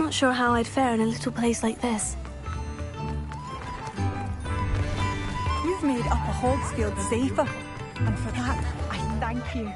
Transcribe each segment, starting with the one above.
not sure how I'd fare in a little place like this. You've made Upper Hogsfield safer, and for that, I thank you.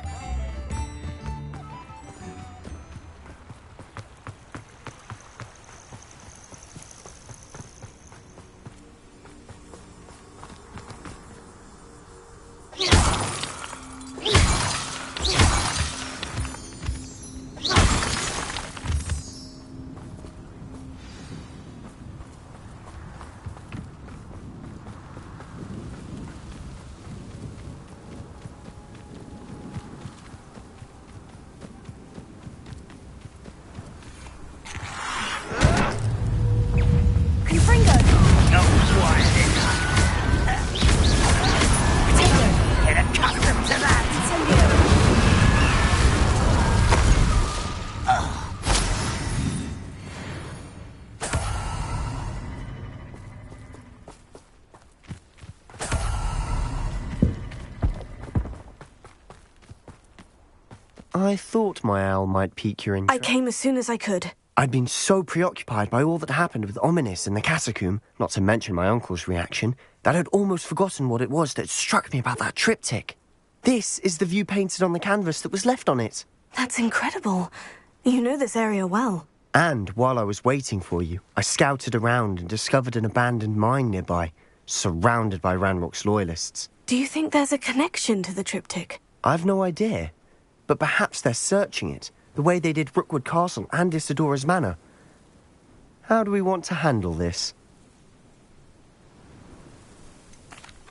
I thought my owl might pique your interest. I came as soon as I could. I'd been so preoccupied by all that happened with Ominis and the catacomb, not to mention my uncle's reaction, that I'd almost forgotten what it was that struck me about that triptych. This is the view painted on the canvas that was left on it. That's incredible. You know this area well. And while I was waiting for you, I scouted around and discovered an abandoned mine nearby, surrounded by Ranrock's loyalists. Do you think there's a connection to the triptych? I've no idea. But perhaps they're searching it, the way they did Rookwood Castle and Isidora's Manor. How do we want to handle this?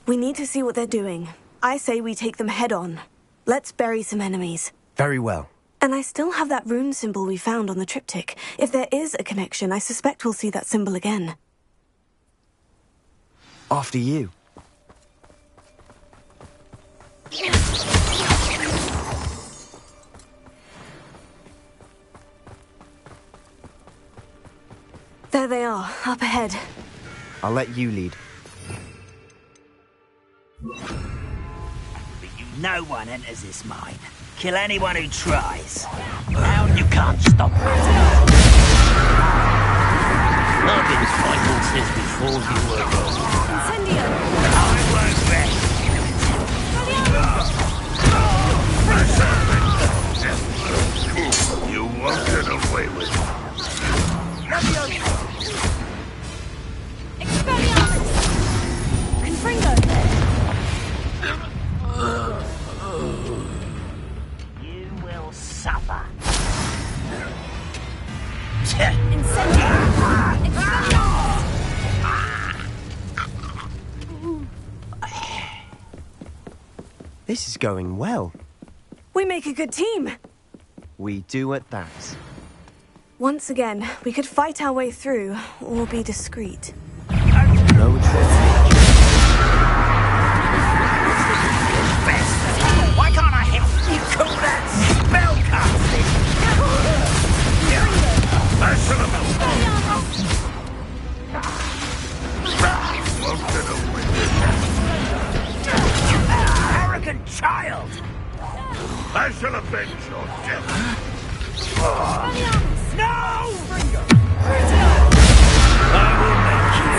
We need to see what they're doing. I say we take them head on. Let's bury some enemies. Very well. And I still have that rune symbol we found on the triptych. If there is a connection, I suspect we'll see that symbol again. After you. There they are, up ahead. I'll let you lead. No one enters this mine. Kill anyone who tries. Now you can't stop that. I've been fighting since before you were born. Incendio! I won't rest. You won't get away with it. Expelliarmus! Confringo! You will suffer. Incendio! This is going well. We make a good team. We do at that. Once again, we could fight our way through, or be discreet. No choice. Why can't I help? You call that spellcasting? Won't get away. Arrogant child! I shall avenge your death. No! I will make you.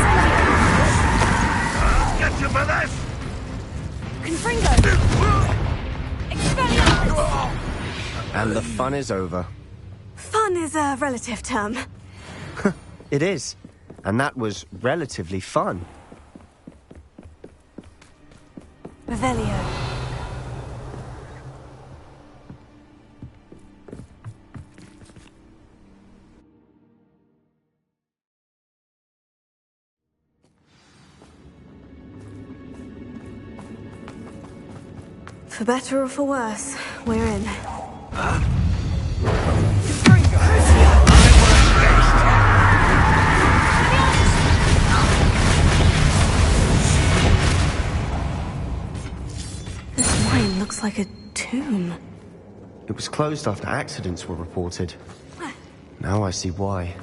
Get you for this! Confringo! Expelliarmus! And the fun is over. Fun is a relative term. It is. And that was relatively fun. Revelio. For better or for worse, we're in. This mine looks like a tomb. It was closed after accidents were reported. Now I see why.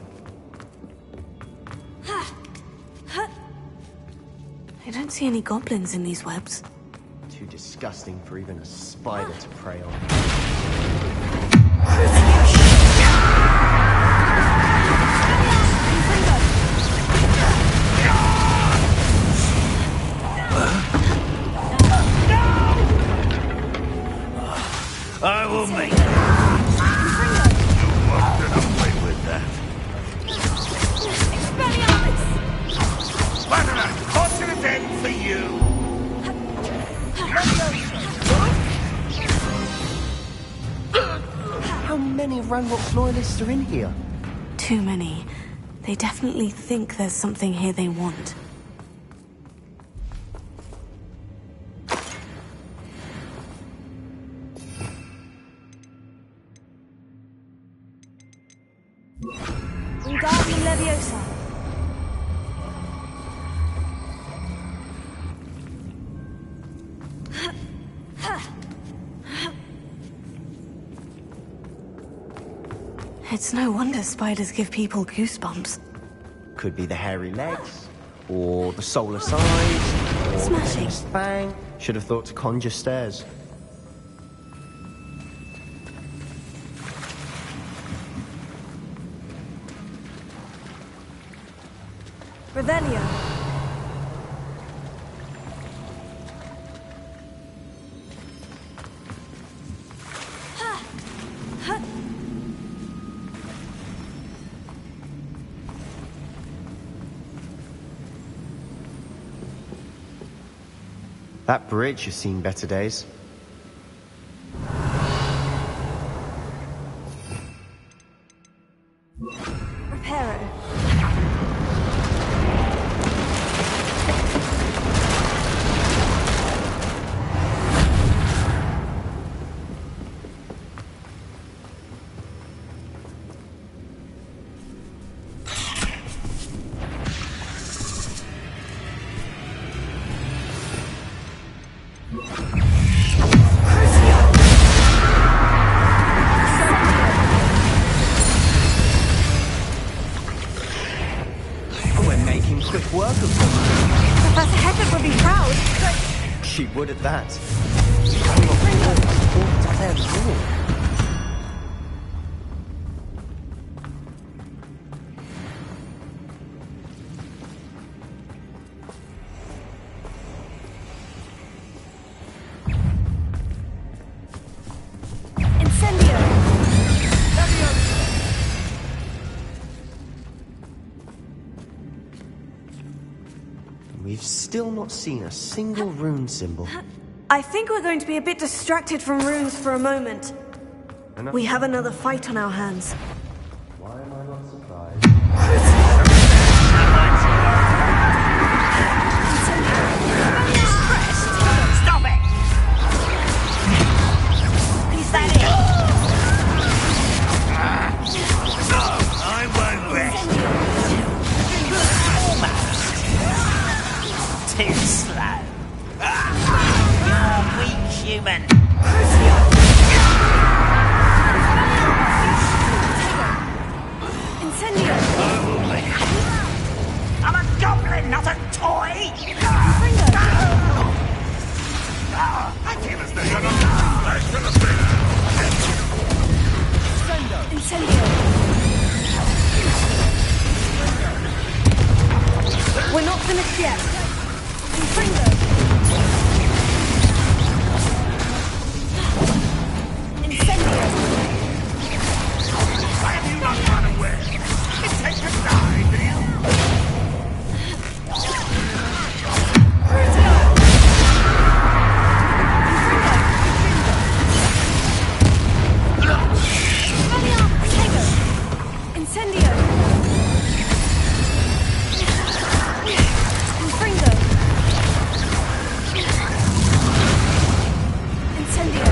I don't see any goblins in these webs. Too disgusting for even a spider to prey on. I will make You won't get away with that. What an unfortunate end for you! How many Ranrock's loyalists are in here? Too many. They definitely think there's something here they want. Wingardium Leviosa. It's no wonder spiders give people goosebumps. Could be the hairy legs, or the solar size, or Smashing. the fang. Should have thought to conjure stairs. Revelio. That bridge has seen better days. Reparo. We're making quick work of them. Professor Heckett would be proud, but She would at that. What their rule? Incendio. We've still not seen a single rune symbol. I think we're going to be a bit distracted from runes for a moment. We have another fight on our hands. Why am I not surprised? Stop it! Is that it? I won't rest. Almost. Too slow. You're weak, human. Incendio. I'm a goblin, not a toy! Give us the gun. I should have been. Incendio. We're not finished yet. Infringo. Incendio. Why have you not run away? It takes a die, do you? Incendio. Infringo. Incendio.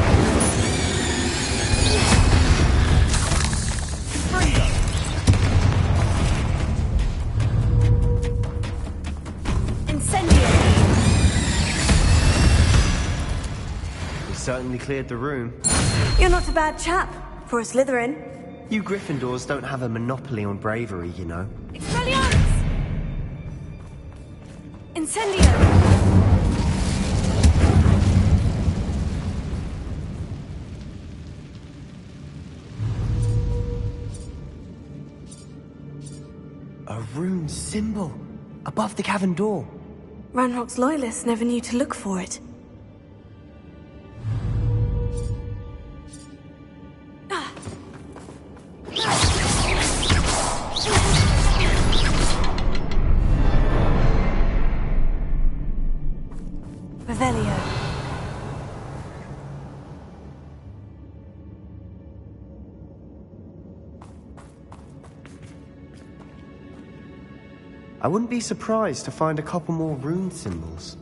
Incendio. We certainly cleared the room. You're not a bad chap for a Slytherin. You Gryffindors don't have a monopoly on bravery, you know. Expelliarmus! Incendio! A rune symbol above the cavern door. Ranrock's loyalists never knew to look for it. I wouldn't be surprised to find a couple more rune symbols.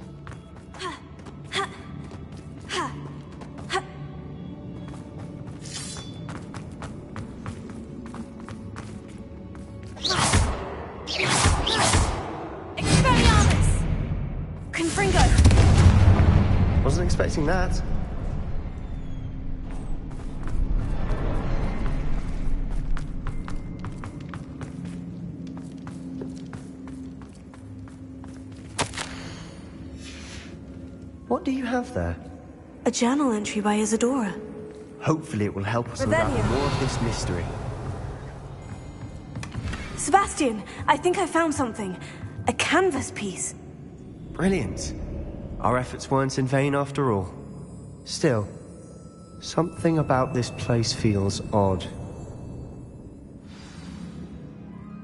Expelliarmus! Confringo! Wasn't expecting that. What do you have there? A journal entry by Isadora. Hopefully it will help us unravel Revelio. more of this mystery. Sebastian, I think I found something. A canvas piece. Brilliant. Our efforts weren't in vain after all. Still, something about this place feels odd.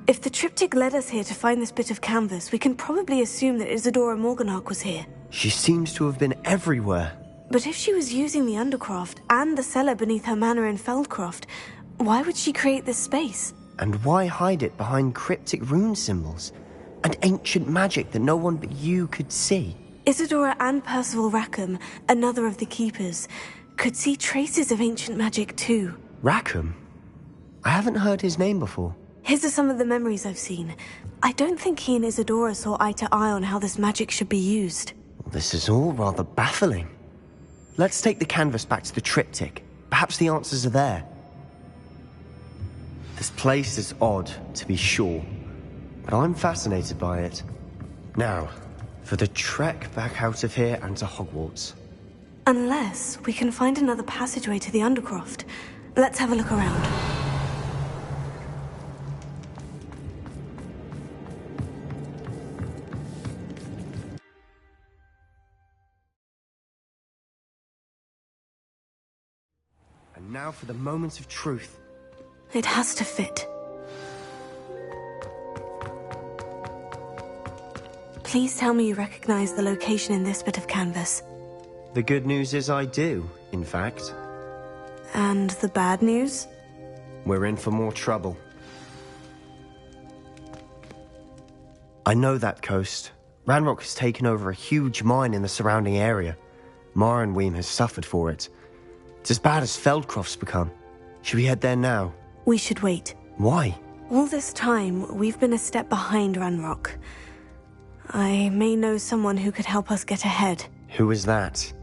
If the triptych led us here to find this bit of canvas, we can probably assume that Isadora Morganach was here. She seems to have been everywhere. But if she was using the Undercroft and the cellar beneath her manor in Feldcroft, why would she create this space? And why hide it behind cryptic rune symbols? And ancient magic that no one but you could see? Isadora and Percival Rackham, another of the Keepers, could see traces of ancient magic too. Rackham? I haven't heard his name before. His are some of the memories I've seen. I don't think he and Isadora saw eye to eye on how this magic should be used. This is all rather baffling. Let's take the canvas back to the triptych. Perhaps the answers are there. This place is odd, to be sure, but I'm fascinated by it. Now, for the trek back out of here and to Hogwarts. Unless we can find another passageway to the Undercroft. Let's have a look around. And now for the moment of truth. It has to fit. Please tell me you recognize the location in this bit of canvas. The good news is I do, in fact. And the bad news? We're in for more trouble. I know that coast. Ranrock has taken over a huge mine in the surrounding area. Marrenweem has suffered for it. It's as bad as Feldcroft's become. Should we head there now? We should wait. Why? All this time, we've been a step behind Ranrock. I may know someone who could help us get ahead. Who is that?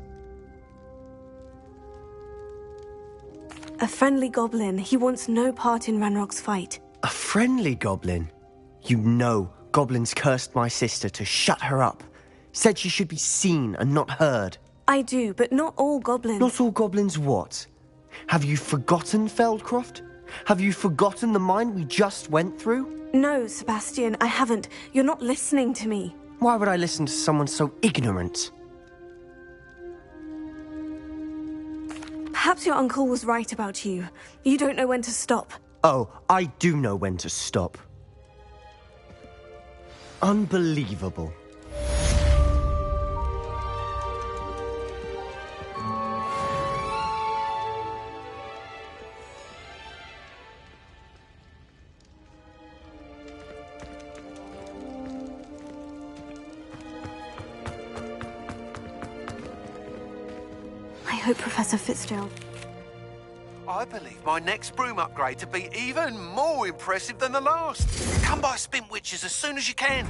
A friendly goblin. He wants no part in Ranrock's fight. A friendly goblin? You know goblins cursed my sister to shut her up. Said she should be seen and not heard. I do, but not all goblins. Not all goblins what? Have you forgotten Feldcroft? Have you forgotten the mine we just went through? No, Sebastian, I haven't. You're not listening to me. Why would I listen to someone so ignorant? Perhaps your uncle was right about you. You don't know when to stop. Oh, I do know when to stop. Unbelievable. I hope Professor Fitzgerald... I believe my next broom upgrade to be even more impressive than the last. Come by Spin Witches as soon as you can.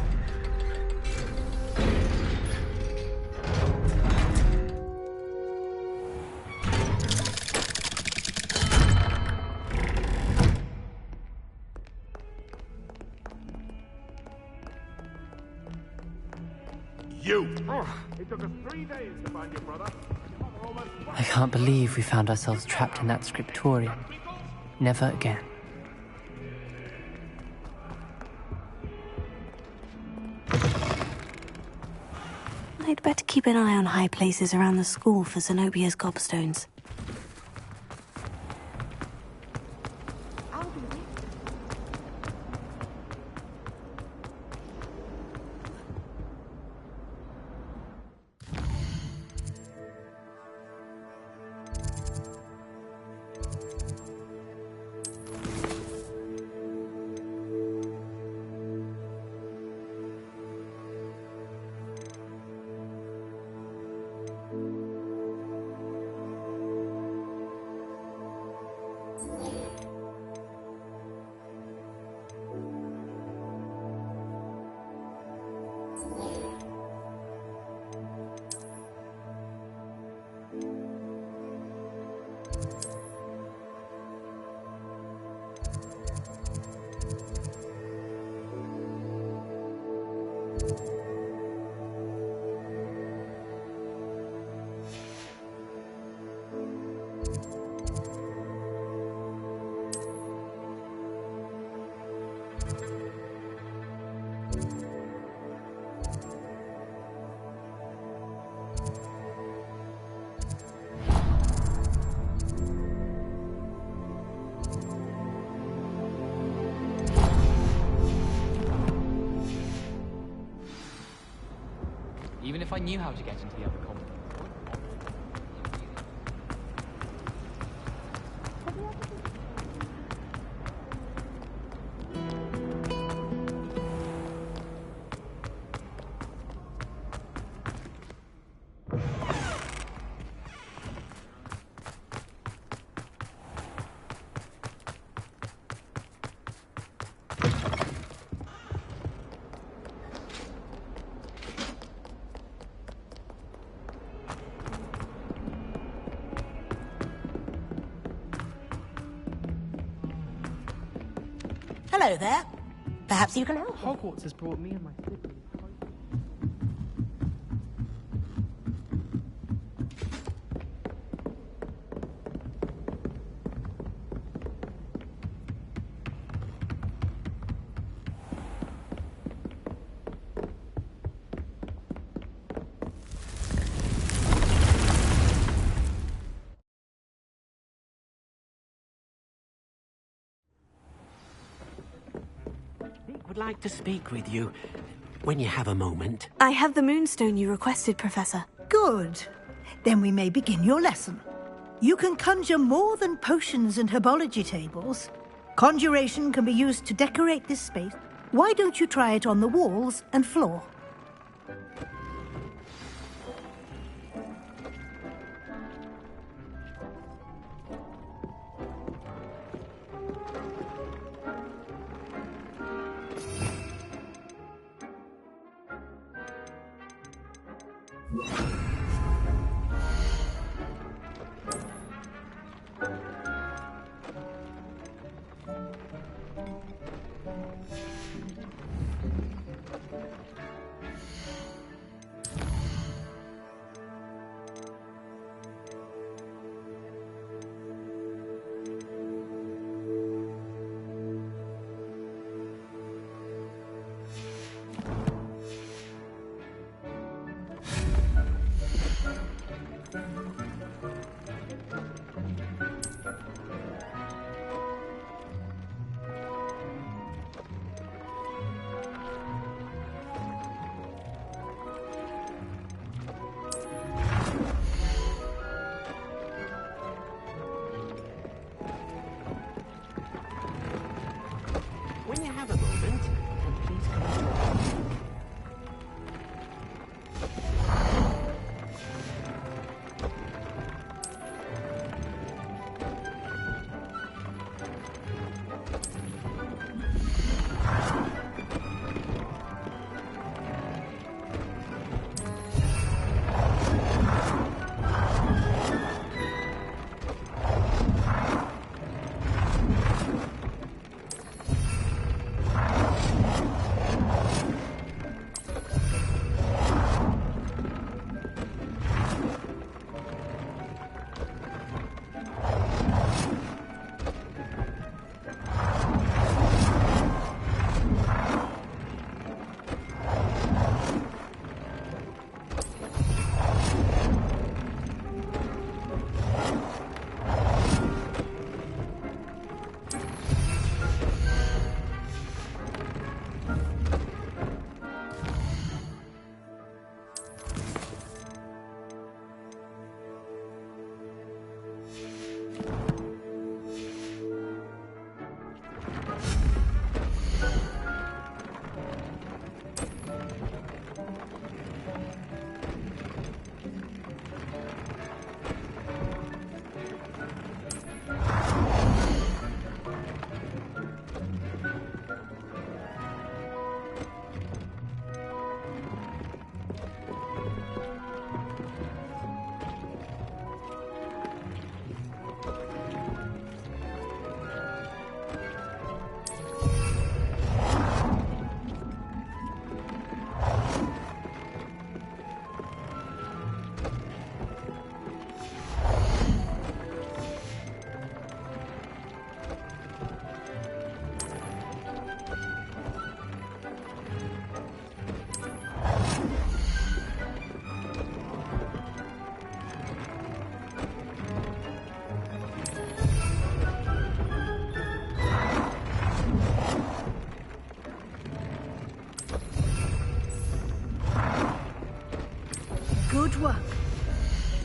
You! It took us 3 days to find your brother. I can't believe we found ourselves trapped in that scriptorium. Never again. I'd better keep an eye on high places around the school for Zenobia's gobstones. even if I knew how to get into the other compound. Hello there. Perhaps you can help. Hogwarts has brought me and my siblings. Would like to speak with you when you have a moment. I have the moonstone you requested, Professor. Good. Then we may begin your lesson. You can conjure more than potions and herbology tables. Conjuration can be used to decorate this space. Why don't you try it on the walls and floor?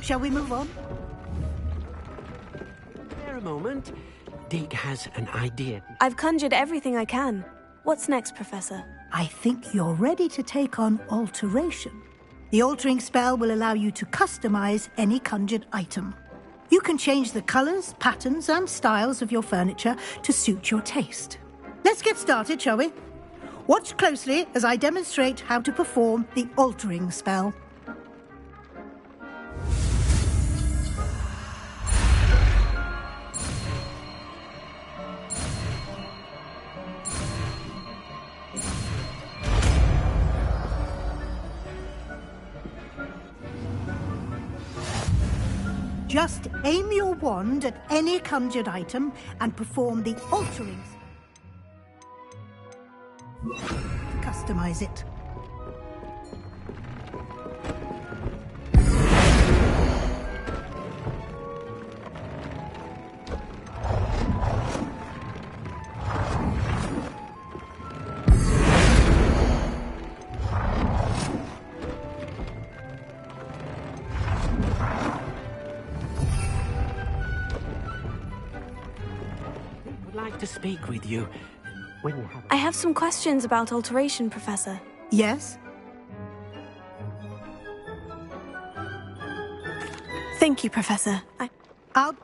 Shall we move on? Bear a moment. Deke has an idea. I've conjured everything I can. What's next, Professor? I think you're ready to take on alteration. The altering spell will allow you to customize any conjured item. You can change the colors, patterns, and styles of your furniture to suit your taste. Let's get started, shall we? Watch closely as I demonstrate how to perform the altering spell. Just aim your wand at any conjured item and perform the alterings. Customize it. To speak with you when you have... I have some questions about alteration, Professor. Yes? Thank you, Professor. I'll...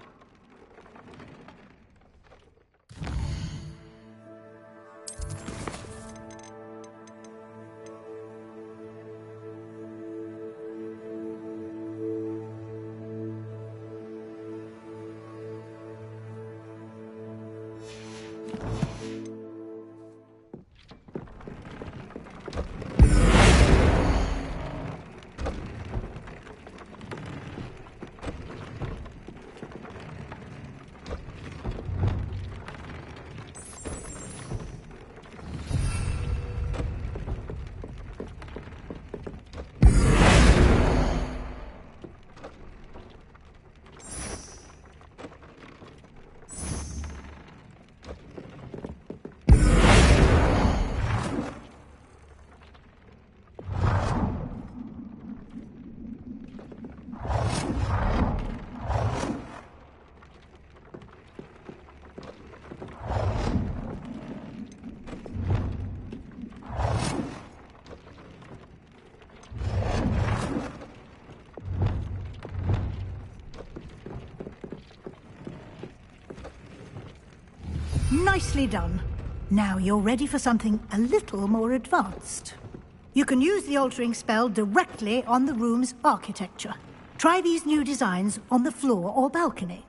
Nicely done. Now you're ready for something a little more advanced. You can use the altering spell directly on the room's architecture. Try these new designs on the floor or balcony.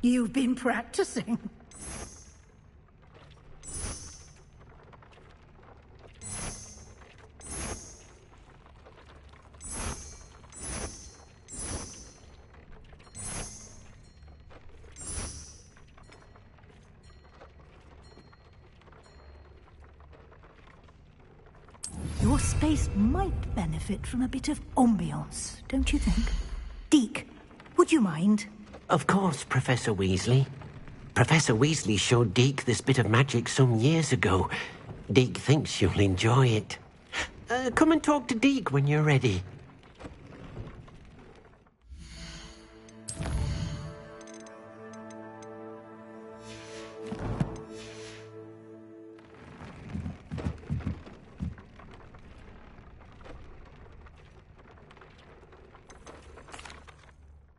You've been practicing. Your space might benefit from a bit of ambiance, don't you think? Deke, would you mind? Of course, Professor Weasley. Professor Weasley showed Deke this bit of magic some years ago. Deke thinks you'll enjoy it. Come and talk to Deke when you're ready.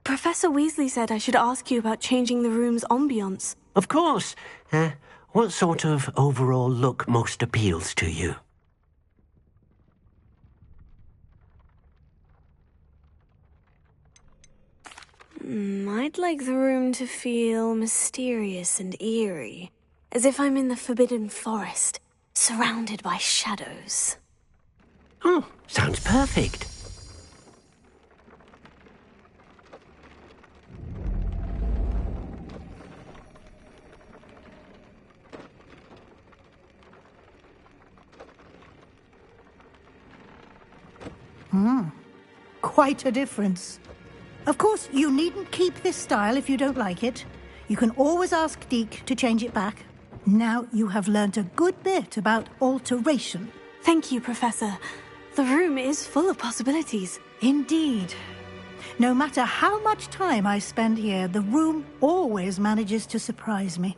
Professor Weasley said I should ask you about changing the room's ambiance. Of course. What sort of overall look most appeals to you? I'd like the room to feel mysterious and eerie, as if I'm in the Forbidden Forest, surrounded by shadows. Oh, sounds perfect. Quite a difference. Of course, you needn't keep this style if you don't like it. You can always ask Deke to change it back. Now you have learnt a good bit about alteration. Thank you, Professor. The room is full of possibilities. Indeed. No matter how much time I spend here, the room always manages to surprise me.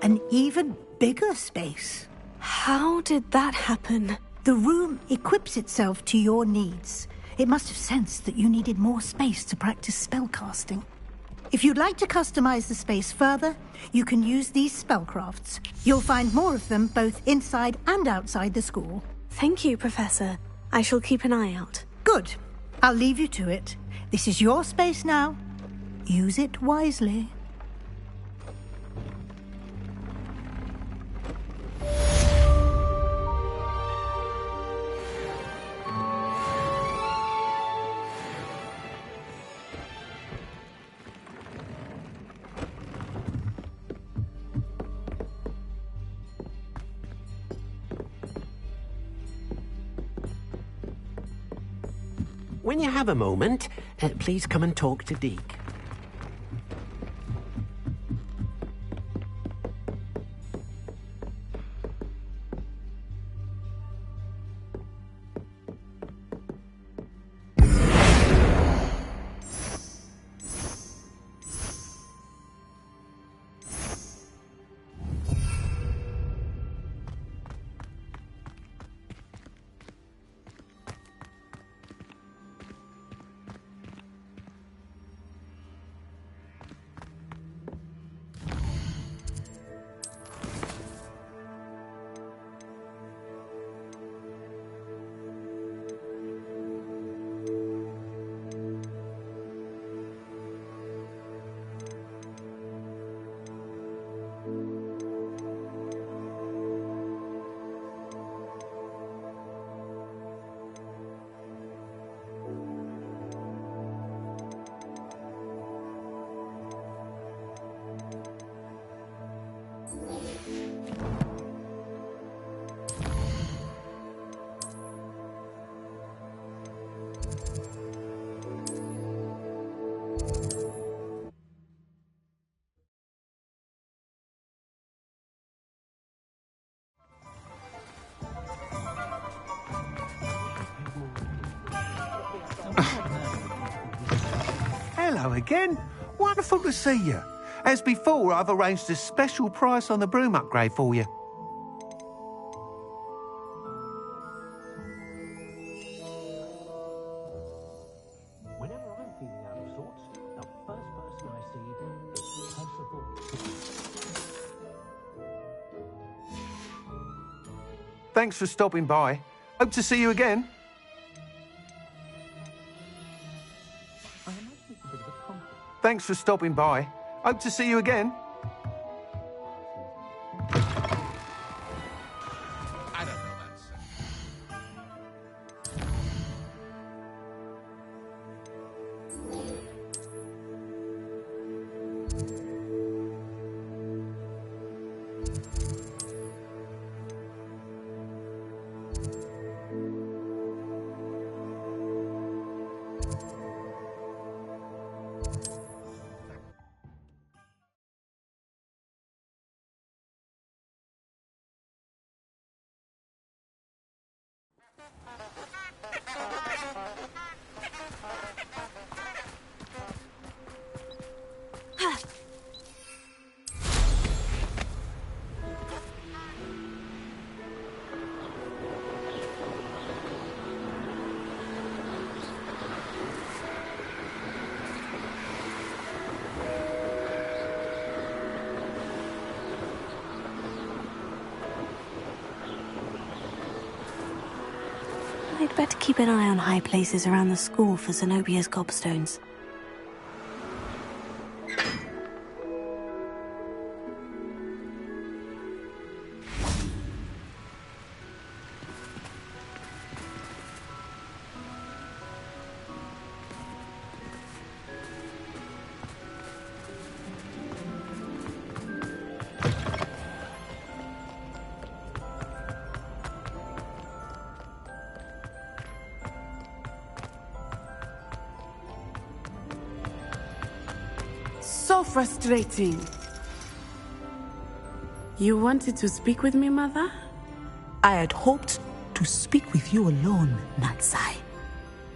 An even bigger space. How did that happen? The room equips itself to your needs. It must have sensed that you needed more space to practice spellcasting. If you'd like to customize the space further, you can use these spellcrafts. You'll find more of them both inside and outside the school. Thank you, Professor. I shall keep an eye out. Good. I'll leave you to it. This is your space now. Use it wisely. When you have a moment, please come and talk to Deke. Hello again. Wonderful to see you. As before, I've arranged a special price on the broom upgrade for you. Whenever I'm feeling out of sorts, the first person I see is Percival. Thanks for stopping by. Hope to see you again. Thanks for stopping by. Hope to see you again. I'd better keep an eye on high places around the school for Zenobia's gobstones. So frustrating. You wanted to speak with me, Mother? I had hoped to speak with you alone, Natsai.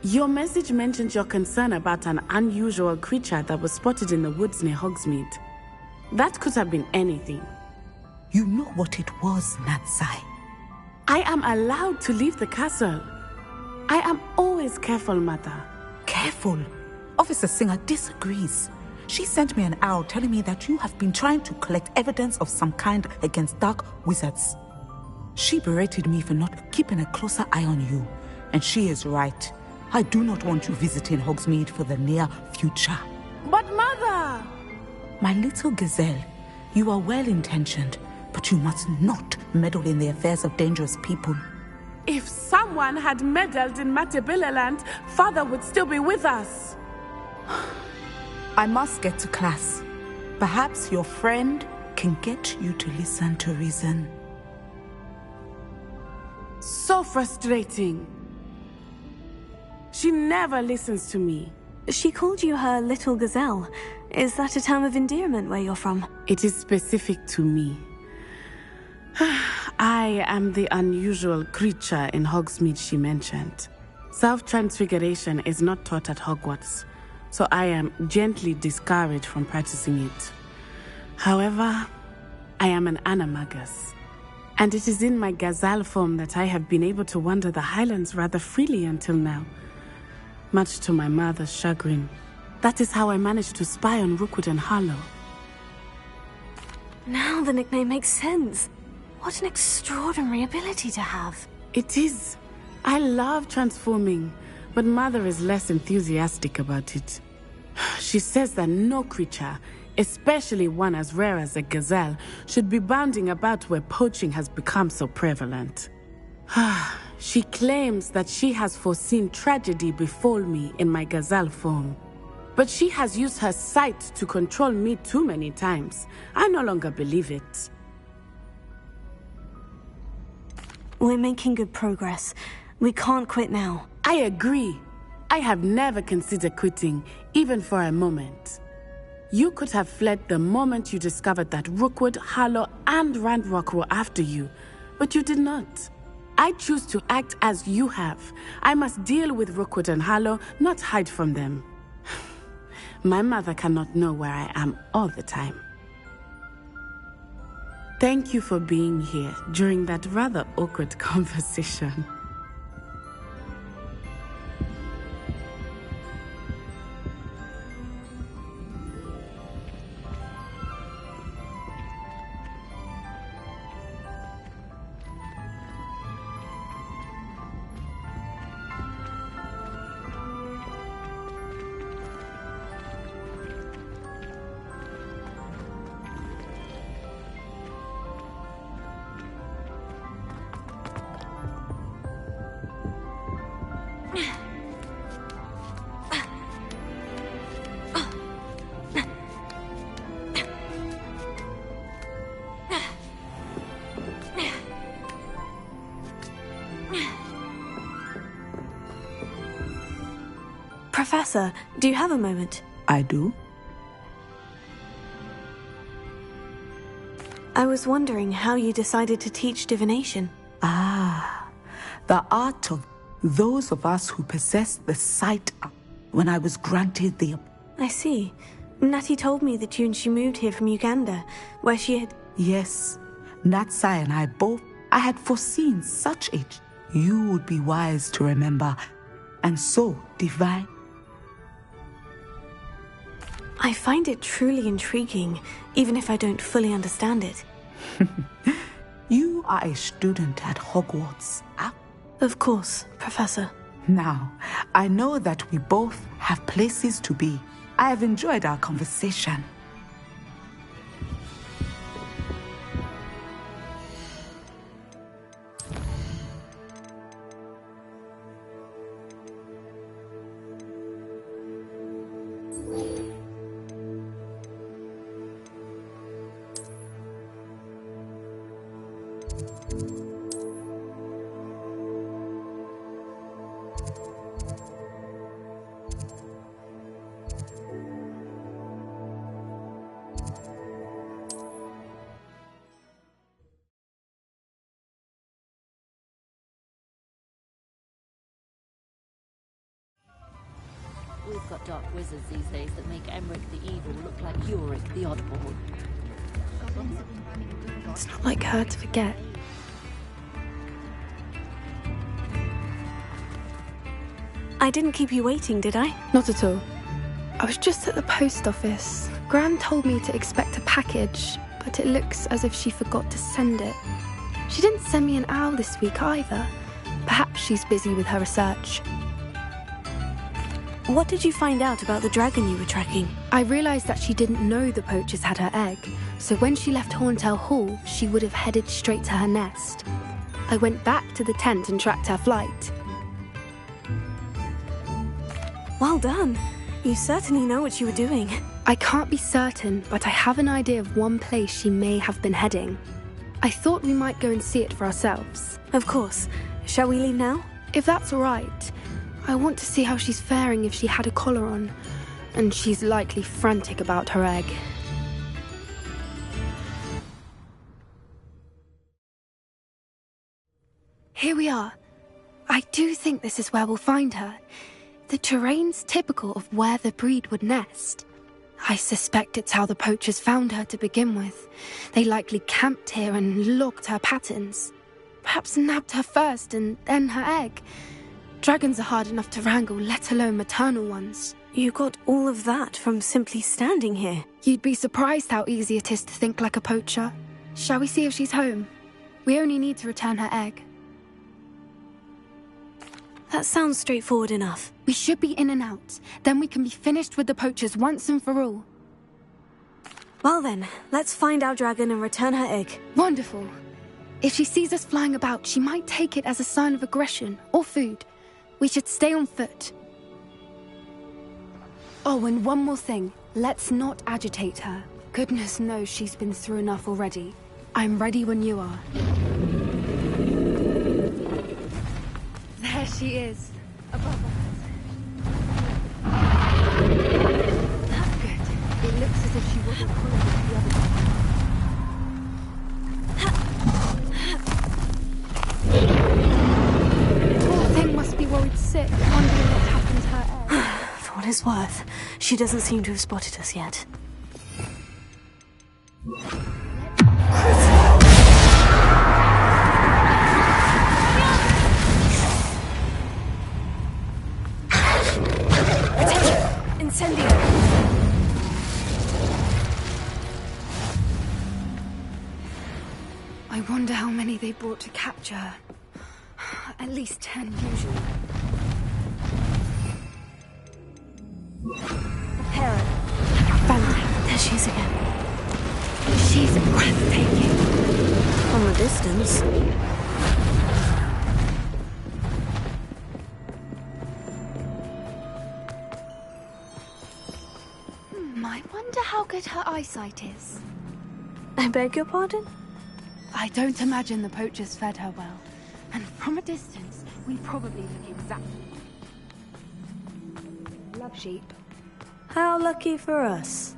Your message mentioned your concern about an unusual creature that was spotted in the woods near Hogsmeade. That could have been anything. You know what it was, Natsai. I am allowed to leave the castle. I am always careful, Mother. Careful? Officer Singer disagrees. She sent me an arrow telling me that you have been trying to collect evidence of some kind against dark wizards. She berated me for not keeping a closer eye on you, and she is right. I do not want you visiting Hogsmeade for the near future. But Mother! My little gazelle, you are well-intentioned, but you must not meddle in the affairs of dangerous people. If someone had meddled in Matabeleland, Father would still be with us. I must get to class. Perhaps your friend can get you to listen to reason. So frustrating. She never listens to me. She called you her little gazelle. Is that a term of endearment where you're from? It is specific to me. I am the unusual creature in Hogsmeade she mentioned. Self-transfiguration is not taught at Hogwarts, so I am gently discouraged from practicing it. However, I am an animagus, and it is in my gazelle form that I have been able to wander the highlands rather freely until now, much to my mother's chagrin. That is how I managed to spy on Rookwood and Harlow. Now the nickname makes sense. What an extraordinary ability to have. It is. I love transforming, but Mother is less enthusiastic about it. She says that no creature, especially one as rare as a gazelle, should be bounding about where poaching has become so prevalent. She claims that she has foreseen tragedy befall me in my gazelle form. But she has used her sight to control me too many times. I no longer believe it. We're making good progress. We can't quit now. I agree. I have never considered quitting, even for a moment. You could have fled the moment you discovered that Rookwood, Harlow, and Randrock were after you, but you did not. I choose to act as you have. I must deal with Rookwood and Harlow, not hide from them. My mother cannot know where I am all the time. Thank you for being here during that rather awkward conversation. Professor, do you have a moment? I do. I was wondering how you decided to teach divination. The art of those of us who possess the sight when I was granted the... I see. Natty told me that you and she moved here from Uganda, where she had... Yes, Natsai and I both... I had foreseen such a... You would be wise to remember, and so divine. I find it truly intriguing, even if I don't fully understand it. You are a student at Hogwarts. Of course, Professor. Now, I know that we both have places to be. I have enjoyed our conversation. We've got dark wizards these days that make Emmerich the Evil look like Yorick the Oddball. It's not like her to forget. I didn't keep you waiting, did I? Not at all. I was just at the post office. Gran told me to expect a package, but it looks as if she forgot to send it. She didn't send me an owl this week either. Perhaps she's busy with her research. What did you find out about the dragon you were tracking? I realised that she didn't know the poachers had her egg, so when she left Horntail Hall, she would have headed straight to her nest. I went back to the tent and tracked her flight. Well done. You certainly know what you were doing. I can't be certain, but I have an idea of one place she may have been heading. I thought we might go and see it for ourselves. Of course. Shall we leave now? If that's all right. I want to see how she's faring if she had a collar on. And she's likely frantic about her egg. Here we are. I do think this is where we'll find her. The terrain's typical of where the breed would nest. I suspect it's how the poachers found her to begin with. They likely camped here and logged her patterns. Perhaps nabbed her first and then her egg. Dragons are hard enough to wrangle, let alone maternal ones. You got all of that from simply standing here. You'd be surprised how easy it is to think like a poacher. Shall we see if she's home? We only need to return her egg. That sounds straightforward enough. We should be in and out. Then we can be finished with the poachers once and for all. Well then, let's find our dragon and return her egg. Wonderful. If she sees us flying about, she might take it as a sign of aggression or food. We should stay on foot. Oh, and one more thing. Let's not agitate her. Goodness knows she's been through enough already. I'm ready when you are. There she is. Above us. Good. It looks as if she wasn't following the other one. Must be worried sick, wondering what happened to her egg. For what it's worth, she doesn't seem to have spotted us yet. Incendio! I wonder how many they brought to capture her. At least 10 usually. Hera. Fantastic. There she is again. She's breathtaking. From a distance. I wonder how good her eyesight is. I beg your pardon? I don't imagine the poachers fed her well. And from a distance, we probably look exactly like love sheep. How lucky for us.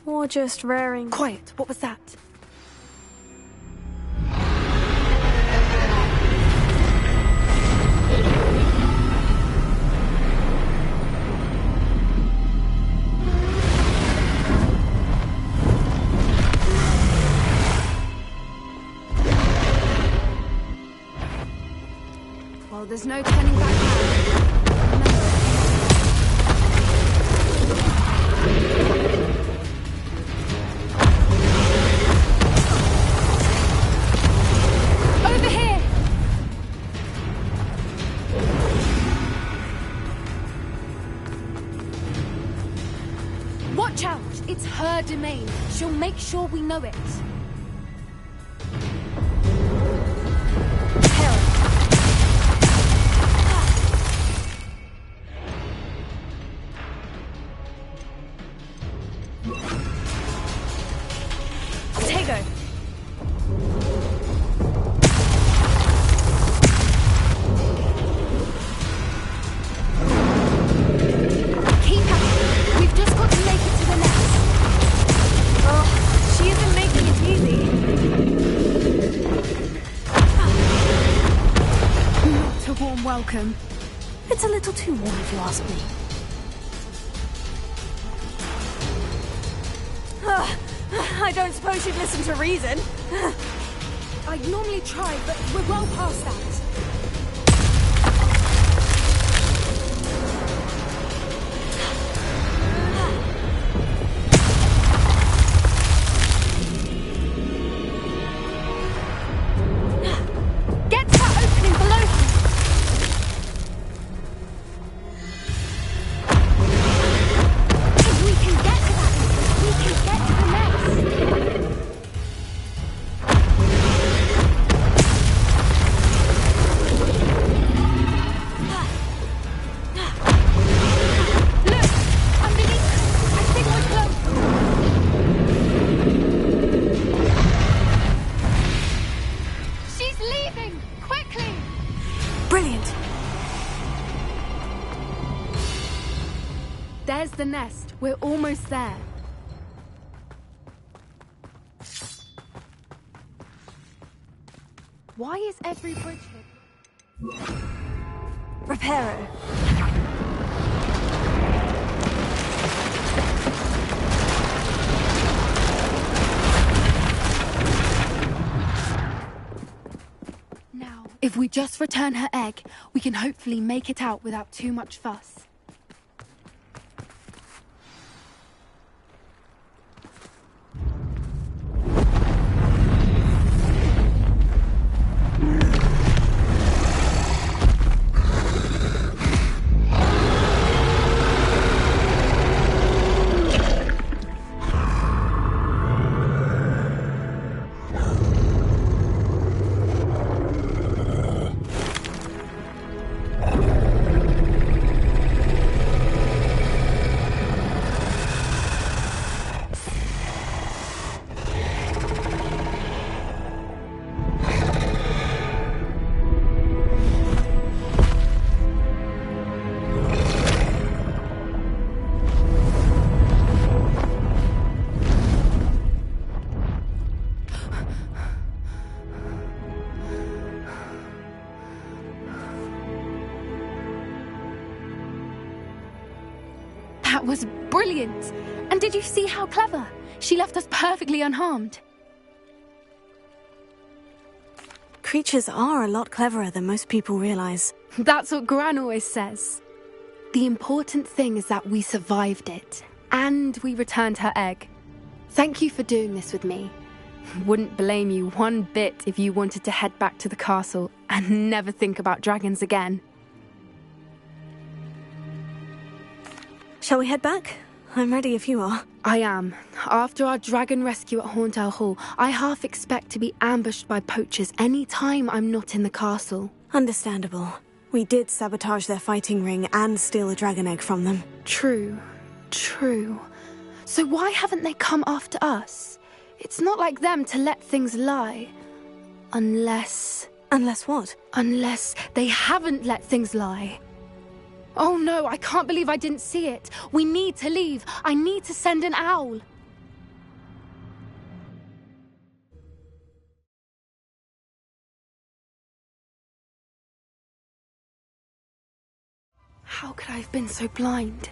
Or just raring. Quiet, what was that? Well, there's no turning back now. Watch out! It's her domain. She'll make sure we know it. Welcome. It's a little too warm if you ask me. I don't suppose you'd listen to reason. I'd normally try, but we're well past that. There's the nest. We're almost there. Why is every bridge hit? Reparo. Now, if we just return her egg, we can hopefully make it out without too much fuss. That was brilliant! And did you see how clever? She left us perfectly unharmed. Creatures are a lot cleverer than most people realize. That's what Gran always says. The important thing is that we survived it, and we returned her egg. Thank you for doing this with me. Wouldn't blame you one bit if you wanted to head back to the castle and never think about dragons again. Shall we head back? I'm ready if you are. I am. After our dragon rescue at Hauntel Hall, I half expect to be ambushed by poachers any time I'm not in the castle. Understandable. We did sabotage their fighting ring and steal a dragon egg from them. True. So why haven't they come after us? It's not like them to let things lie. Unless... Unless what? Unless they haven't let things lie. Oh no, I can't believe I didn't see it. We need to leave. I need to send an owl. How could I have been so blind?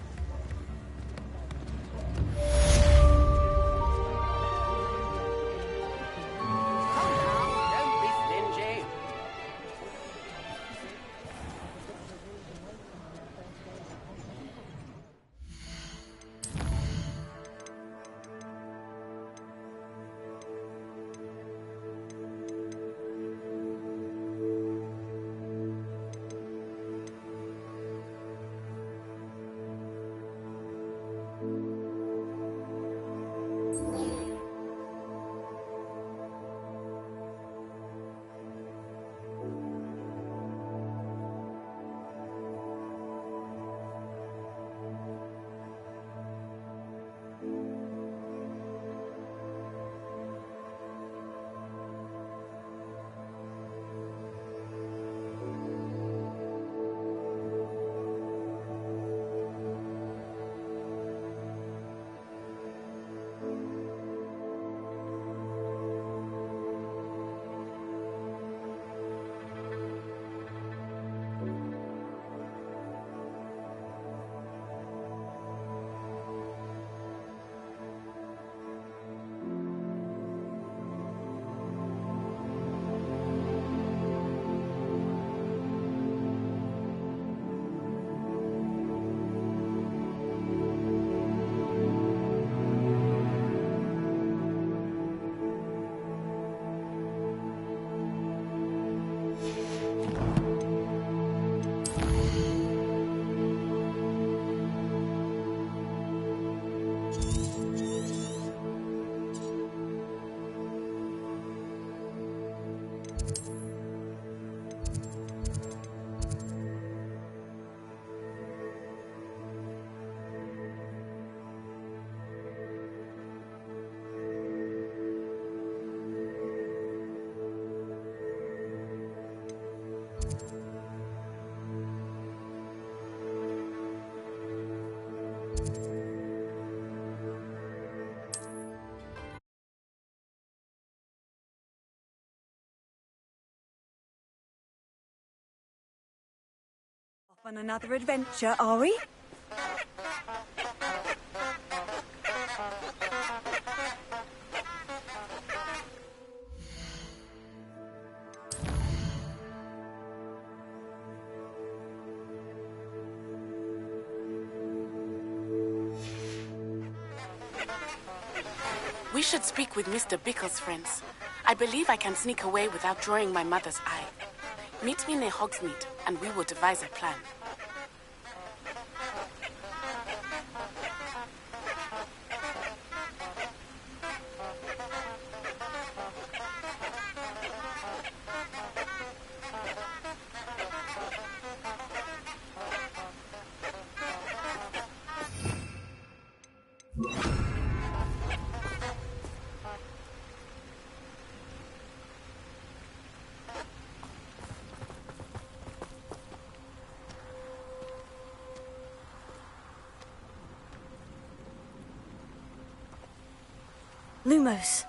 On another adventure, are we? We should speak with Mr. Bickle's friends. I believe I can sneak away without drawing my mother's eye. Meet me near Hogsmeade, and we will devise a plan. Lumos.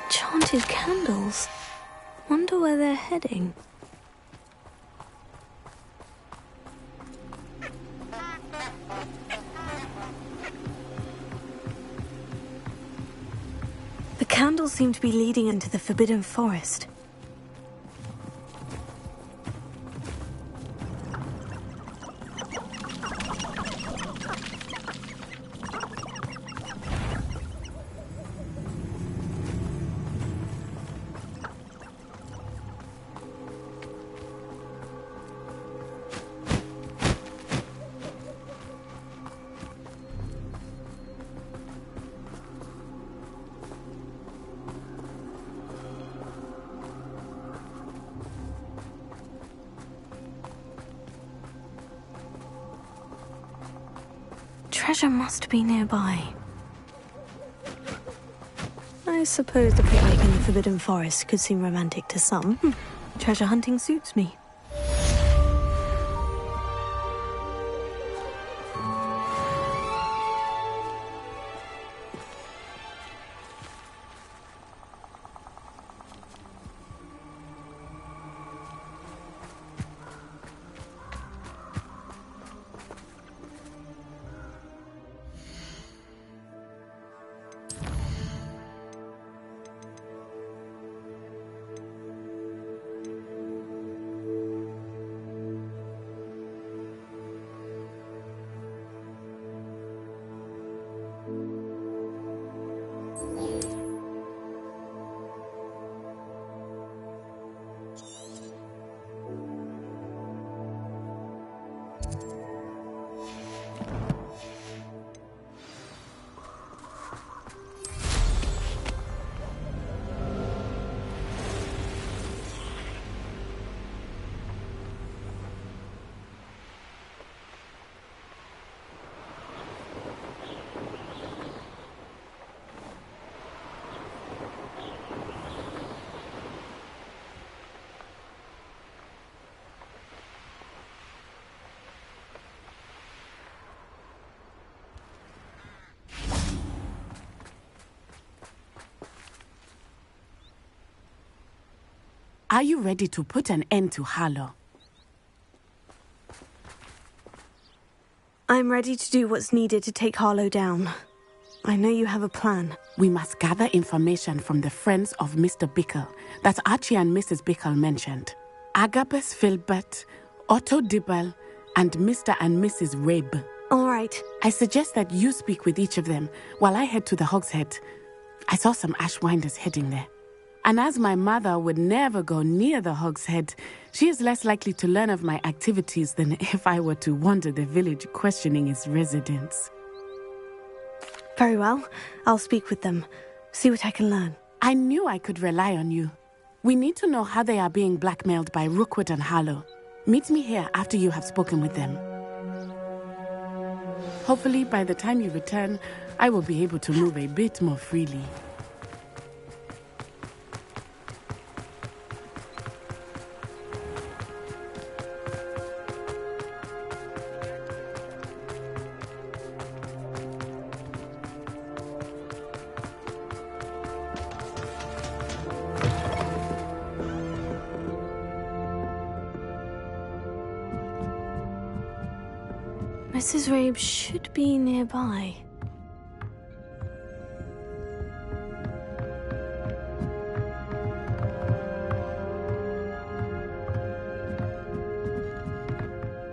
Enchanted candles. Wonder where they're heading. The candles seem to be leading into the Forbidden Forest. Treasure must be nearby. I suppose the picnic in the Forbidden Forest could seem romantic to some. Treasure hunting suits me. Are you ready to put an end to Harlow? I'm ready to do what's needed to take Harlow down. I know you have a plan. We must gather information from the friends of Mr. Bickle that Archie and Mrs. Bickle mentioned. Agabus Filbert, Otto Dibble, and Mr. and Mrs. Rabe. All right. I suggest that you speak with each of them while I head to the Hogshead. I saw some Ashwinders heading there. And as my mother would never go near the Hogshead, she is less likely to learn of my activities than if I were to wander the village questioning its residents. Very well. I'll speak with them. See what I can learn. I knew I could rely on you. We need to know how they are being blackmailed by Rookwood and Harlow. Meet me here after you have spoken with them. Hopefully, by the time you return, I will be able to move a bit more freely. Mrs. Rabe should be nearby.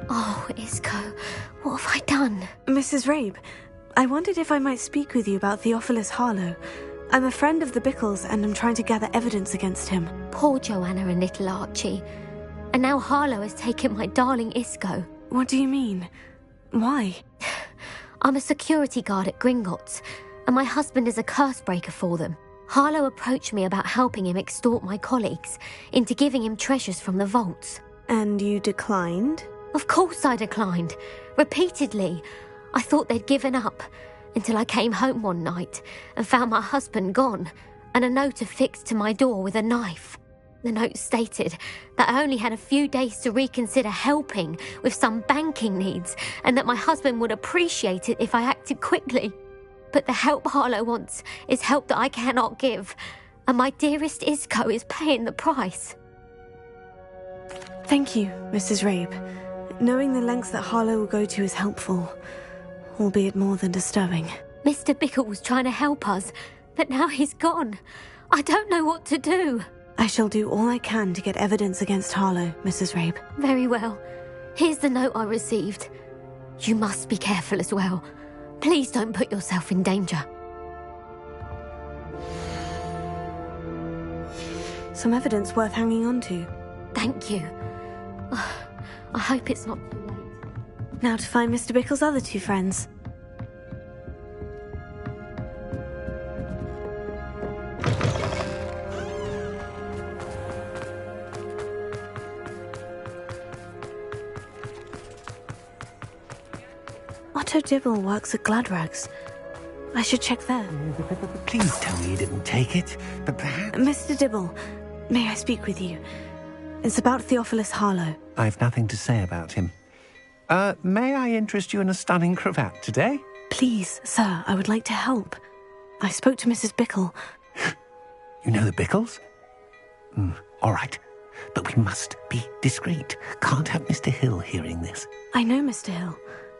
Oh, Isco, what have I done? Mrs. Rabe, I wondered if I might speak with you about Theophilus Harlow. I'm a friend of the Bickles and I'm trying to gather evidence against him. Poor Joanna and little Archie. And now Harlow has taken my darling Isco. What do you mean? Why? I'm a security guard at Gringotts, and my husband is a curse breaker for them. Harlow approached me about helping him extort my colleagues into giving him treasures from the vaults. And you declined? Of course I declined. Repeatedly. I thought they'd given up, until I came home one night and found my husband gone, and a note affixed to my door with a knife. The note stated that I only had a few days to reconsider helping with some banking needs, and that my husband would appreciate it if I acted quickly. But the help Harlow wants is help that I cannot give, and my dearest Isco is paying the price. Thank you, Mrs. Rabe. Knowing the lengths that Harlow will go to is helpful, albeit more than disturbing. Mr. Bickle was trying to help us, but now he's gone. I don't know what to do. I shall do all I can to get evidence against Harlow, Mrs. Rabe. Very well. Here's the note I received. You must be careful as well. Please don't put yourself in danger. Some evidence worth hanging on to. Thank you. I hope it's not too late. Now to find Mr. Bickle's other two friends. Otto Dibble works at Gladrags. I should check there. Please tell me you didn't take it, but perhaps... Mr. Dibble, may I speak with you? It's about Theophilus Harlow. I've nothing to say about him. May I interest you in a stunning cravat today? Please, sir, I would like to help. I spoke to Mrs. Bickle. You know the Bickles? All right. But we must be discreet. Can't have Mr. Hill hearing this. I know Mr. Hill.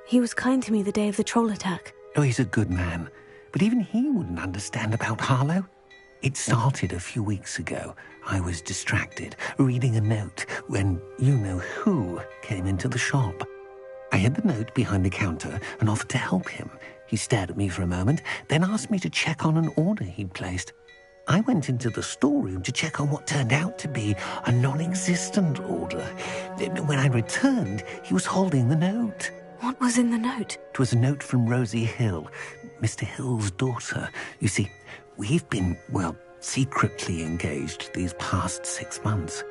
He was kind to me the day of the troll attack. Oh, he's a good man. But even he wouldn't understand about Harlow. It started a few weeks ago. I was distracted, reading a note, when you-know-who came into the shop. I hid the note behind the counter and offered to help him. He stared at me for a moment, then asked me to check on an order he'd placed. I went into the storeroom to check on what turned out to be a non-existent order. When I returned, he was holding the note. What was in the note? It was a note from Rosie Hill, Mr. Hill's daughter. You see, we've been, secretly engaged these past 6 months.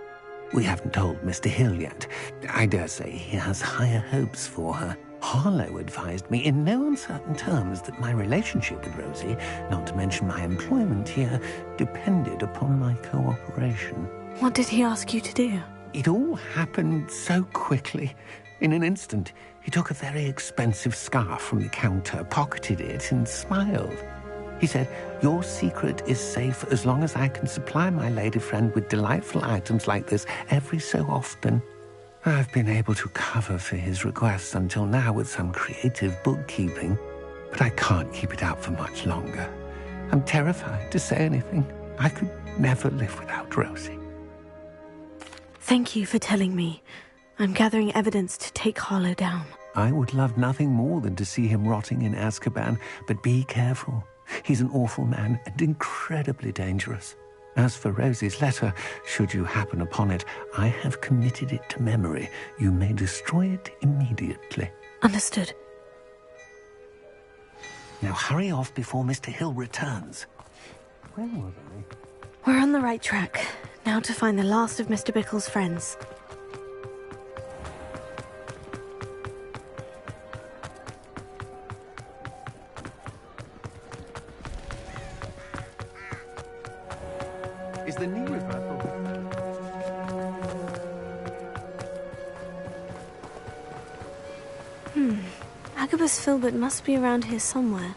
We haven't told Mr. Hill yet. I dare say he has higher hopes for her. Harlow advised me in no uncertain terms that my relationship with Rosie, not to mention my employment here, depended upon my cooperation. What did he ask you to do? It all happened so quickly. In an instant, he took a very expensive scarf from the counter, pocketed it, and smiled. He said, "Your secret is safe as long as I can supply my lady friend with delightful items like this every so often." I've been able to cover for his requests until now with some creative bookkeeping, but I can't keep it out for much longer. I'm terrified to say anything. I could never live without Rosie. Thank you for telling me. I'm gathering evidence to take Harlow down. I would love nothing more than to see him rotting in Azkaban, but be careful. He's an awful man and incredibly dangerous. As for Rosie's letter, should you happen upon it, I have committed it to memory. You may destroy it immediately. Understood. Now hurry off before Mr. Hill returns. Where was I? We're on the right track. Now to find the last of Mr. Bickle's friends. Is the knee reversal? Agabus Filbert must be around here somewhere.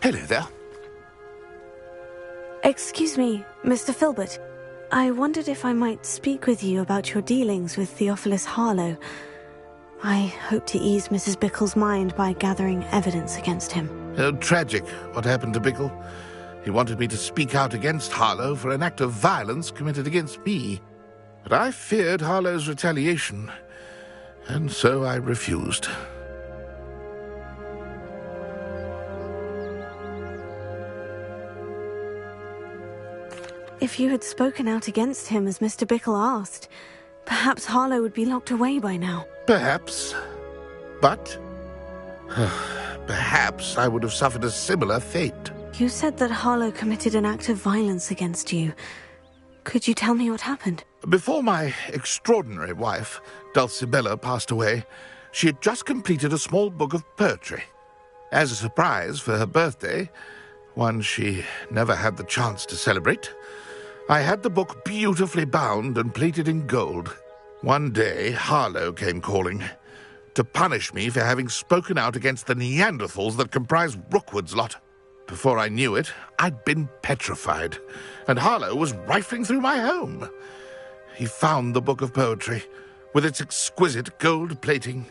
Hello there. Excuse me, Mr. Filbert. I wondered if I might speak with you about your dealings with Theophilus Harlow. I hope to ease Mrs. Bickle's mind by gathering evidence against him. Tragic, what happened to Bickle. He wanted me to speak out against Harlow for an act of violence committed against me. But I feared Harlow's retaliation, and so I refused. If you had spoken out against him as Mr. Bickle asked, perhaps Harlow would be locked away by now. Perhaps. But perhaps I would have suffered a similar fate. You said that Harlow committed an act of violence against you. Could you tell me what happened? Before my extraordinary wife, Dulcibella, passed away, she had just completed a small book of poetry. As a surprise for her birthday, one she never had the chance to celebrate, I had the book beautifully bound and plated in gold. One day, Harlow came calling to punish me for having spoken out against the Neanderthals that comprise Rookwood's lot. Before I knew it, I'd been petrified, and Harlow was rifling through my home. He found the book of poetry, with its exquisite gold plating.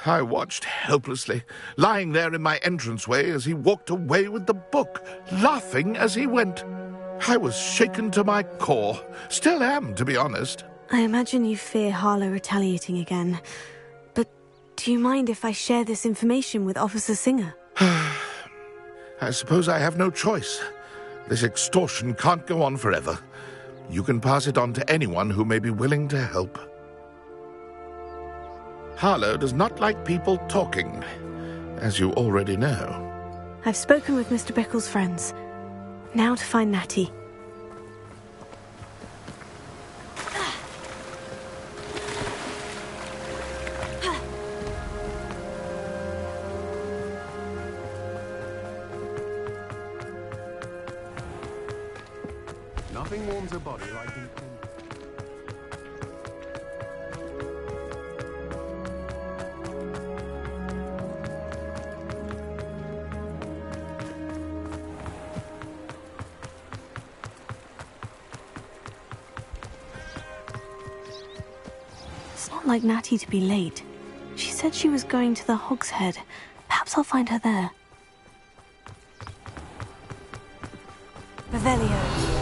I watched helplessly, lying there in my entranceway as he walked away with the book, laughing as he went. I was shaken to my core. Still am, to be honest. I imagine you fear Harlow retaliating again. But do you mind if I share this information with Officer Singer? I suppose I have no choice. This extortion can't go on forever. You can pass it on to anyone who may be willing to help. Harlow does not like people talking, as you already know. I've spoken with Mr. Bickle's friends. Now to find Natty. Nothing warms a body like It's not like Natty to be late. She said she was going to the Hog's Head. Perhaps I'll find her there. Revelio.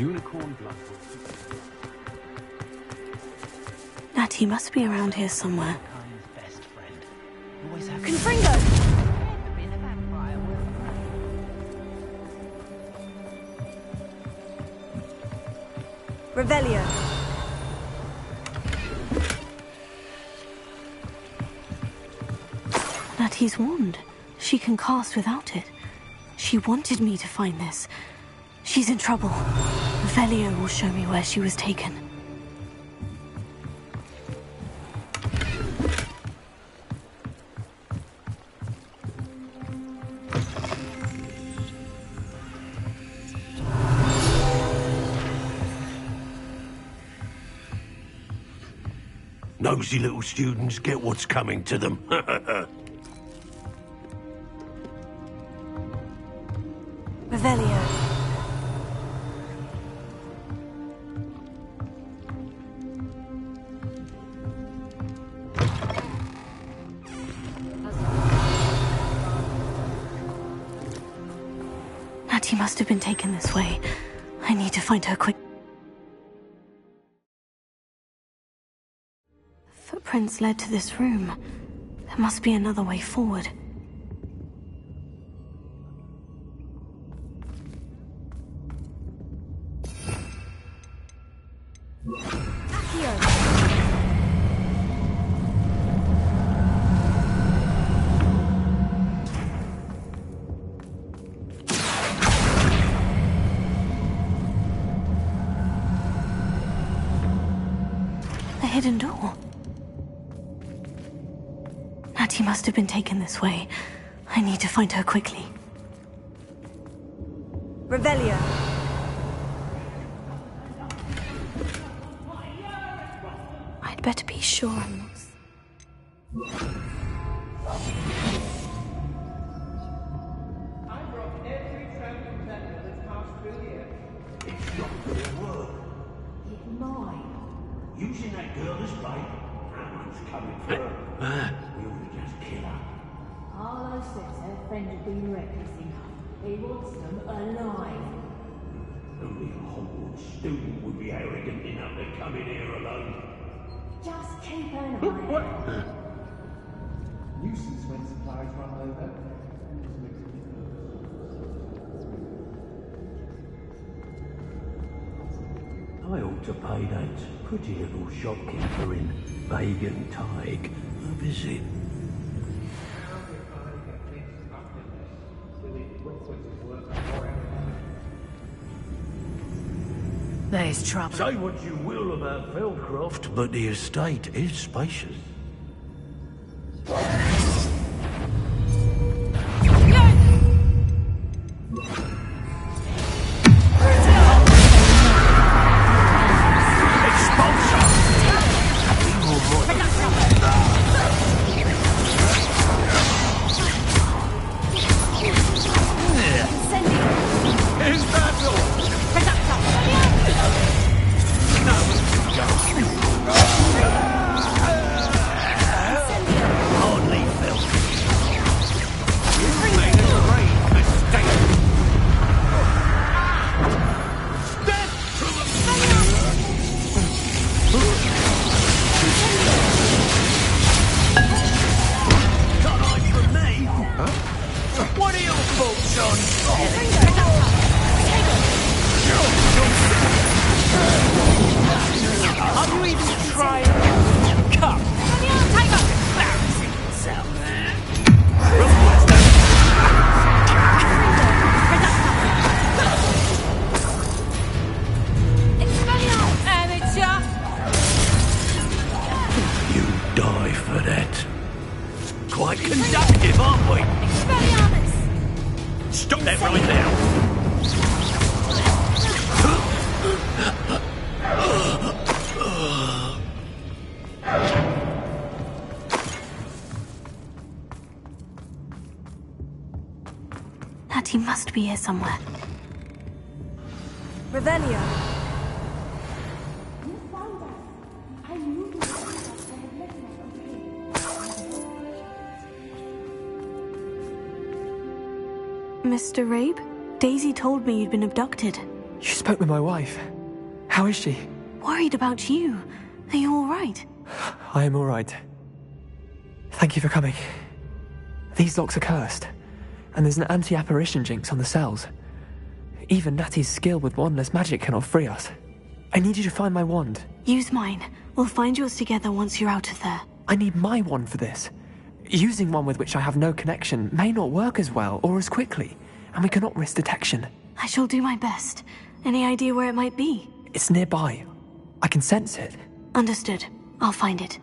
unicorn blood. Natty must be around here somewhere. Confringo! Revelio. Natty's wand. She can cast without it. She wanted me to find this. She's in trouble. Revelio will show me where she was taken. Nosy little students get what's coming to them. Revelio. Natty must have been taken this way. I need to find her quick. Footprints led to this room. There must be another way forward. A hidden door. Natty must have been taken this way. I need to find her quickly. Revelio. I'd better be sure. Using that girl as bait, that one's coming for her. We'll just kill her. Arlo says her friend had been reckless enough. He wants them alive. Only a Hogwarts student would be arrogant enough to come in here alone. Just keep an eye out. Nuisance when supplies run over. I ought to pay that pretty little shopkeeper in Bagan Tig a visit. There's trouble. Say what you will about Feldcroft, but the estate is spacious. He must be here somewhere. Revelio. Mr. Rabe? Daisy told me you'd been abducted. You spoke with my wife. How is she? Worried about you. Are you all right? I am all right. Thank you for coming. These locks are cursed, and there's an anti-apparition jinx on the cells. Even Natty's skill with wandless magic cannot free us. I need you to find my wand. Use mine. We'll find yours together once you're out of there. I need my wand for this. Using one with which I have no connection may not work as well or as quickly, and we cannot risk detection. I shall do my best. Any idea where it might be? It's nearby. I can sense it. Understood. I'll find it.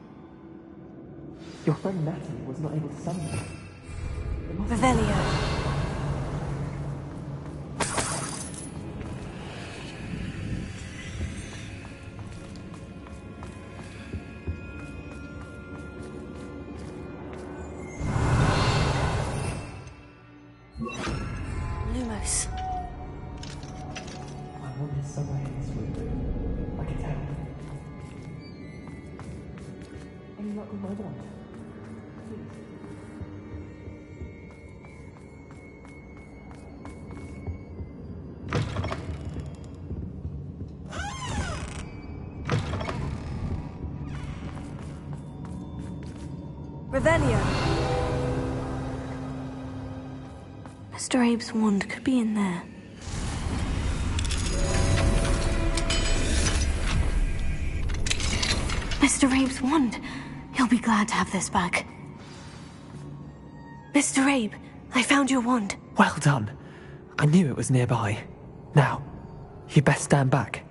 Your friend Natty was not able to summon it. Revelio. Lumos. My wand is somewhere in this room. I can tell. Any luck with my wand? Revelio. Mr. Abe's wand could be in there. Mr. Abe's wand. He'll be glad to have this back. Mr. Abe, I found your wand. Well done. I knew it was nearby. Now, you best stand back.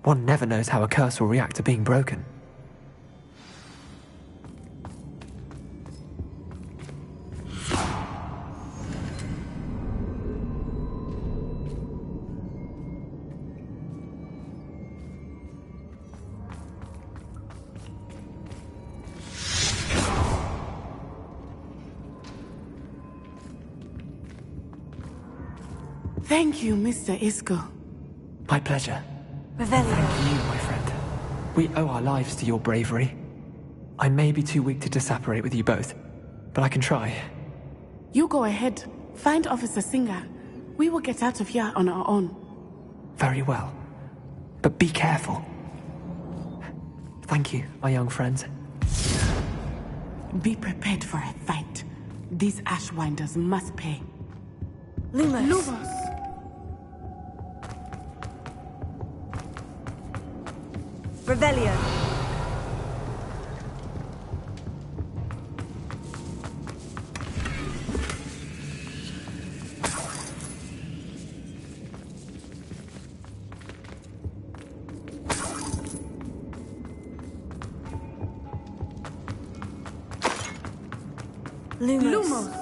One never knows how a curse will react to being broken. Thank you, Mr. Isco. My pleasure. Revelio. Thank you, my friend. We owe our lives to your bravery. I may be too weak to disapparate with you both, but I can try. You go ahead. Find Officer Singer. We will get out of here on our own. Very well. But be careful. Thank you, my young friends. Be prepared for a fight. These Ashwinders must pay. Lumos. Lumos! Revelio. Lumos.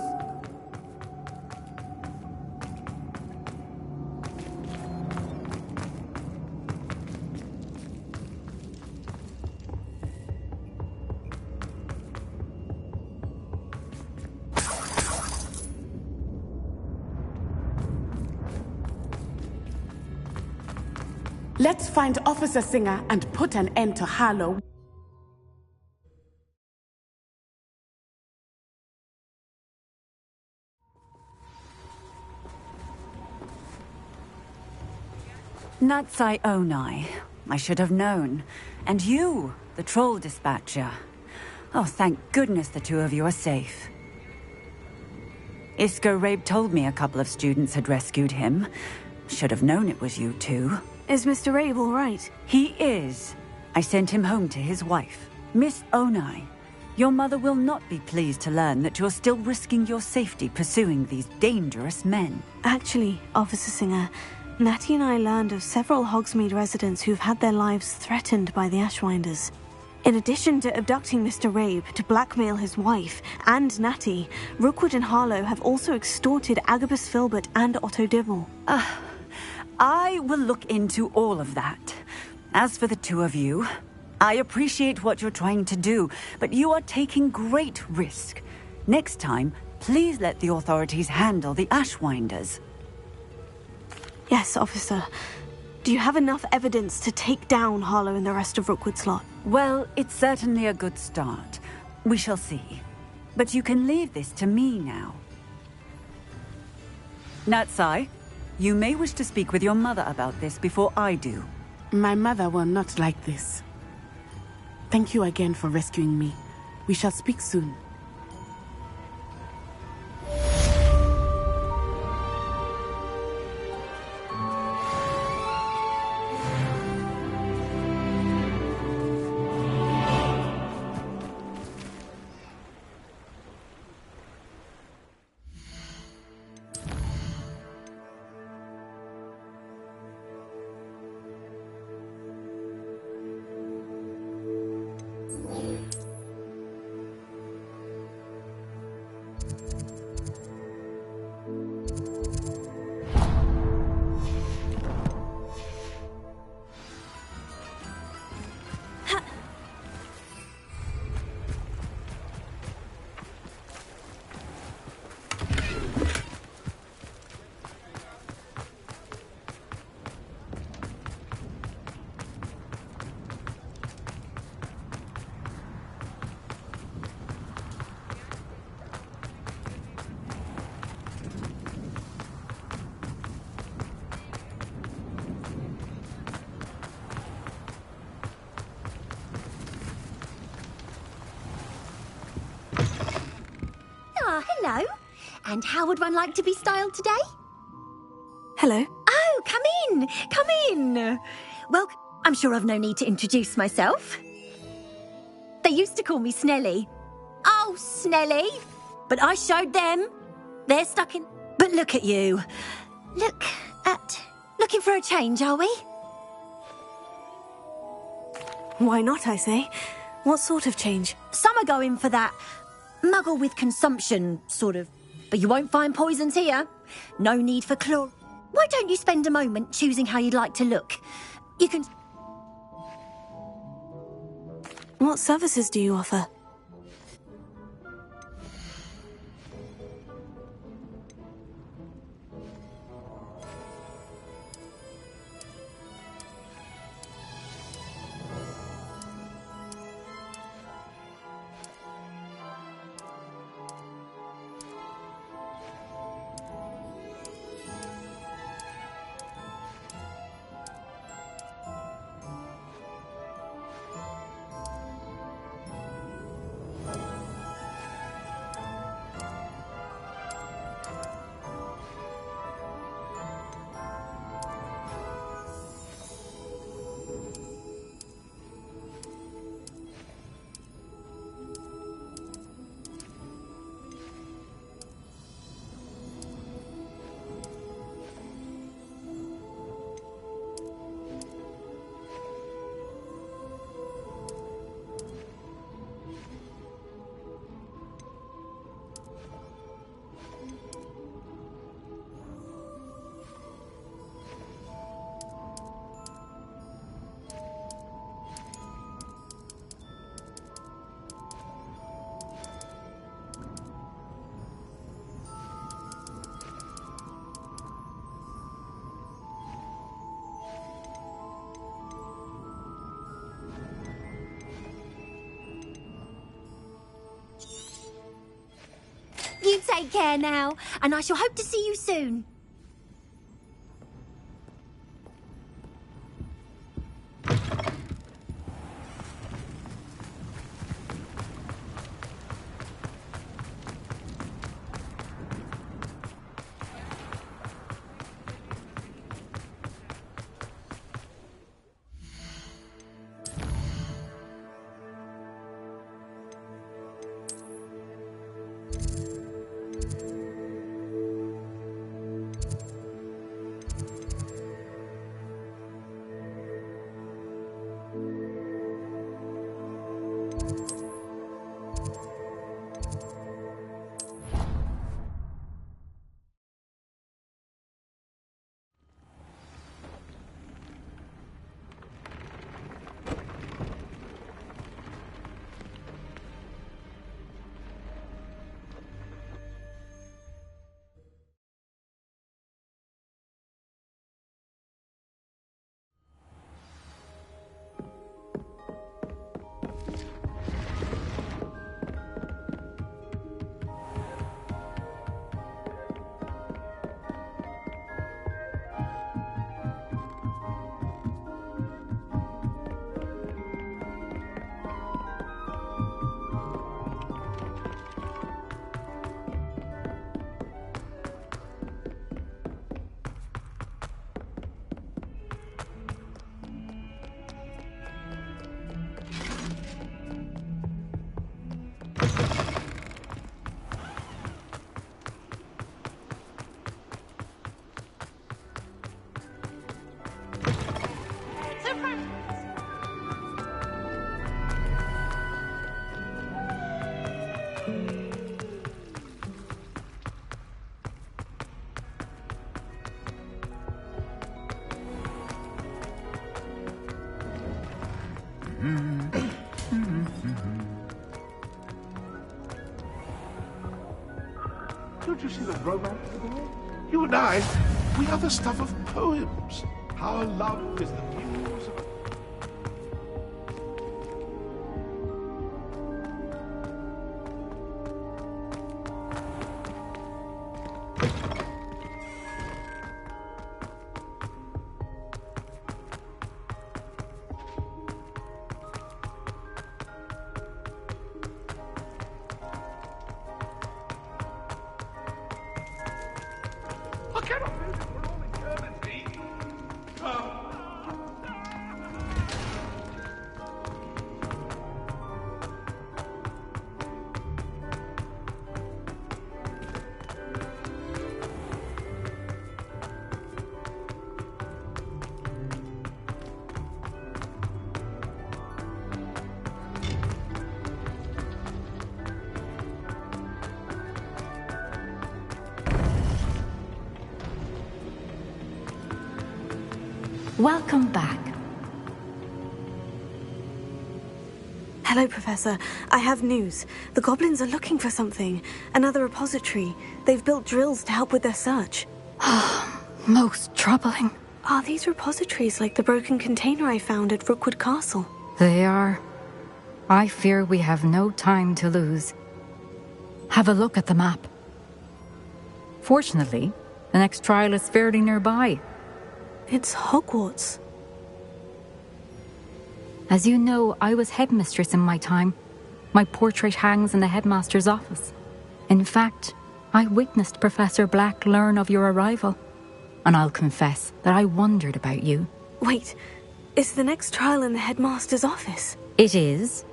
Let's find Officer Singer and put an end to Harlow. Natsai Onai. I should have known. And you, the troll dispatcher. Oh, thank goodness the two of you are safe. Isco Rabe told me a couple of students had rescued him. Should have known it was you two. Is Mr. Rabe all right? He is. I sent him home to his wife. Miss Onai, your mother will not be pleased to learn that you're still risking your safety pursuing these dangerous men. Actually, Officer Singer, Natty and I learned of several Hogsmeade residents who've had their lives threatened by the Ashwinders. In addition to abducting Mr. Rabe to blackmail his wife and Natty, Rookwood and Harlow have also extorted Agabus Filbert and Otto Dibble. I will look into all of that. As for the two of you, I appreciate what you're trying to do, but you are taking great risk. Next time, please let the authorities handle the Ashwinders. Yes, officer. Do you have enough evidence to take down Harlow and the rest of Rookwood's lot? Well, it's certainly a good start. We shall see. But you can leave this to me now. Natsai, you may wish to speak with your mother about this before I do. My mother will not like this. Thank you again for rescuing me. We shall speak soon. Hello. And how would one like to be styled today? Hello. Oh, come in. Come in. Well, I'm sure I've no need to introduce myself. They used to call me Snelly. Oh, Snelly. But I showed them. They're stuck in... But look at you. Looking for a change, are we? Why not, I say? What sort of change? Some are going for that muggle with consumption, sort of. But you won't find poisons here. No need for chlor... Why don't you spend a moment choosing how you'd like to look? You can... What services do you offer? You take care now, and I shall hope to see you soon. Don't you see the romance of it all? You and I, we are the stuff of poems. Our love is the muse of I cannot live it for all eternity. Welcome back. Hello, Professor. I have news. The goblins are looking for something. Another repository. They've built drills to help with their search. Most troubling. Are these repositories like the broken container I found at Rookwood Castle? They are. I fear we have no time to lose. Have a look at the map. Fortunately, the next trial is fairly nearby. It's Hogwarts. As you know, I was headmistress in my time. My portrait hangs in the headmaster's office. In fact, I witnessed Professor Black learn of your arrival. And I'll confess that I wondered about you. Wait, is the next trial in the headmaster's office? It is.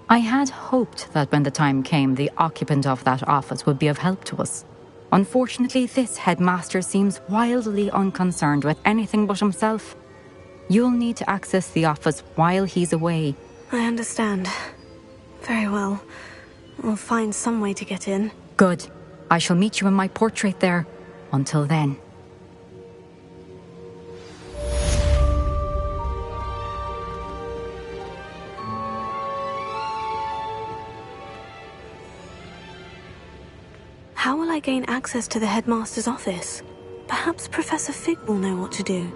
I had hoped that when the time came, the occupant of that office would be of help to us. Unfortunately, this headmaster seems wildly unconcerned with anything but himself. You'll need to access the office while he's away. I understand. Very well. We'll find some way to get in. Good. I shall meet you in my portrait there. Until then. How will I gain access to the headmaster's office? Perhaps Professor Fig will know what to do.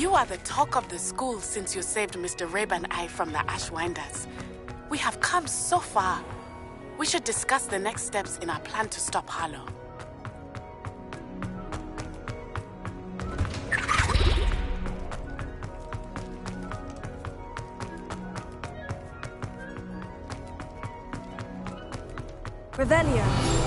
You are the talk of the school since you saved Mr. Rabe and I from the Ashwinders. We have come so far. We should discuss the next steps in our plan to stop Harlow. Revelio.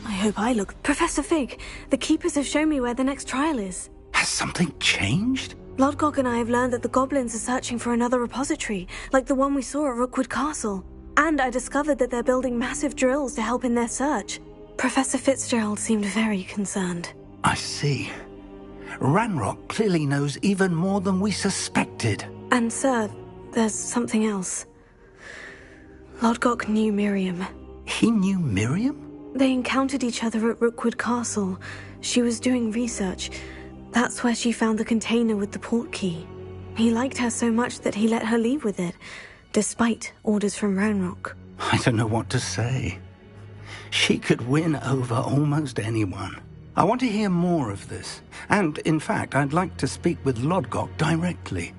I hope I look... Professor Fig, the Keepers have shown me where the next trial is. Has something changed? Lodgok and I have learned that the goblins are searching for another repository, like the one we saw at Rookwood Castle. And I discovered that they're building massive drills to help in their search. Professor Fitzgerald seemed very concerned. I see. Ranrock clearly knows even more than we suspected. And sir, there's something else. Lodgok knew Miriam. He knew Miriam? They encountered each other at Rookwood Castle. She was doing research. That's where she found the container with the port key. He liked her so much that he let her leave with it, despite orders from Ranrock. I don't know what to say. She could win over almost anyone. I want to hear more of this. And, in fact, I'd like to speak with Lodgok directly.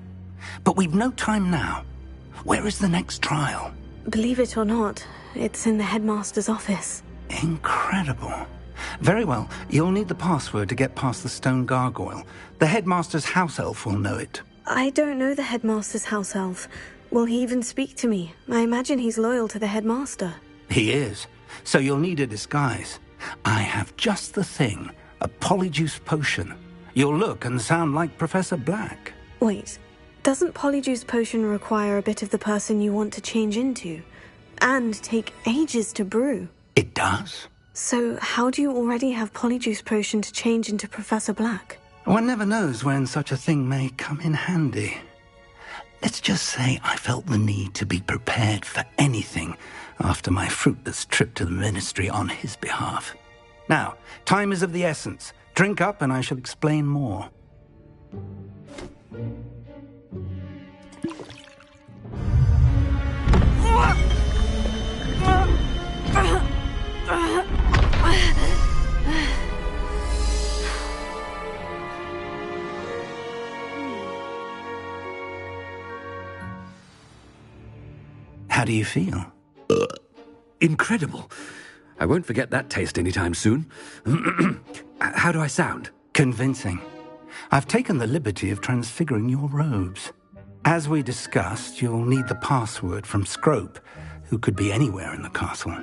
But we've no time now. Where is the next trial? Believe it or not, it's in the headmaster's office. Incredible. Very well, you'll need the password to get past the stone gargoyle. The headmaster's house elf will know it. I don't know the headmaster's house elf. Will he even speak to me? I imagine he's loyal to the headmaster. He is. So you'll need a disguise. I have just the thing. A polyjuice potion. You'll look and sound like Professor Black. Wait, doesn't polyjuice potion require a bit of the person you want to change into? And take ages to brew? It does. So how do you already have polyjuice potion to change into Professor Black? One never knows when such a thing may come in handy. Let's just say I felt the need to be prepared for anything after my fruitless trip to the ministry on his behalf. Now, time is of the essence. Drink up and I shall explain more. How do you feel? Incredible. I won't forget that taste anytime soon. How do I sound? Convincing. I've taken the liberty of transfiguring your robes. As we discussed, you'll need the password from Scrope, who could be anywhere in the castle.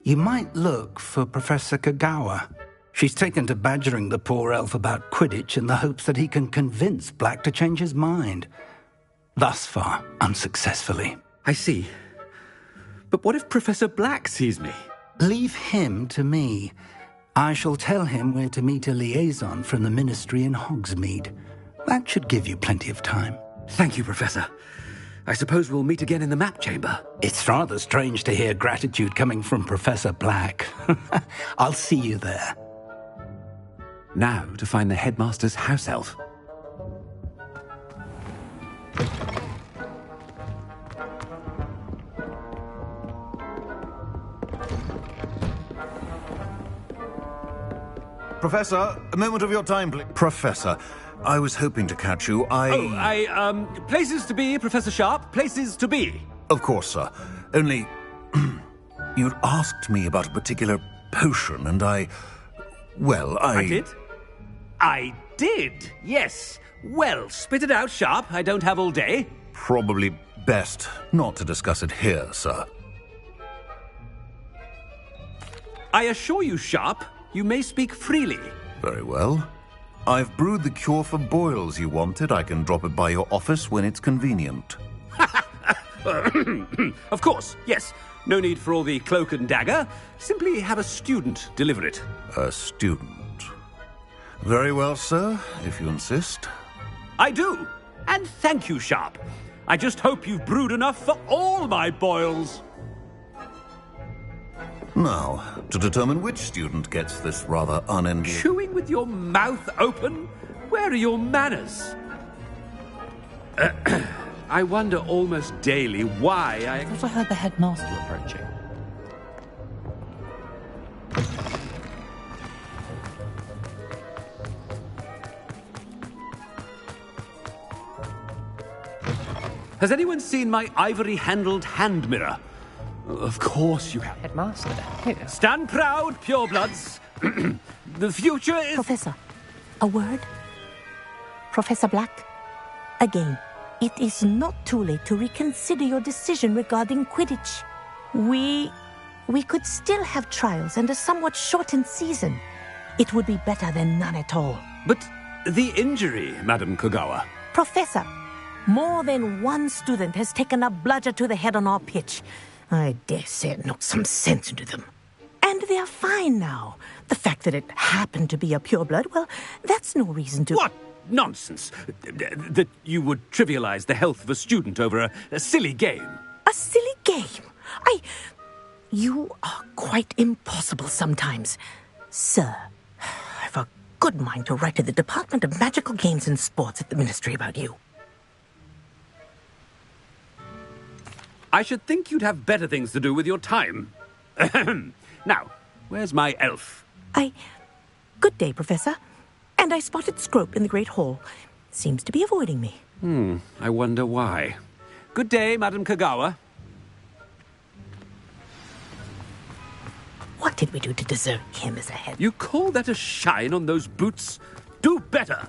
You might look for Professor Kagawa. She's taken to badgering the poor elf about Quidditch in the hopes that he can convince Black to change his mind. Thus far, unsuccessfully. I see. But what if Professor Black sees me? Leave him to me. I shall tell him where to meet a liaison from the ministry in Hogsmeade. That should give you plenty of time. Thank you, Professor. I suppose we'll meet again in the map chamber. It's rather strange to hear gratitude coming from Professor Black. I'll see you there. Now to find the headmaster's house elf. Professor, a moment of your time, please. Professor, I was hoping to catch you. Places to be, Professor Sharp. Places to be. Of course, sir. Only, you'd asked me about a particular potion, and I did? I did, yes. Well, spit it out, Sharp. I don't have all day. Probably best not to discuss it here, sir. I assure you, Sharp, you may speak freely. Very well. I've brewed the cure for boils you wanted. I can drop it by your office when it's convenient. Of course, yes. No need for all the cloak and dagger. Simply have a student deliver it. A student? Very well, sir, if you insist. I do. And thank you, Sharp. I just hope you've brewed enough for all my boils. Now, to determine which student gets this rather unending... Chewing with your mouth open? Where are your manners? I wonder almost daily why I thought I heard the headmaster approaching. Has anyone seen my ivory-handled hand mirror? Of course you have. Headmaster, here. Stand proud, purebloods. The future is... Professor, a word? Professor Black, again, it is not too late to reconsider your decision regarding Quidditch. We could still have trials and a somewhat shortened season. It would be better than none at all. But the injury, Madam Kogawa. Professor, more than one student has taken a bludger to the head on our pitch. I dare say it knocked some sense into them. And they are fine now. The fact that it happened to be a pureblood, well, that's no reason to... What nonsense! That you would trivialize the health of a student over a silly game. A silly game? You are quite impossible sometimes. Sir, I've a good mind to write to the Department of Magical Games and Sports at the Ministry about you. I should think you'd have better things to do with your time. Now, where's my elf? Good day, Professor. And I spotted Scrope in the Great Hall. Seems to be avoiding me. I wonder why. Good day, Madam Kogawa. What did we do to deserve him as a head? You call that a shine on those boots? Do better!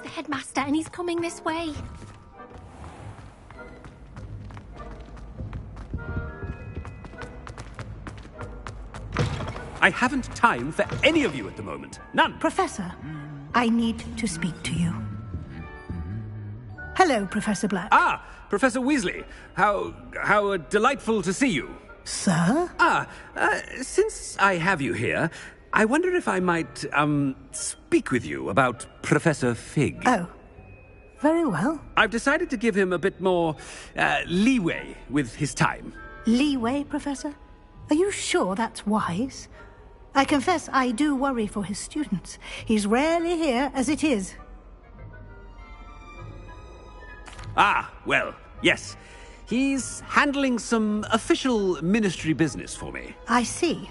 The headmaster, and he's coming this way. I haven't time for any of you at the moment. None. Professor, I need to speak to you. Hello, Professor Black. Ah, Professor Weasley. How delightful to see you. Sir? Since I have you here, I wonder if I might, speak with you about Professor Fig. Oh, very well. I've decided to give him a bit more, leeway with his time. Leeway, Professor? Are you sure that's wise? I confess I do worry for his students. He's rarely here as it is. Well, yes. He's handling some official ministry business for me. I see.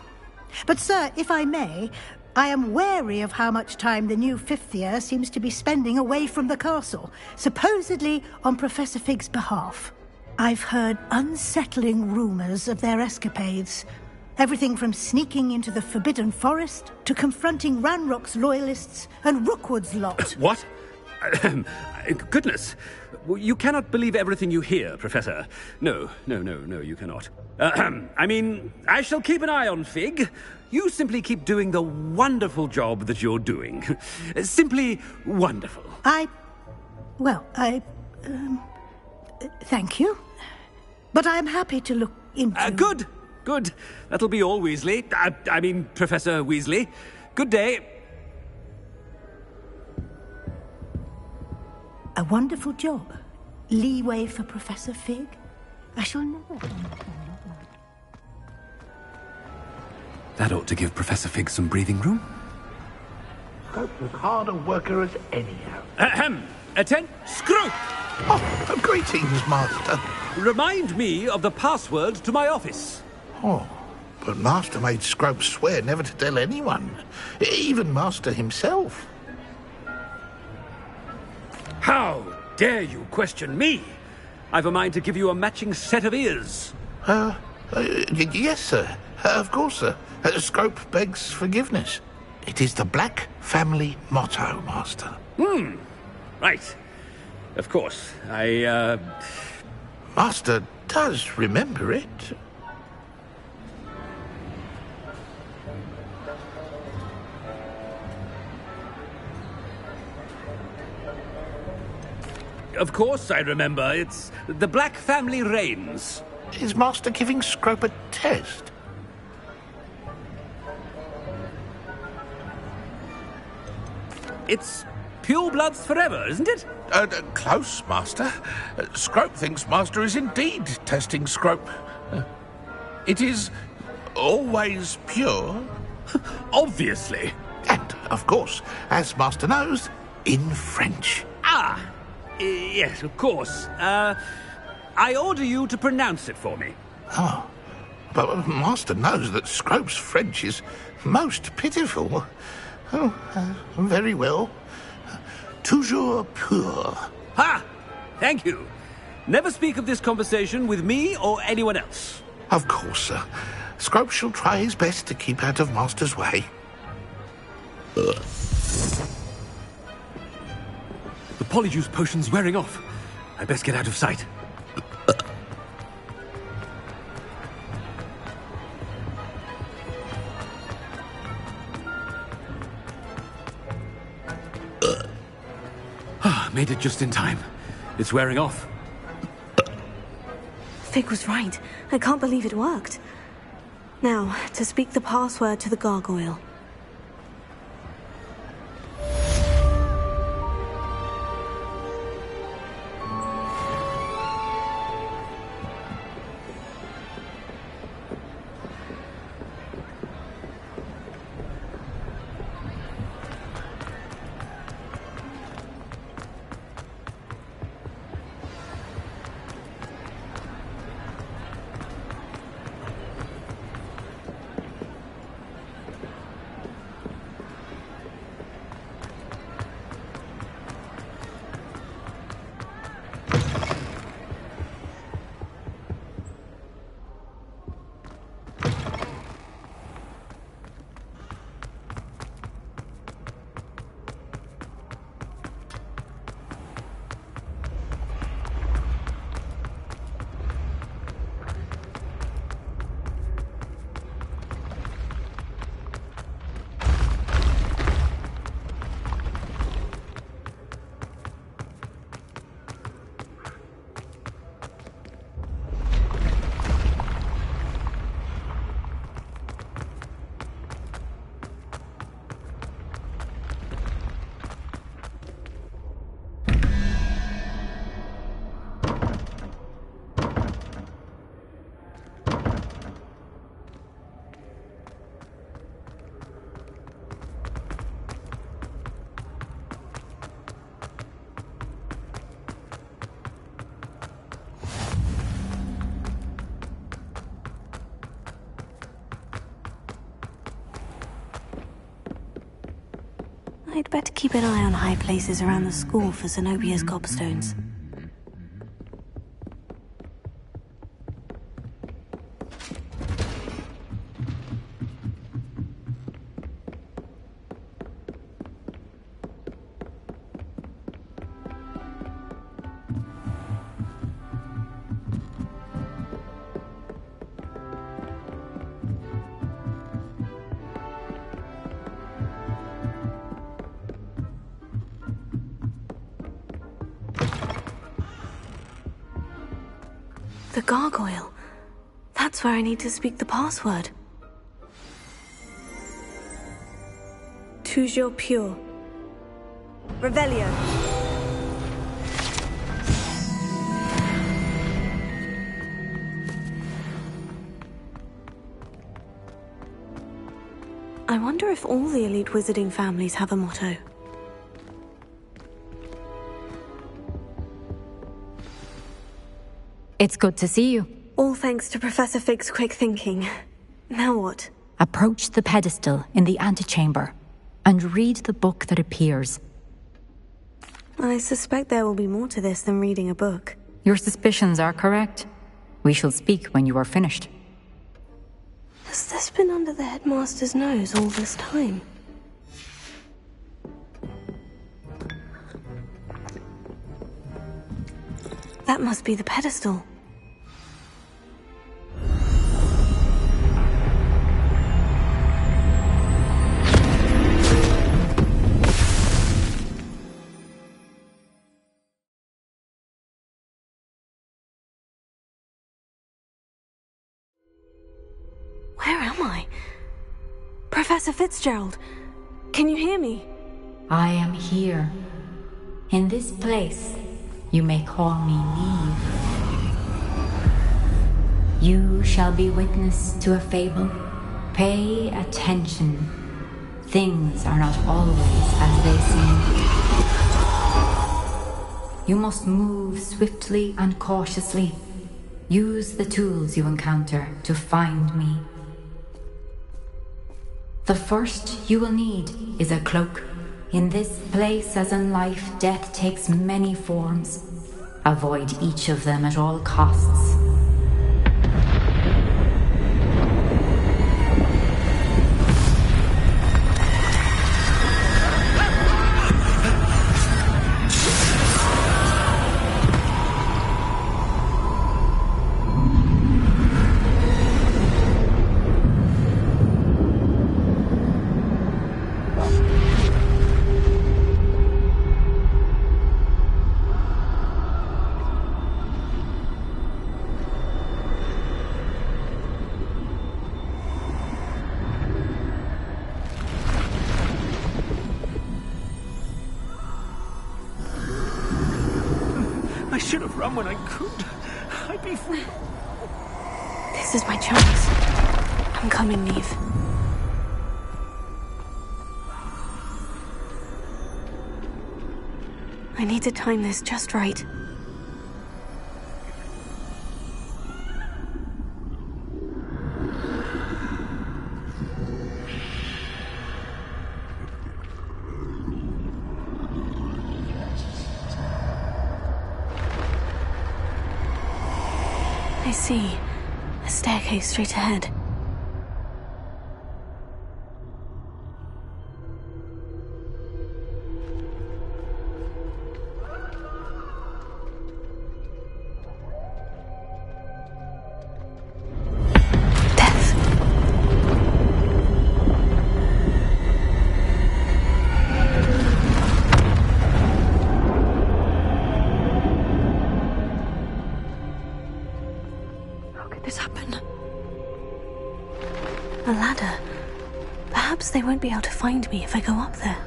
But, sir, if I may, I am wary of how much time the new fifth year seems to be spending away from the castle, supposedly on Professor Fig's behalf. I've heard unsettling rumors of their escapades. Everything from sneaking into the Forbidden Forest to confronting Ranrock's loyalists and Rookwood's lot. What? Goodness. You cannot believe everything you hear, Professor. No, you cannot. I mean, I shall keep an eye on Fig. You simply keep doing the wonderful job that you're doing. Simply wonderful. Thank you. But I'm happy to look into... Good. That'll be all, Weasley. I mean, Professor Weasley. Good day. A wonderful job. Leeway for Professor Fig? I shall never understand that. That ought to give Professor Fig some breathing room. Scope's as hard a worker as any. Ahem! Attend, Scrope! Oh, greetings, Master. Remind me of the password to my office. Oh, but Master made Scrope swear never to tell anyone, even Master himself. How dare you question me? I've a mind to give you a matching set of ears. Yes, sir. Of course, sir. Scrope begs forgiveness. It is the Black family motto, Master. Right. Of course. Master does remember it. Of course I remember. It's the Black family reigns. Is Master giving Scrope a test? It's pure bloods forever, isn't it? Close, Master. Scrope thinks Master is indeed testing Scrope. It is always pure. Obviously. And, of course, as Master knows, in French. Yes, of course. I order you to pronounce it for me. Oh, but Master knows that Scrope's French is most pitiful. Oh, very well. Toujours pur. Ha! Thank you. Never speak of this conversation with me or anyone else. Of course, sir. Scrope shall try his best to keep out of Master's way. The polyjuice potion's wearing off. I best get out of sight. Made it just in time. It's wearing off. Fig was right. I can't believe it worked. Now, to speak the password to the gargoyle. I'd better keep an eye on high places around the school for Zenobia's gobstones. The gargoyle. That's where I need to speak the password. Toujours pure. Revelio. I wonder if all the elite wizarding families have a motto. It's good to see you. All thanks to Professor Fig's quick thinking. Now what? Approach the pedestal in the antechamber and read the book that appears. I suspect there will be more to this than reading a book. Your suspicions are correct. We shall speak when you are finished. Has this been under the headmaster's nose all this time? That must be the pedestal. Where am I? Professor Fitzgerald, can you hear me? I am here. In this place, you may call me Neve. You shall be witness to a fable. Pay attention. Things are not always as they seem. You must move swiftly and cautiously. Use the tools you encounter to find me. The first you will need is a cloak. In this place, as in life, death takes many forms. Avoid each of them at all costs. I should have run when I could. I'd be free. This is my chance. I'm coming, Neve. I need to time this just right. I see. A staircase straight ahead. A ladder. Perhaps they won't be able to find me if I go up there.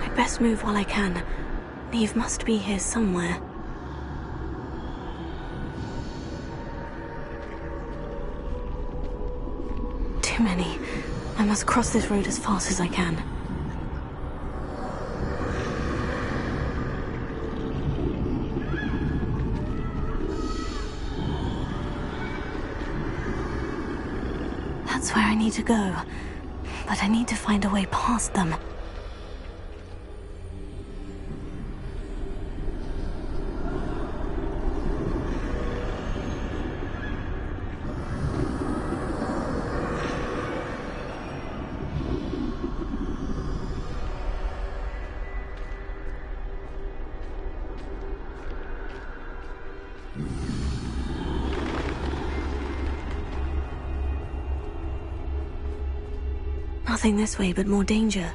I'd best move while I can. Neve must be here somewhere. Too many. I must cross this road as fast as I can. That's where I need to go. But I need to find a way past them. Nothing this way, but more danger.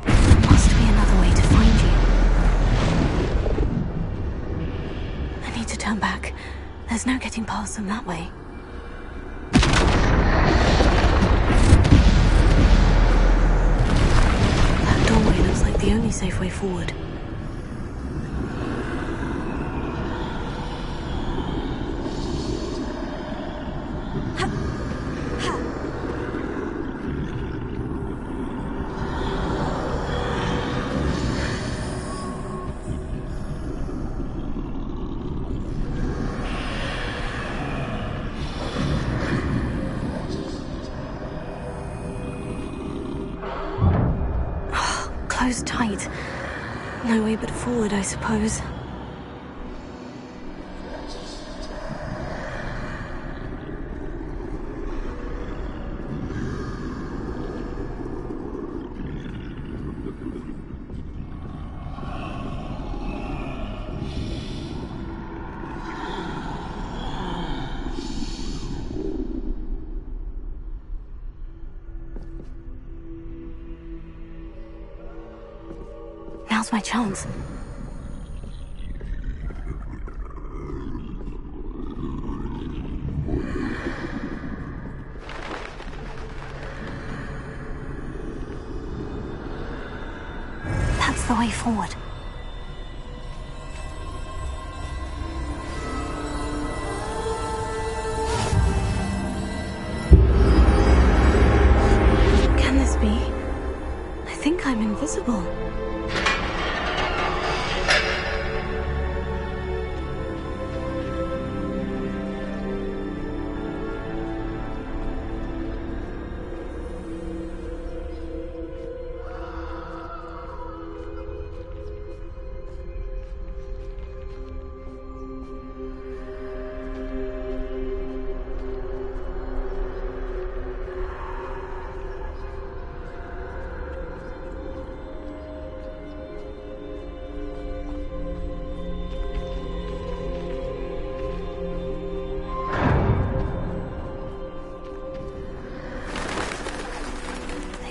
There must be another way to find you. I need to turn back. There's no getting past them that way. That doorway looks like the only safe way forward. Closed tight. No way but forward, I suppose. Now's my chance. That's the way forward. Can this be? I think I'm invisible.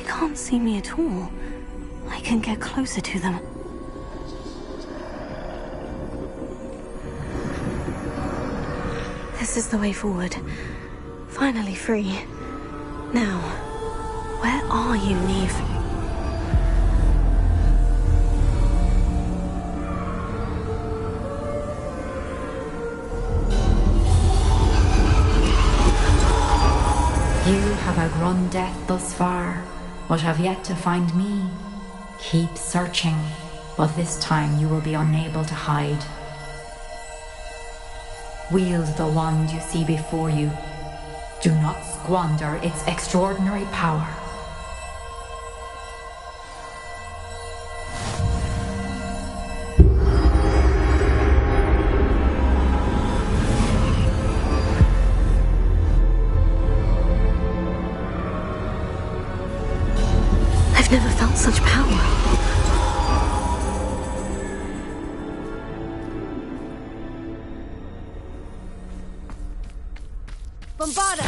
Can't see me at all. I can get closer to them. This is the way forward. Finally free. Now, where are you, Neve? You have outrun death thus far, but have yet to find me. Keep searching, but this time you will be unable to hide. Wield the wand you see before you. Do not squander its extraordinary power. I've never felt such power. Bombarda!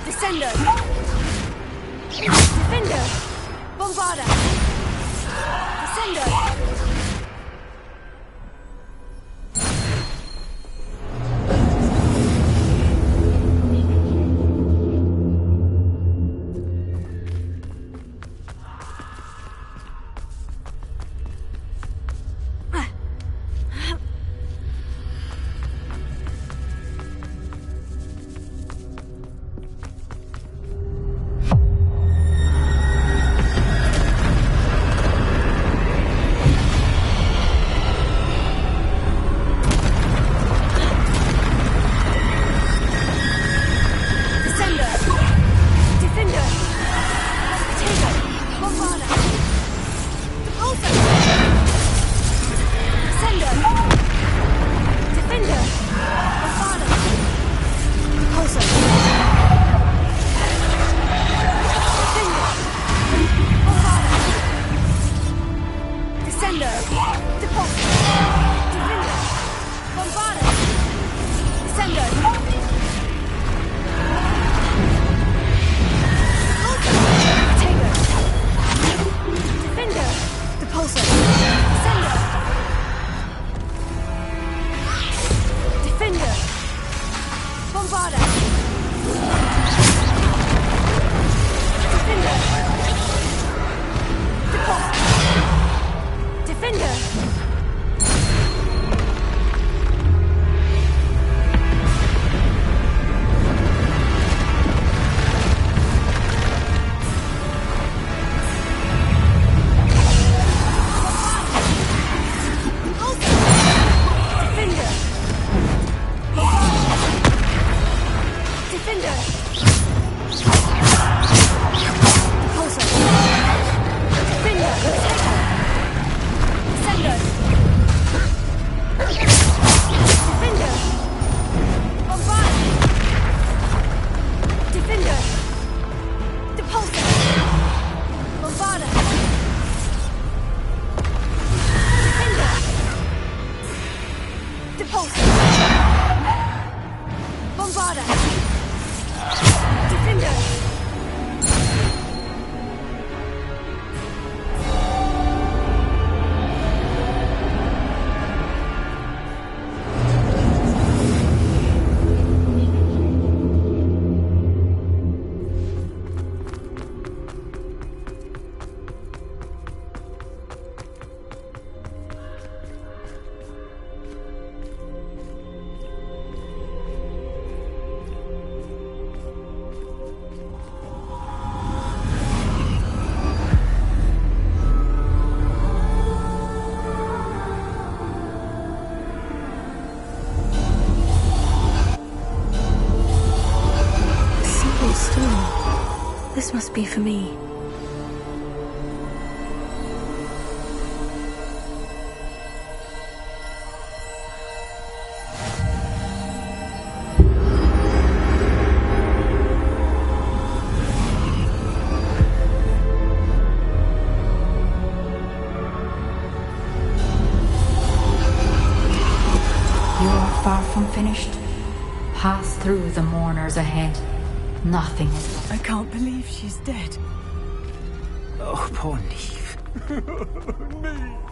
Descender! This must be for me. Far from finished. Pass through the mourners ahead. Nothing is... I can't believe she's dead. Oh, poor Neve.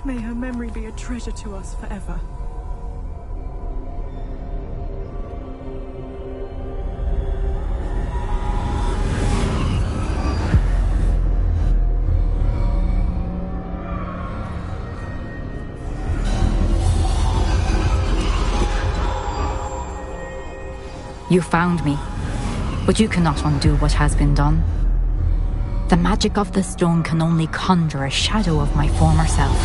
May her memory be a treasure to us forever. You found me, but you cannot undo what has been done. The magic of the stone can only conjure a shadow of my former self.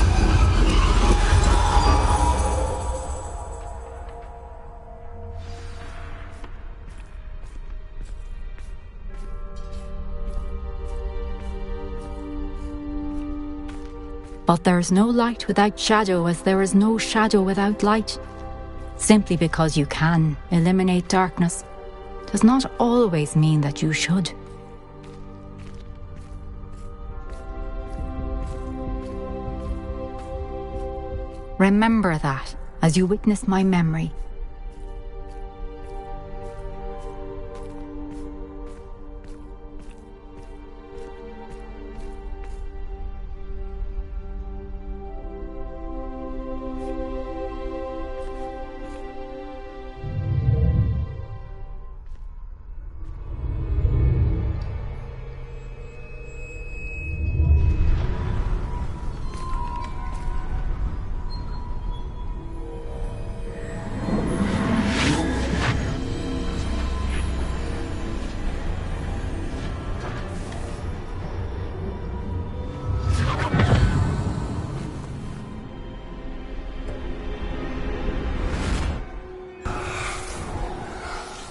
But there is no light without shadow, as there is no shadow without light. Simply because you can eliminate darkness does not always mean that you should. Remember that as you witness my memory.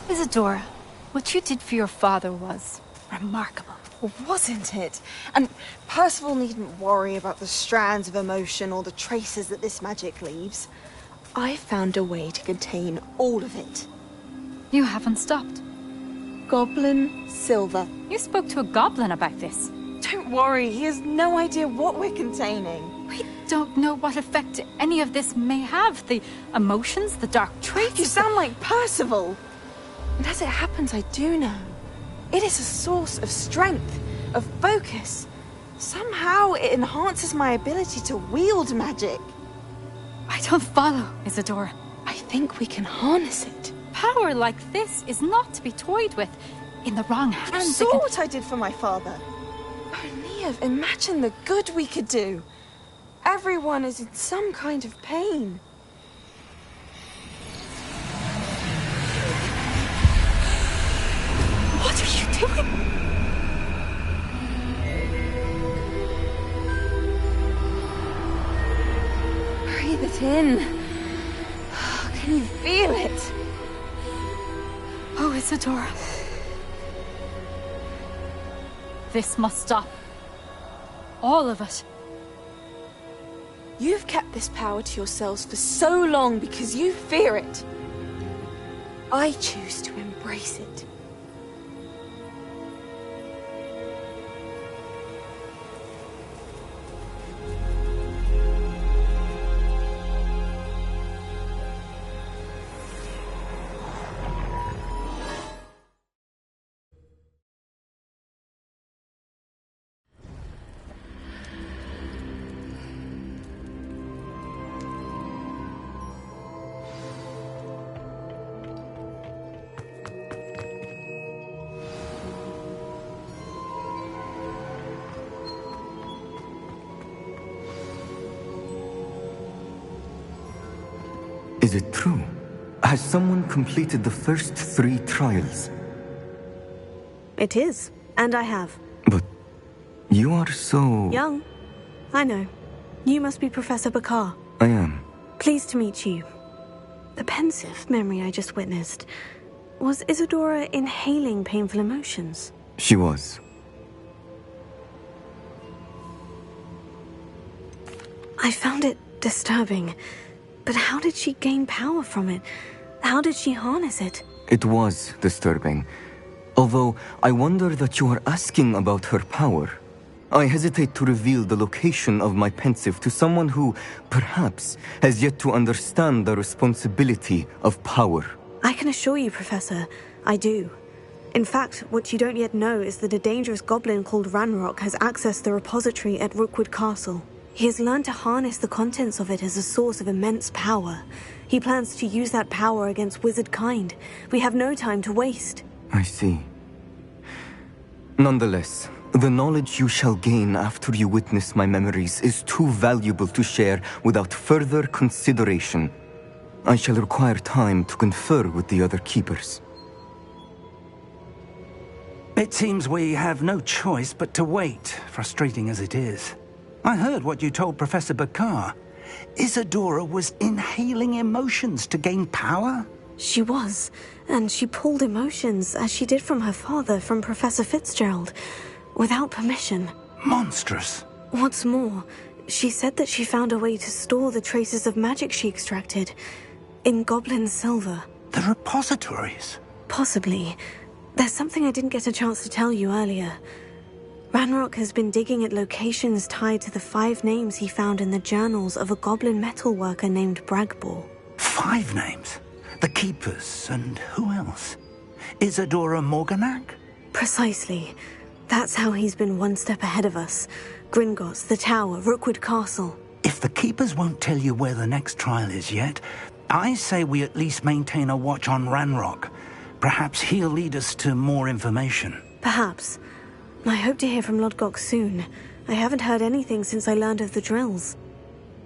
Isadora, what you did for your father was remarkable. Wasn't it? And Percival needn't worry about the strands of emotion or the traces that this magic leaves. I found a way to contain all of it. You haven't stopped. Goblin Silver. You spoke to a goblin about this. Don't worry, he has no idea what we're containing. We don't know what effect any of this may have. The emotions, the dark traits. You sound like Percival. And as it happens, I do know. It is a source of strength, of focus. Somehow it enhances my ability to wield magic. I don't follow, Isadora. I think we can harness it. Power like this is not to be toyed with. In the wrong hands, You saw what I did for my father. Oh, Neve, imagine the good we could do. Everyone is in some kind of pain. What are you doing? Breathe it in. Can you feel it? Oh, Isadora. This must stop. All of it. You've kept this power to yourselves for so long because you fear it. I choose to embrace it. Is it true? Has someone completed the first 3 trials? It is, and I have. But you are so... Young. I know. You must be Professor Bakar. I am. Pleased to meet you. The pensive memory I just witnessed. Was Isadora inhaling painful emotions? She was. I found it disturbing. But how did she gain power from it? How did she harness it? It was disturbing. Although, I wonder that you are asking about her power. I hesitate to reveal the location of my pensive to someone who, perhaps, has yet to understand the responsibility of power. I can assure you, Professor, I do. In fact, what you don't yet know is that a dangerous goblin called Ranrock has accessed the repository at Rookwood Castle. He has learned to harness the contents of it as a source of immense power. He plans to use that power against wizard kind. We have no time to waste. I see. Nonetheless, the knowledge you shall gain after you witness my memories is too valuable to share without further consideration. I shall require time to confer with the other keepers. It seems we have no choice but to wait, frustrating as it is. I heard what you told Professor Bakar. Isadora was inhaling emotions to gain power? She was, and she pulled emotions, as she did from her father, from Professor Fitzgerald, without permission. Monstrous. What's more, she said that she found a way to store the traces of magic she extracted in goblin silver. The repositories? Possibly. There's something I didn't get a chance to tell you earlier. Ranrock has been digging at locations tied to the 5 names he found in the journals of a goblin metalworker named Bragbor. 5 names? The Keepers, and who else? Isadora Morganac? Precisely. That's how he's been one step ahead of us. Gringotts, the Tower, Rookwood Castle. If the Keepers won't tell you where the next trial is yet, I say we at least maintain a watch on Ranrock. Perhaps he'll lead us to more information. Perhaps. I hope to hear from Lodgok soon. I haven't heard anything since I learned of the drills.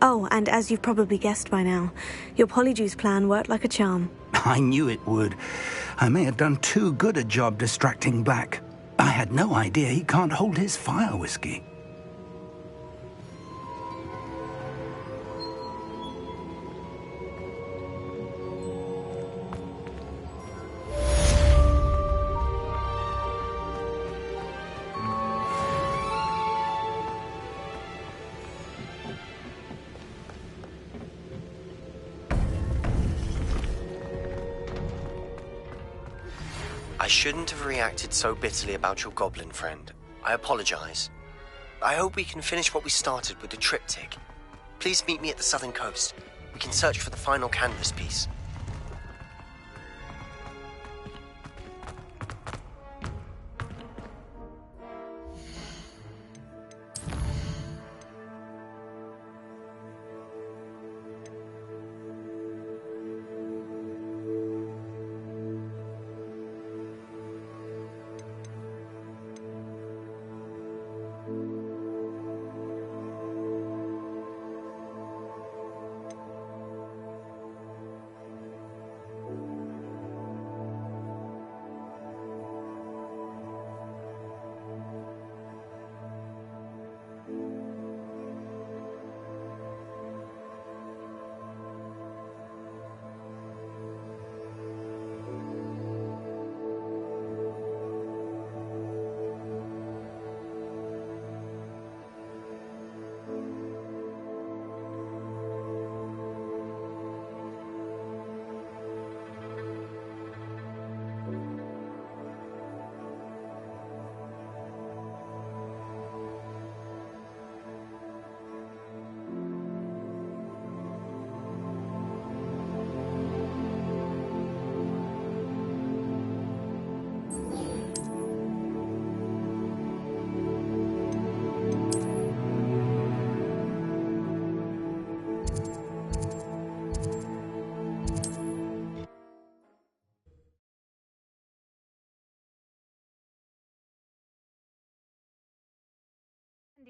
Oh, and as you've probably guessed by now, your Polyjuice plan worked like a charm. I knew it would. I may have done too good a job distracting Black. I had no idea he can't hold his fire whiskey. I shouldn't have reacted so bitterly about your goblin friend. I apologize. I hope we can finish what we started with the triptych. Please meet me at the southern coast. We can search for the final canvas piece.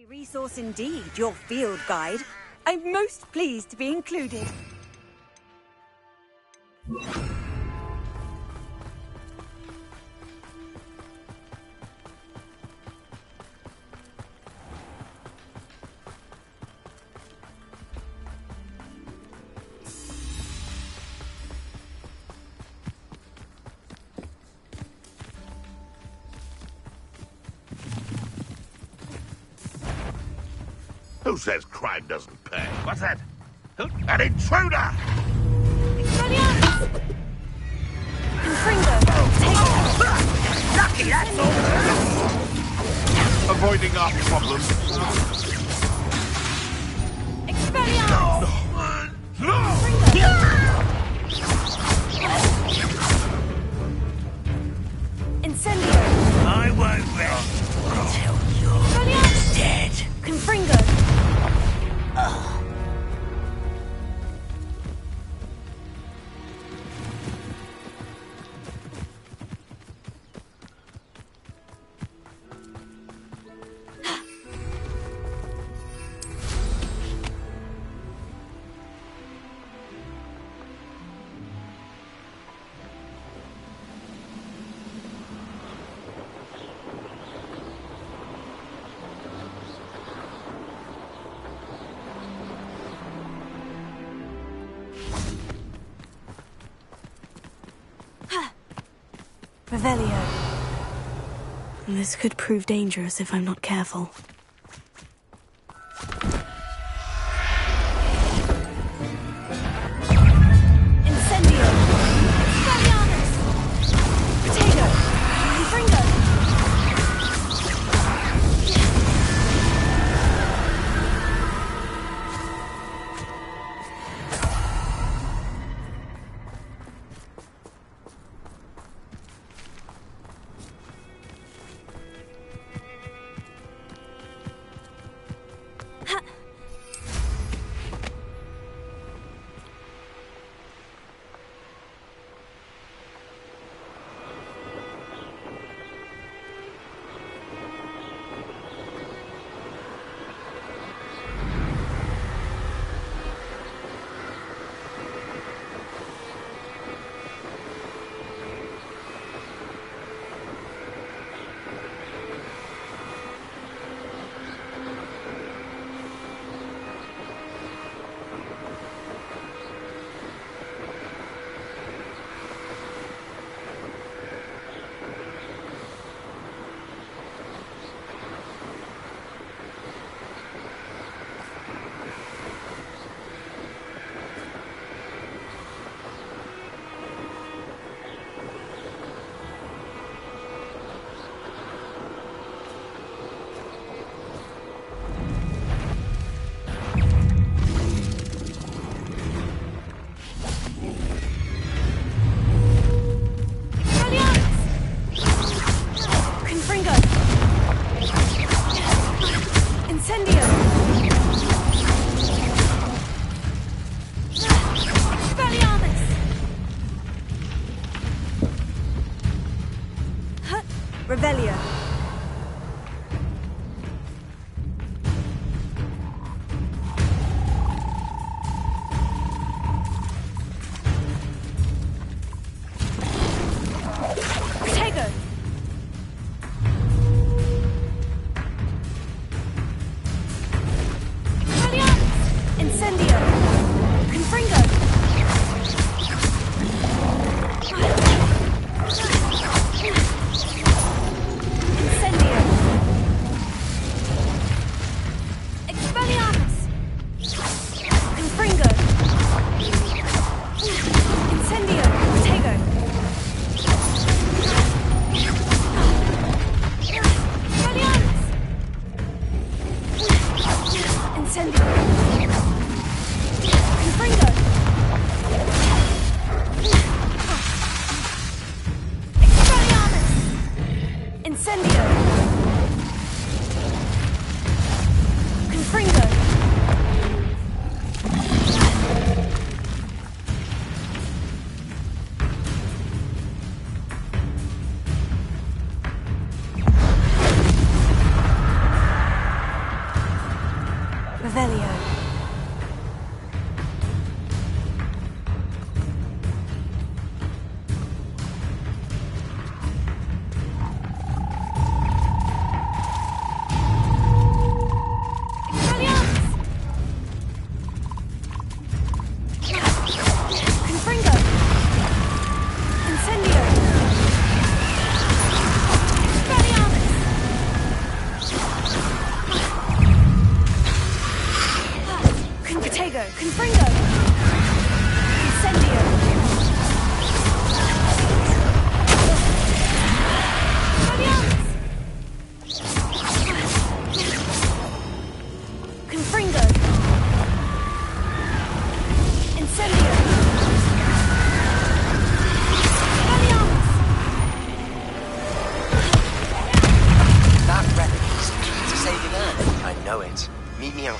Resource indeed, your field guide. I'm most pleased to be included. Who says crime doesn't pay? What's that? An intruder! Lucky, that's all. Avoiding our problems. Incendio! I won't rest until you're dead. Confringo! Revelio. This could prove dangerous if I'm not careful. Incendio! Expelliarmus! Potato! Confringo! Revelio. Protego. Incendio. Confringo.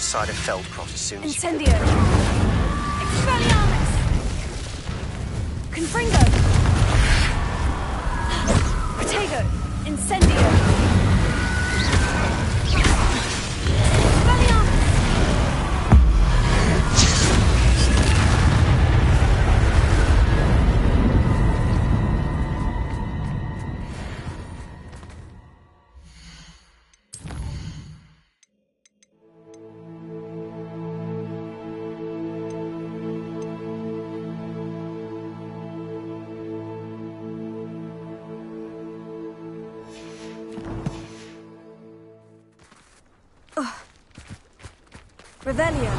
side of Feldcroft as soon as you Incendio! Expelliarmus! Confringo! Protego! Incendio! Expelliarmus! Revelio.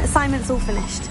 Assignment's all finished.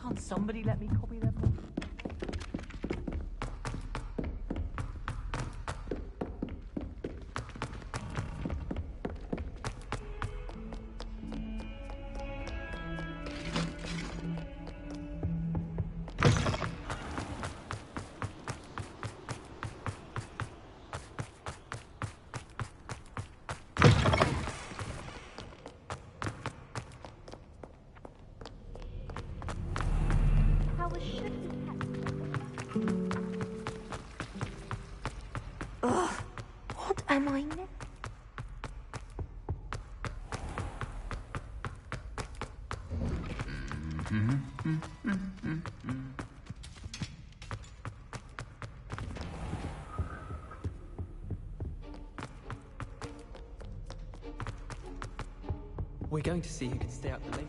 Can't somebody let me copy their book? Ugh, what am I now? We're going to see who can stay up the late.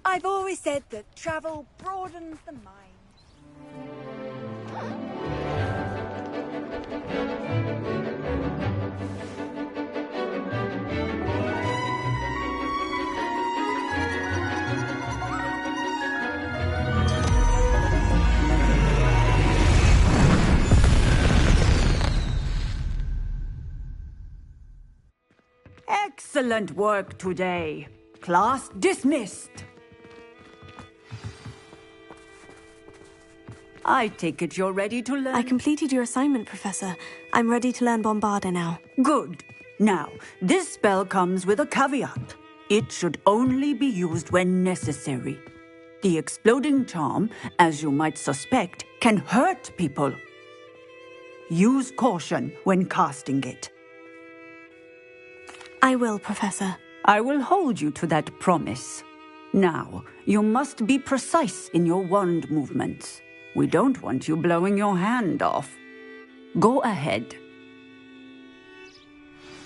I've always said that travel broadens the mind. Excellent work today. Class dismissed. I take it you're ready to learn? I completed your assignment, Professor. I'm ready to learn Bombarda now. Good. Now, this spell comes with a caveat. It should only be used when necessary. The exploding charm, as you might suspect, can hurt people. Use caution when casting it. I will, Professor. I will hold you to that promise. Now, you must be precise in your wand movements. We don't want you blowing your hand off. Go ahead.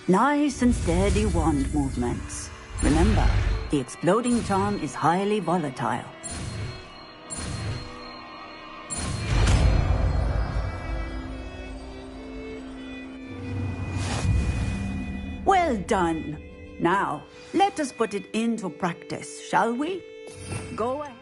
Nice and steady wand movements. Remember, the exploding charm is highly volatile. Well done. Now, let us put it into practice, shall we? Go ahead.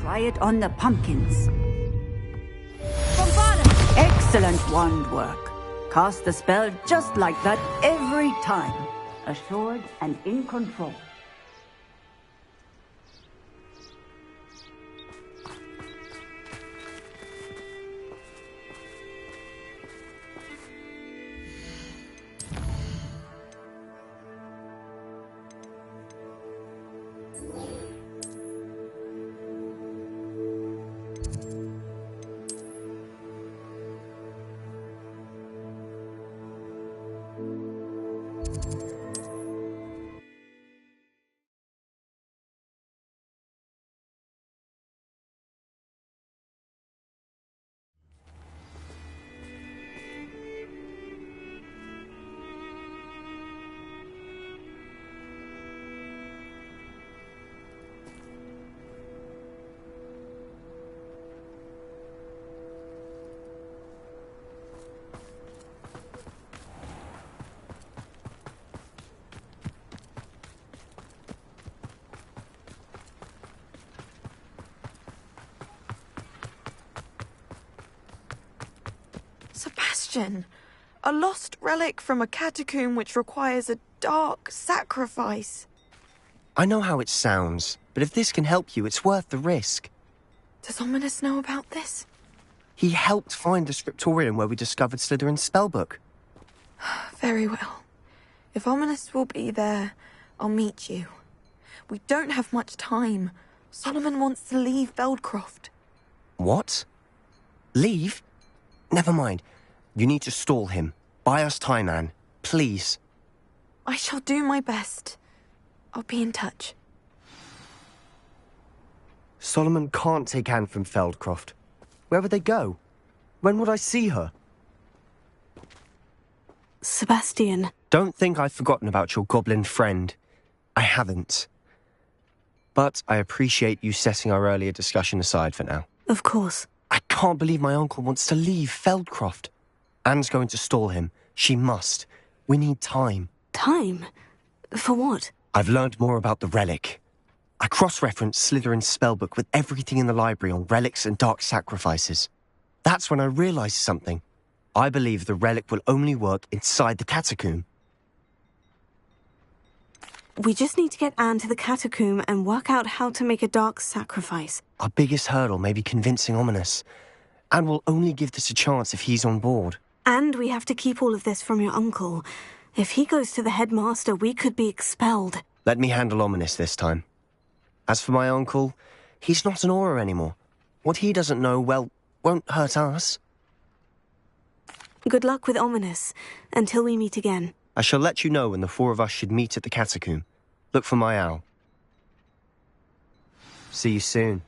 Try it on the pumpkins. From bottom! Excellent wand work. Cast the spell just like that every time. Assured and in control. Sebastian, a lost relic from a catacomb which requires a dark sacrifice. I know how it sounds, but if this can help you, it's worth the risk. Does Ominous know about this? He helped find the scriptorium where we discovered Slytherin's spellbook. Very well. If Ominous will be there, I'll meet you. We don't have much time. Solomon wants to leave Beldcroft. What? Leave? Never mind. You need to stall him. Buy us time, Anne. Please. I shall do my best. I'll be in touch. Solomon can't take Anne from Feldcroft. Where would they go? When would I see her? Sebastian. Don't think I've forgotten about your goblin friend. I haven't. But I appreciate you setting our earlier discussion aside for now. Of course. I can't believe my uncle wants to leave Feldcroft. Anne's going to stall him. She must. We need time. Time? For what? I've learned more about the relic. I cross-referenced Slytherin's spellbook with everything in the library on relics and dark sacrifices. That's when I realized something. I believe the relic will only work inside the catacomb. We just need to get Anne to the catacomb and work out how to make a dark sacrifice. Our biggest hurdle may be convincing Ominous. Anne will only give this a chance if he's on board. And we have to keep all of this from your uncle. If he goes to the headmaster, we could be expelled. Let me handle Ominous this time. As for my uncle, he's not an Auror anymore. What he doesn't know, well, won't hurt us. Good luck with Ominous, until we meet again. I shall let you know when the four of us should meet at the catacomb. Look for my owl. See you soon.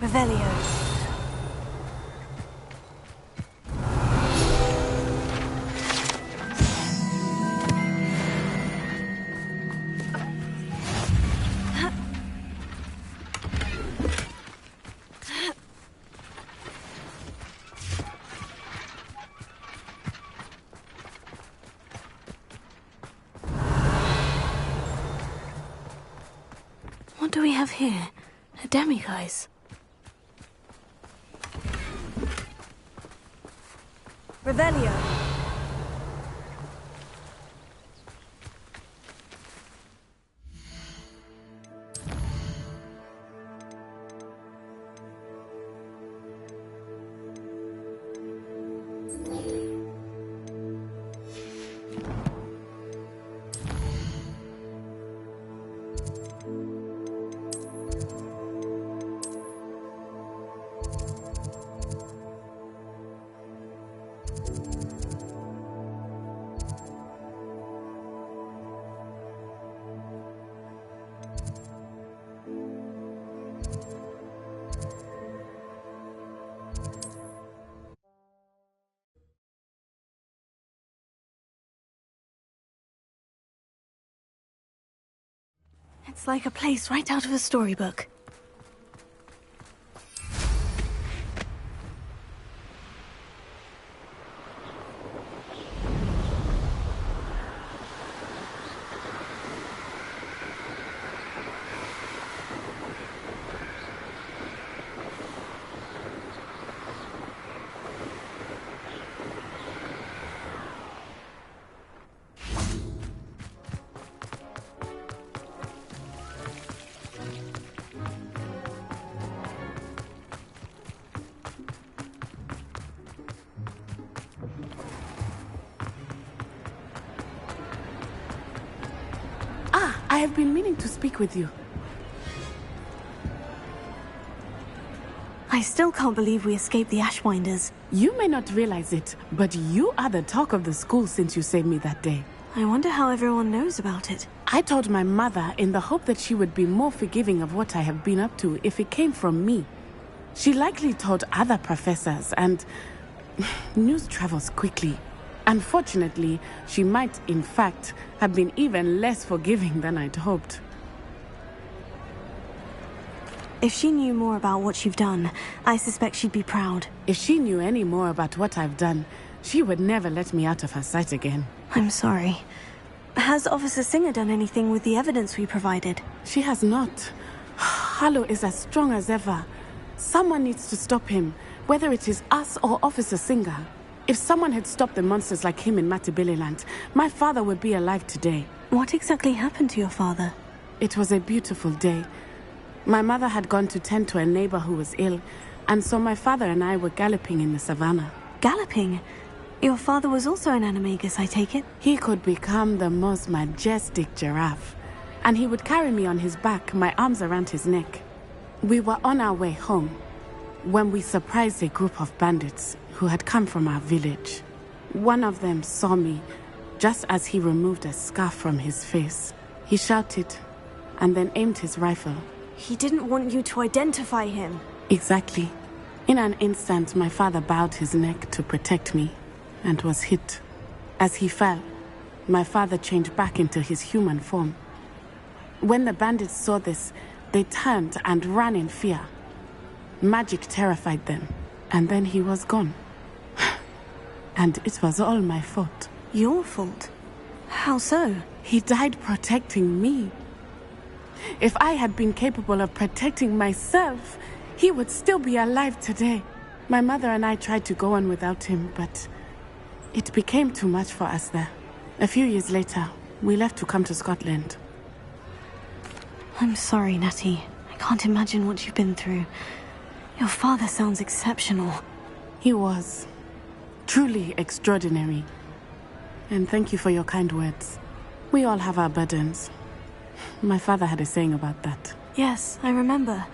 Revelio. What do we have here? A demiguise. Revelio. It's like a place right out of a storybook. I have been meaning to speak with you. I still can't believe we escaped the Ashwinders. You may not realize it, but you are the talk of the school since you saved me that day. I wonder how everyone knows about it. I told my mother in the hope that she would be more forgiving of what I have been up to if it came from me. She likely told other professors, and news travels quickly. Unfortunately, she might, in fact, have been even less forgiving than I'd hoped. If she knew more about what you've done, I suspect she'd be proud. If she knew any more about what I've done, she would never let me out of her sight again. I'm sorry. Has Officer Singer done anything with the evidence we provided? She has not. Harlow is as strong as ever. Someone needs to stop him, whether it is us or Officer Singer. If someone had stopped the monsters like him in Matabeleland, my father would be alive today. What exactly happened to your father? It was a beautiful day. My mother had gone to tend to a neighbor who was ill, and so my father and I were galloping in the savannah. Galloping? Your father was also an animagus, I take it? He could become the most majestic giraffe, and he would carry me on his back, my arms around his neck. We were on our way home when we surprised a group of bandits who had come from our village. One of them saw me just as he removed a scarf from his face. He shouted and then aimed his rifle. He didn't want you to identify him. Exactly. In an instant, my father bowed his neck to protect me and was hit. As he fell, my father changed back into his human form. When the bandits saw this, they turned and ran in fear. Magic terrified them, and then he was gone. And it was all my fault. Your fault? How so? He died protecting me. If I had been capable of protecting myself, he would still be alive today. My mother and I tried to go on without him, but it became too much for us there. A few years later, we left to come to Scotland. I'm sorry, Natty. I can't imagine what you've been through. Your father sounds exceptional. He was. Truly extraordinary. And thank you for your kind words. We all have our burdens. My father had a saying about that. Yes, I remember.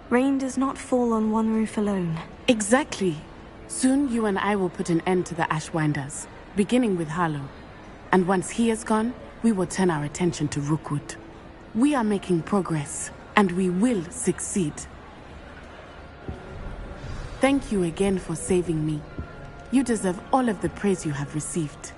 Rain does not fall on one roof alone. Exactly. Soon you and I will put an end to the Ashwinders, beginning with Harlow. And once he is gone, we will turn our attention to Rookwood. We are making progress, and we will succeed. Thank you again for saving me. You deserve all of the praise you have received.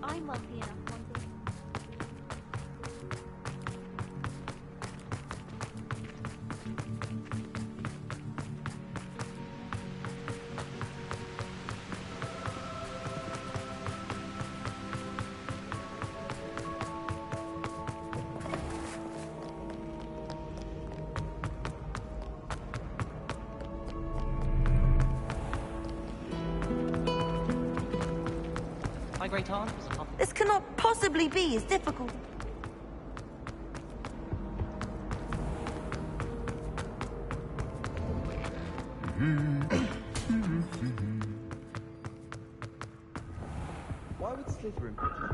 I'm wealthy enough one day. My great aunt was a top. This cannot possibly be as difficult. Why would Slytherin put you?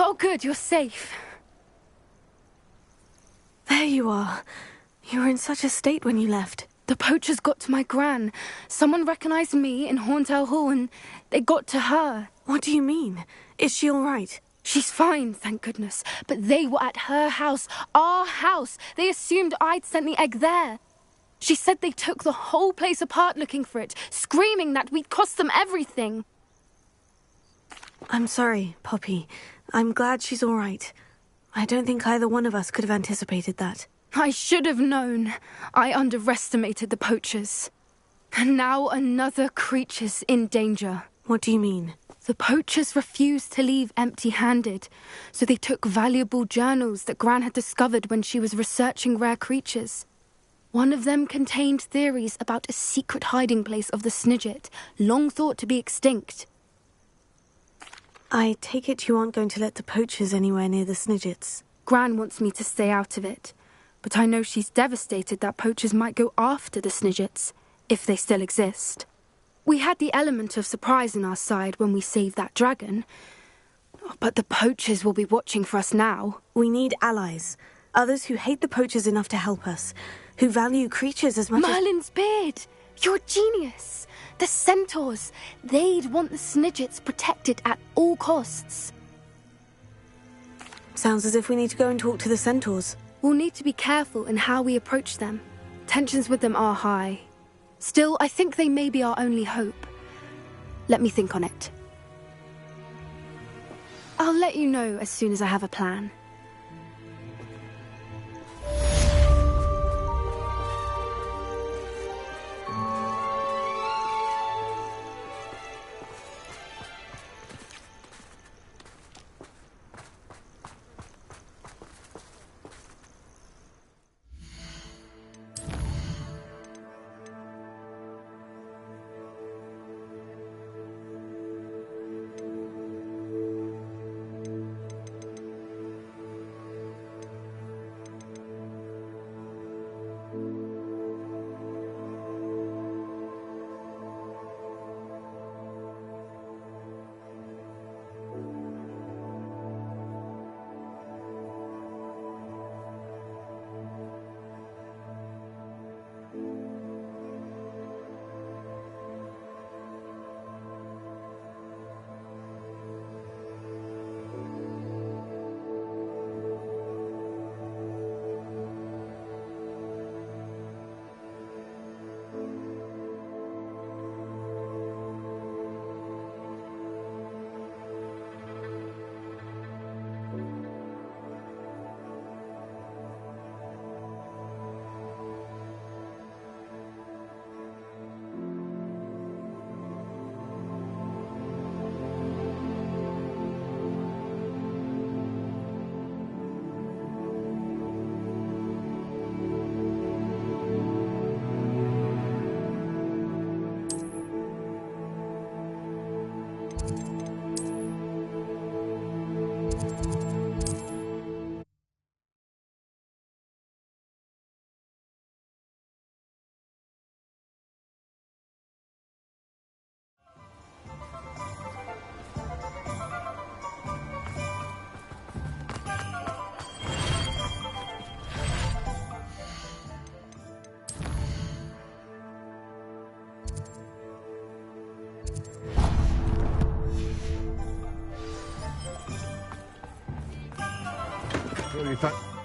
Oh, good, you're safe. There you are. You were in such a state when you left. The poachers got to my gran. Someone recognized me in Horntail Hall and they got to her. What do you mean? Is she all right? She's fine, thank goodness. But they were at her house, our house. They assumed I'd sent the egg there. She said they took the whole place apart looking for it, screaming that we'd cost them everything. I'm sorry, Poppy. I'm glad she's all right. I don't think either one of us could have anticipated that. I should have known. I underestimated the poachers. And now another creature's in danger. What do you mean? The poachers refused to leave empty-handed, so they took valuable journals that Gran had discovered when she was researching rare creatures. One of them contained theories about a secret hiding place of the Snidget, long thought to be extinct. I take it you aren't going to let the poachers anywhere near the Snidgets. Gran wants me to stay out of it, but I know she's devastated that poachers might go after the Snidgets, if they still exist. We had the element of surprise on our side when we saved that dragon, but the poachers will be watching for us now. We need allies, others who hate the poachers enough to help us, who value creatures as much Merlin's beard! You're a genius! The centaurs! They'd want the Snidgets protected at all costs. Sounds as if we need to go and talk to the centaurs. We'll need to be careful in how we approach them. Tensions with them are high. Still, I think they may be our only hope. Let me think on it. I'll let you know as soon as I have a plan.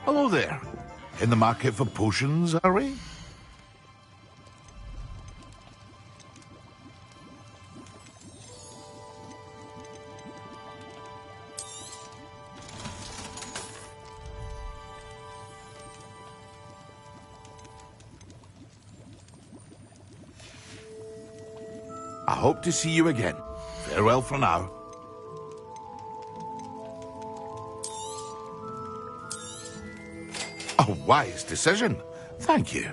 Hello there. In the market for potions, are we? I hope to see you again. Farewell for now. A wise decision. Thank you.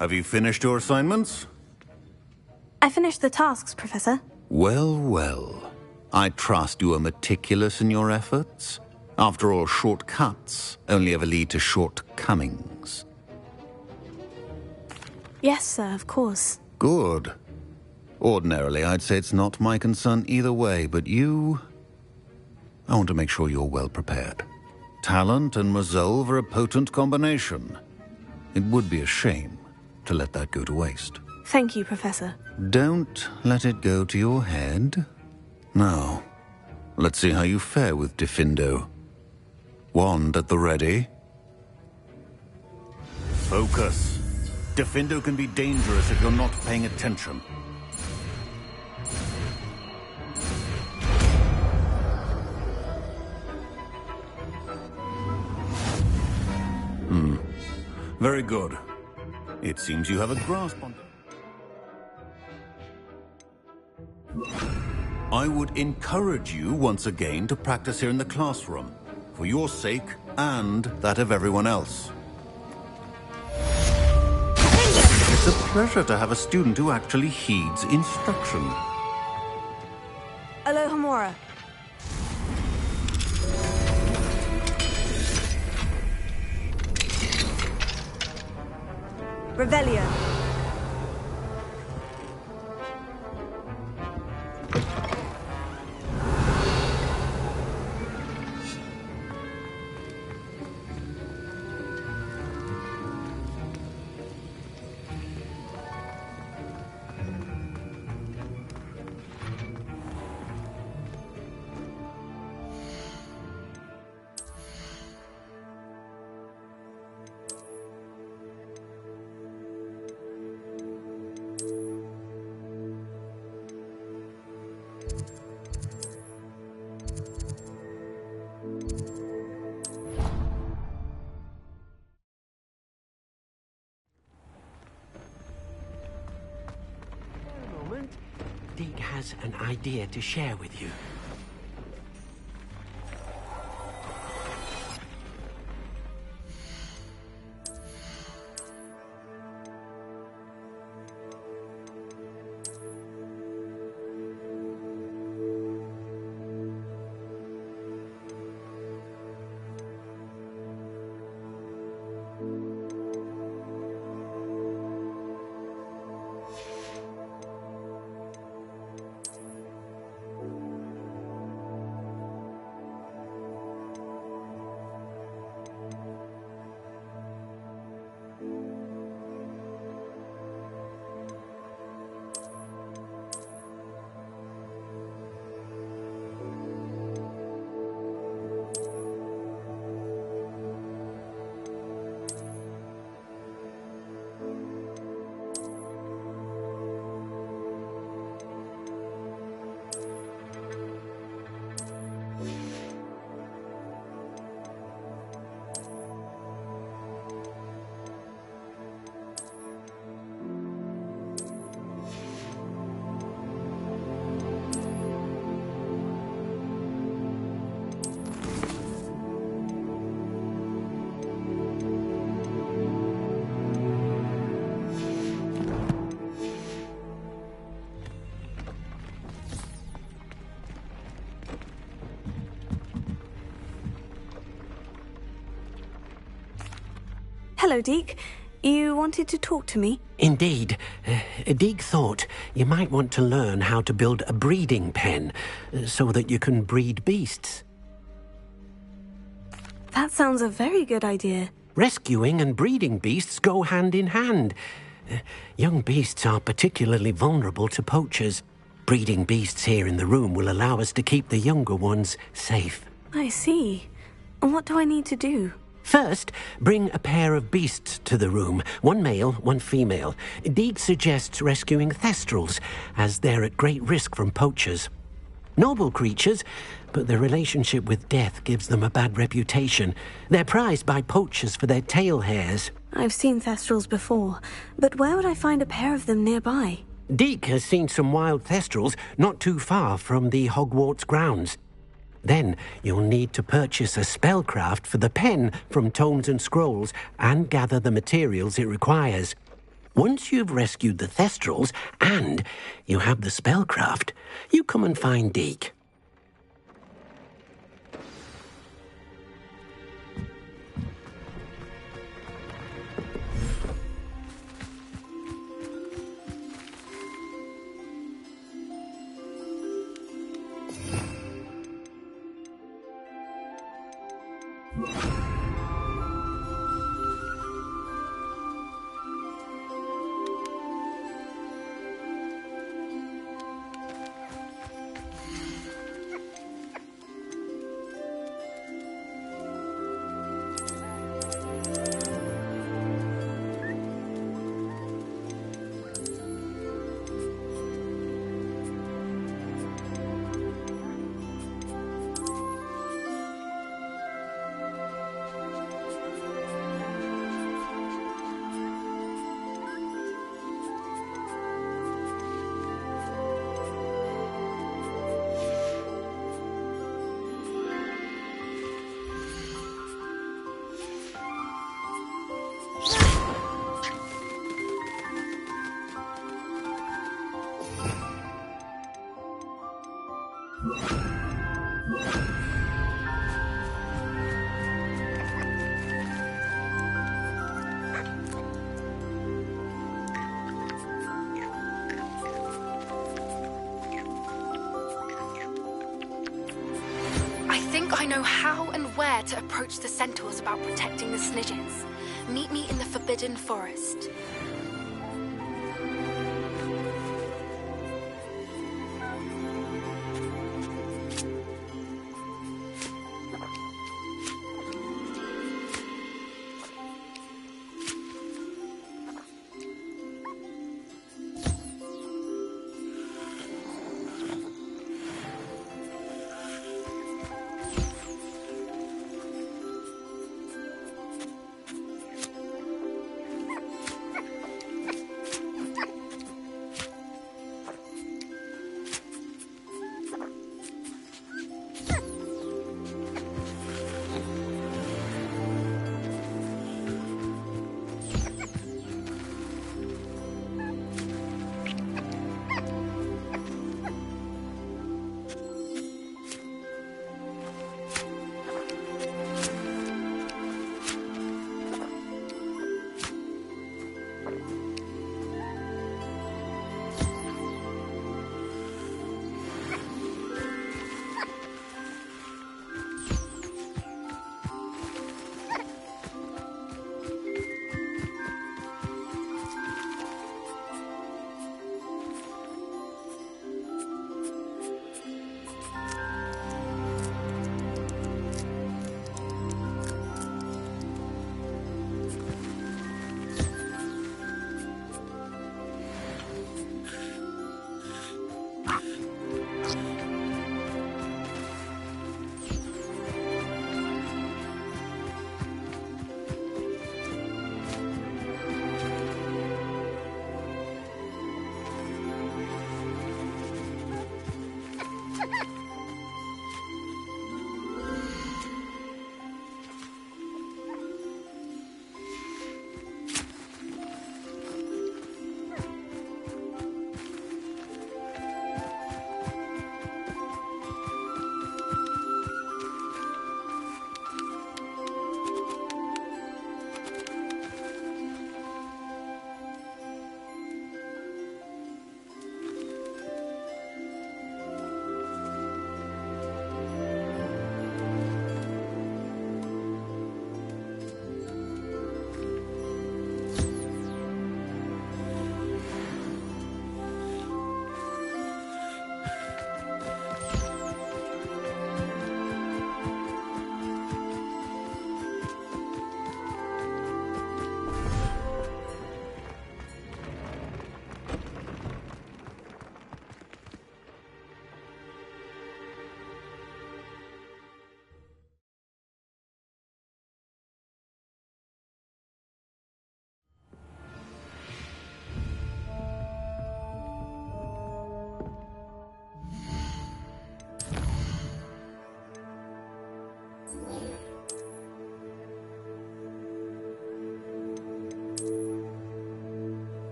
Have you finished your assignments? I finished the tasks, Professor. Well, well. I trust you are meticulous in your efforts. After all, shortcuts only ever lead to shortcomings. Yes, sir, of course. Good. Ordinarily, I'd say it's not my concern either way, but you... I want to make sure you're well prepared. Talent and resolve are a potent combination. It would be a shame to let that go to waste. Thank you, Professor. Don't let it go to your head. Now, let's see how you fare with Diffindo. Wand at the ready. Focus. Diffindo can be dangerous if you're not paying attention. Very good. It seems you have a grasp on it. I would encourage you once again to practice here in the classroom, for your sake and that of everyone else. It's a pleasure to have a student who actually heeds instruction. Alohomora. Revelio. Deke has an idea to share with you. Hello, Deke. You wanted to talk to me? Indeed. Deke thought you might want to learn how to build a breeding pen so that you can breed beasts. That sounds a very good idea. Rescuing and breeding beasts go hand in hand. Young beasts are particularly vulnerable to poachers. Breeding beasts here in the room will allow us to keep the younger ones safe. I see. And what do I need to do? First, bring a pair of beasts to the room. One male, one female. Deke suggests rescuing thestrals, as they're at great risk from poachers. Noble creatures, but their relationship with death gives them a bad reputation. They're prized by poachers for their tail hairs. I've seen thestrals before, but where would I find a pair of them nearby? Deke has seen some wild thestrals not too far from the Hogwarts grounds. Then you'll need to purchase a spellcraft for the pen from Tomes and Scrolls and gather the materials it requires. Once you've rescued the Thestrals and you have the spellcraft, you come and find Deke. I know how and where to approach the centaurs about protecting the Snidgets. Meet me in the Forbidden Forest.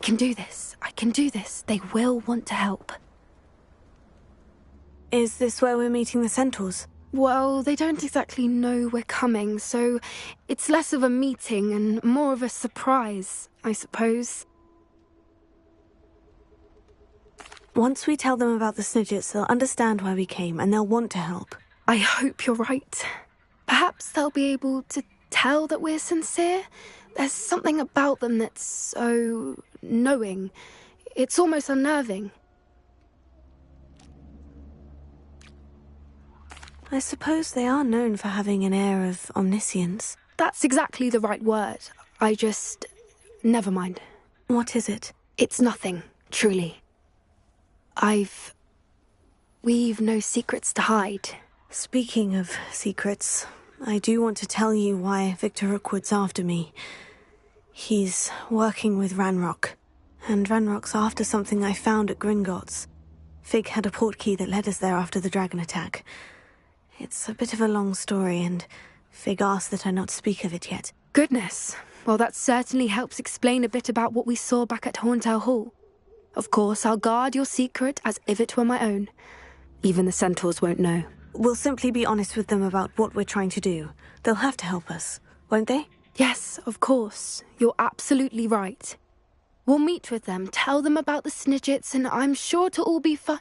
can do this. I can do this. They will want to help. Is this where we're meeting the centaurs? Well, they don't exactly know we're coming, so it's less of a meeting and more of a surprise, I suppose. Once we tell them about the Snidgets, they'll understand why we came and they'll want to help. I hope you're right. Perhaps they'll be able to tell that we're sincere. There's something about them that's so knowing. It's almost unnerving. I suppose they are known for having an air of omniscience. That's exactly the right word. Never mind. What is it? It's nothing, truly. We've no secrets to hide. Speaking of secrets, I do want to tell you why Victor Rookwood's after me. He's working with Ranrock, and Ranrock's after something I found at Gringotts. Fig had a portkey that led us there after the dragon attack. It's a bit of a long story, and Fig asked that I not speak of it yet. Goodness. Well, that certainly helps explain a bit about what we saw back at Horntail Hall. Of course, I'll guard your secret as if it were my own. Even the centaurs won't know. We'll simply be honest with them about what we're trying to do. They'll have to help us, won't they? Yes, of course. You're absolutely right. We'll meet with them, tell them about the Snidgets, and I'm sure to all be fine.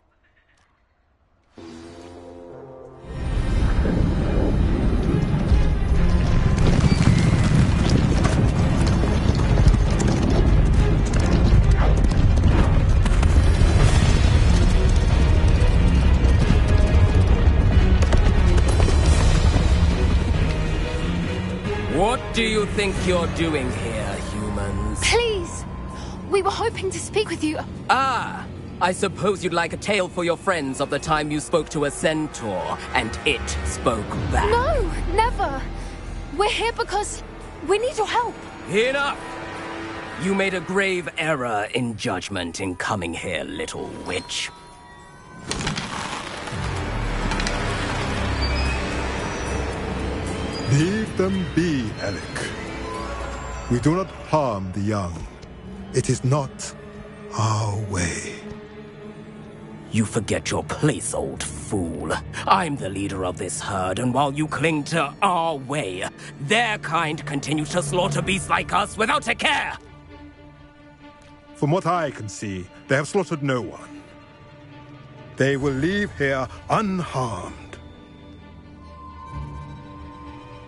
What do you think you're doing here, humans? Please! We were hoping to speak with you. Ah! I suppose you'd like a tale for your friends of the time you spoke to a centaur, and it spoke back. No! Never! We're here because we need your help. Enough! You made a grave error in judgment in coming here, little witch. Leave them be, Alec. We do not harm the young. It is not our way. You forget your place, old fool. I'm the leader of this herd, and while you cling to our way, their kind continue to slaughter beasts like us without a care! From what I can see, they have slaughtered no one. They will leave here unharmed.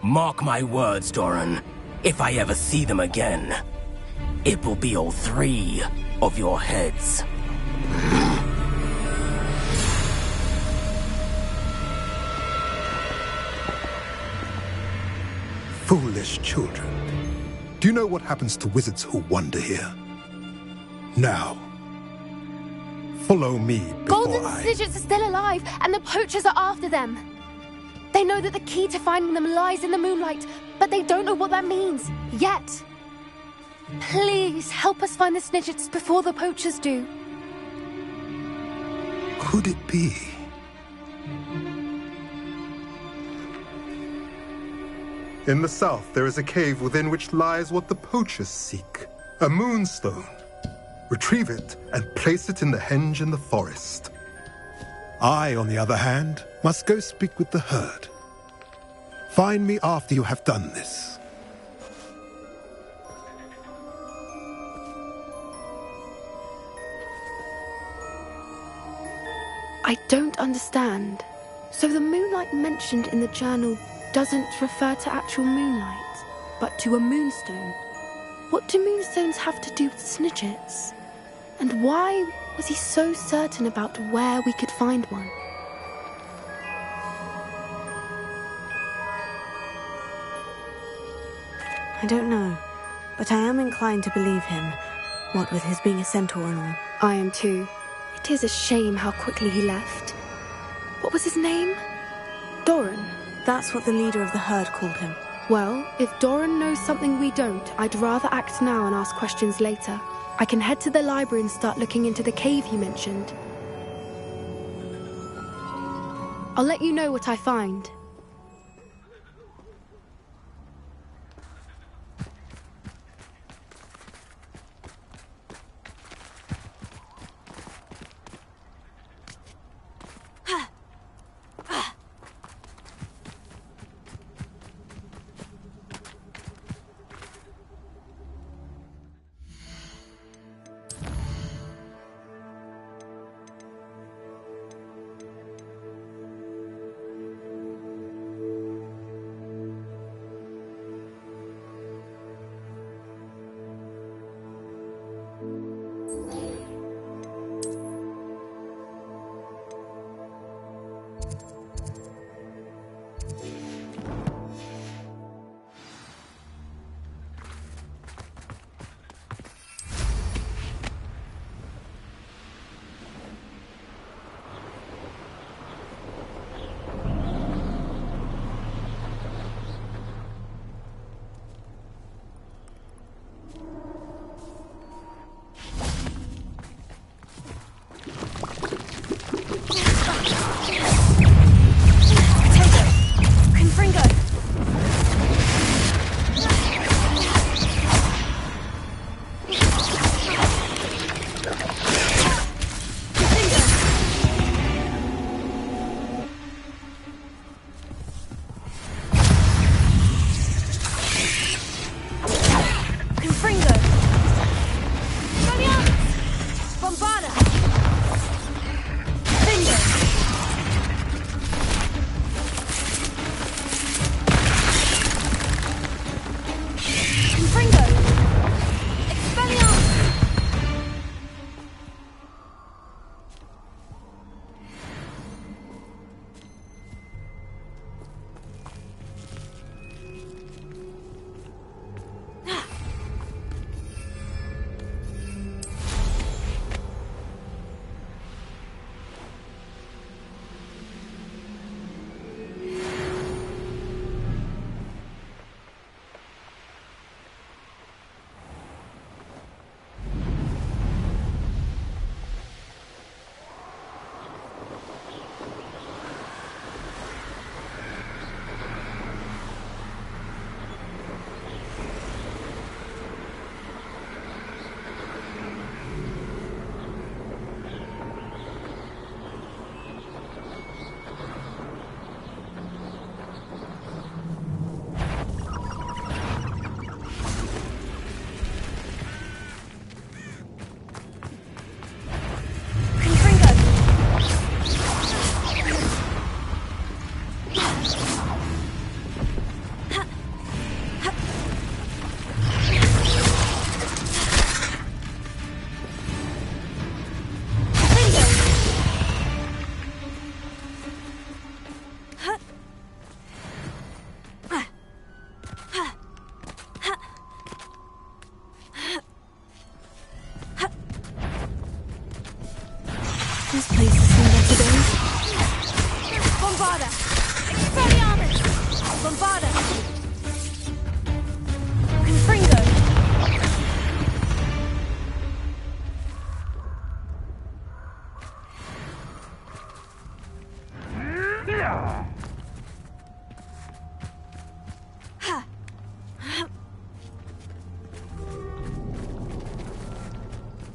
Mark my words, Doran. If I ever see them again, it will be all 3 of your heads. Foolish children. Do you know what happens to wizards who wander here? Now, follow me before Golden Snidgets are still alive, and the poachers are after them. They know that the key to finding them lies in the moonlight, but they don't know what that means, yet. Please, help us find the Snidgets before the poachers do. Could it be? In the south, there is a cave within which lies what the poachers seek. A moonstone. Retrieve it and place it in the henge in the forest. I, on the other hand, must go speak with the herd. Find me after you have done this. I don't understand. So the moonlight mentioned in the journal doesn't refer to actual moonlight, but to a moonstone. What do moonstones have to do with Snidgets? And why was he so certain about where we could find one? I don't know, but I am inclined to believe him, what with his being a centaur and all. I am too. It is a shame how quickly he left. What was his name? Doran. That's what the leader of the herd called him. Well, if Doran knows something we don't, I'd rather act now and ask questions later. I can head to the library and start looking into the cave you mentioned. I'll let you know what I find.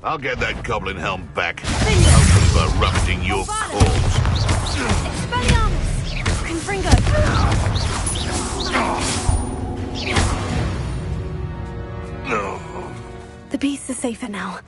I'll get that goblin helm back. I'll be erupting your corpse. Confringo! The beasts are safer now.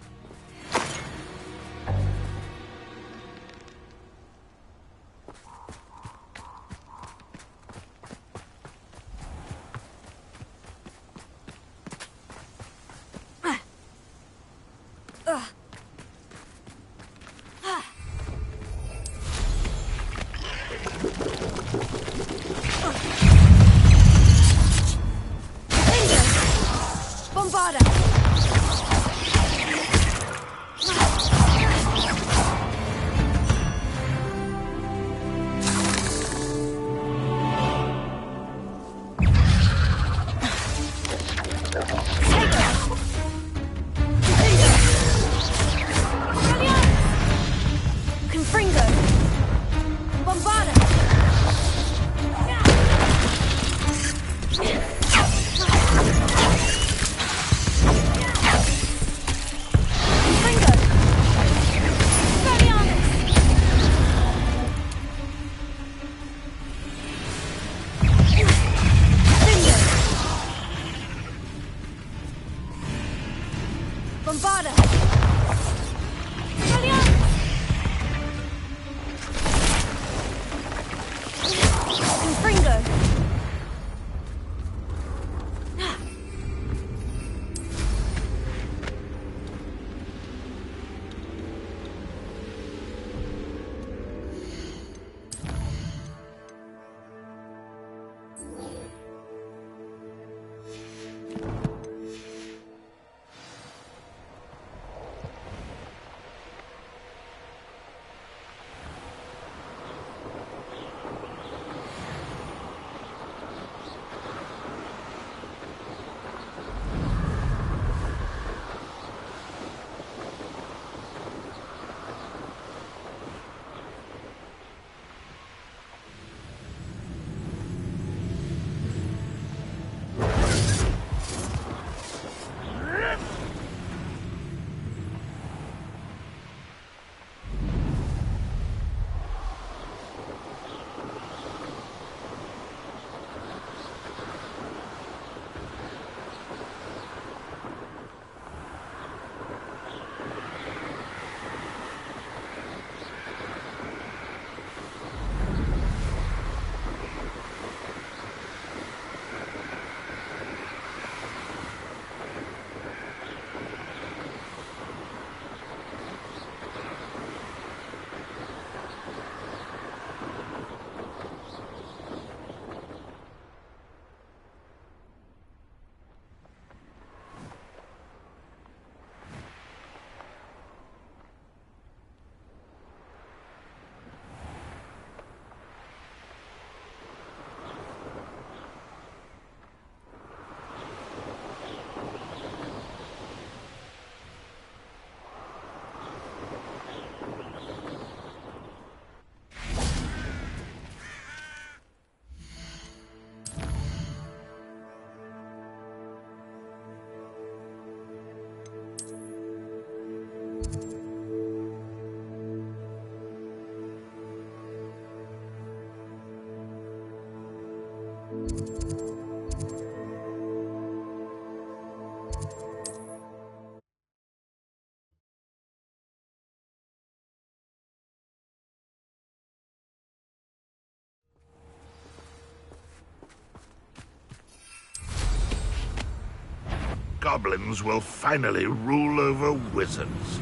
Goblins will finally rule over wizards.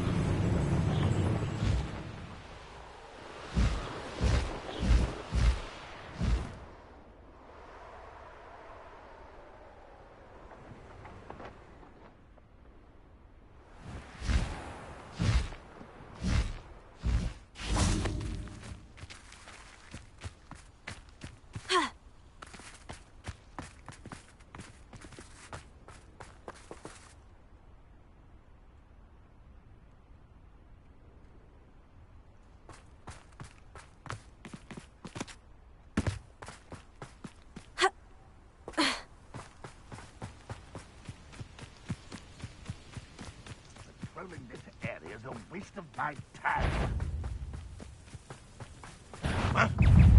is a waste of my time.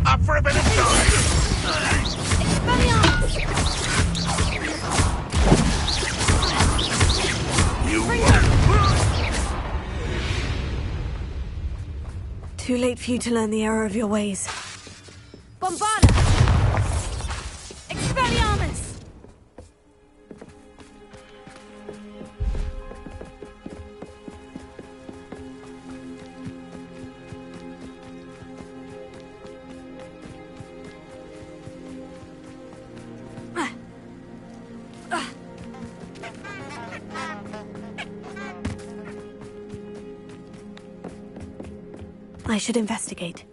Up for a bit of noise! You Too late for you to learn the error of your ways. Bombarda! Expelliarmus! I should investigate.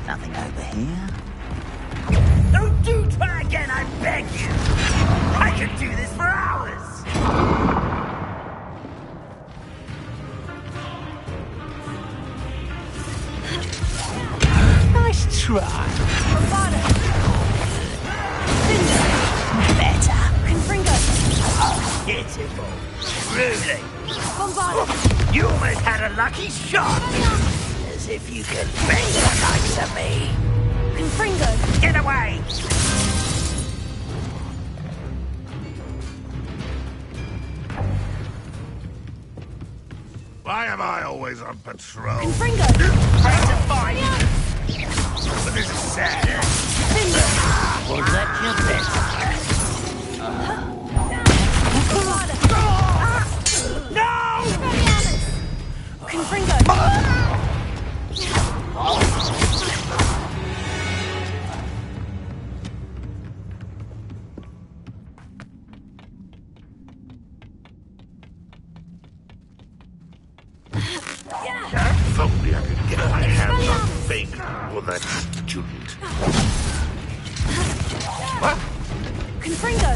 Nothing over here. Don't do try again, I beg you! I could do this for hours! Nice try. Better. Confringo! Oh, pitiful. Truly. Bombarda! You almost had a lucky shot! As if you could beat the likes of me. Confringo! Get away! Why am I always on patrol? Confringo! Trying to find you! But this is sad. Was that your best? No! Confringo! If only I could get my hands on Fake or that student. What? Confringo!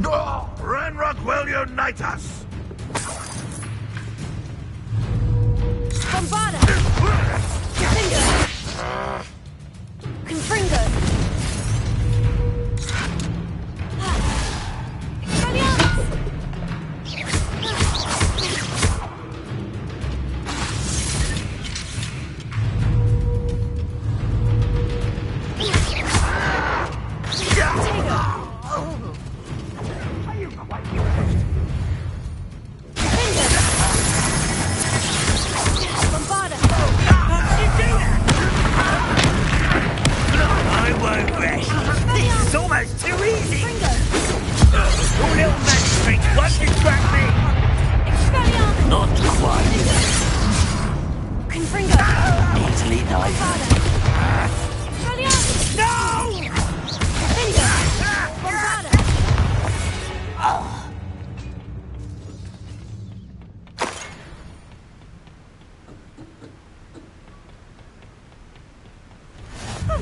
No! Ranrock will unite us! Bombarda! Confringo! Confringo!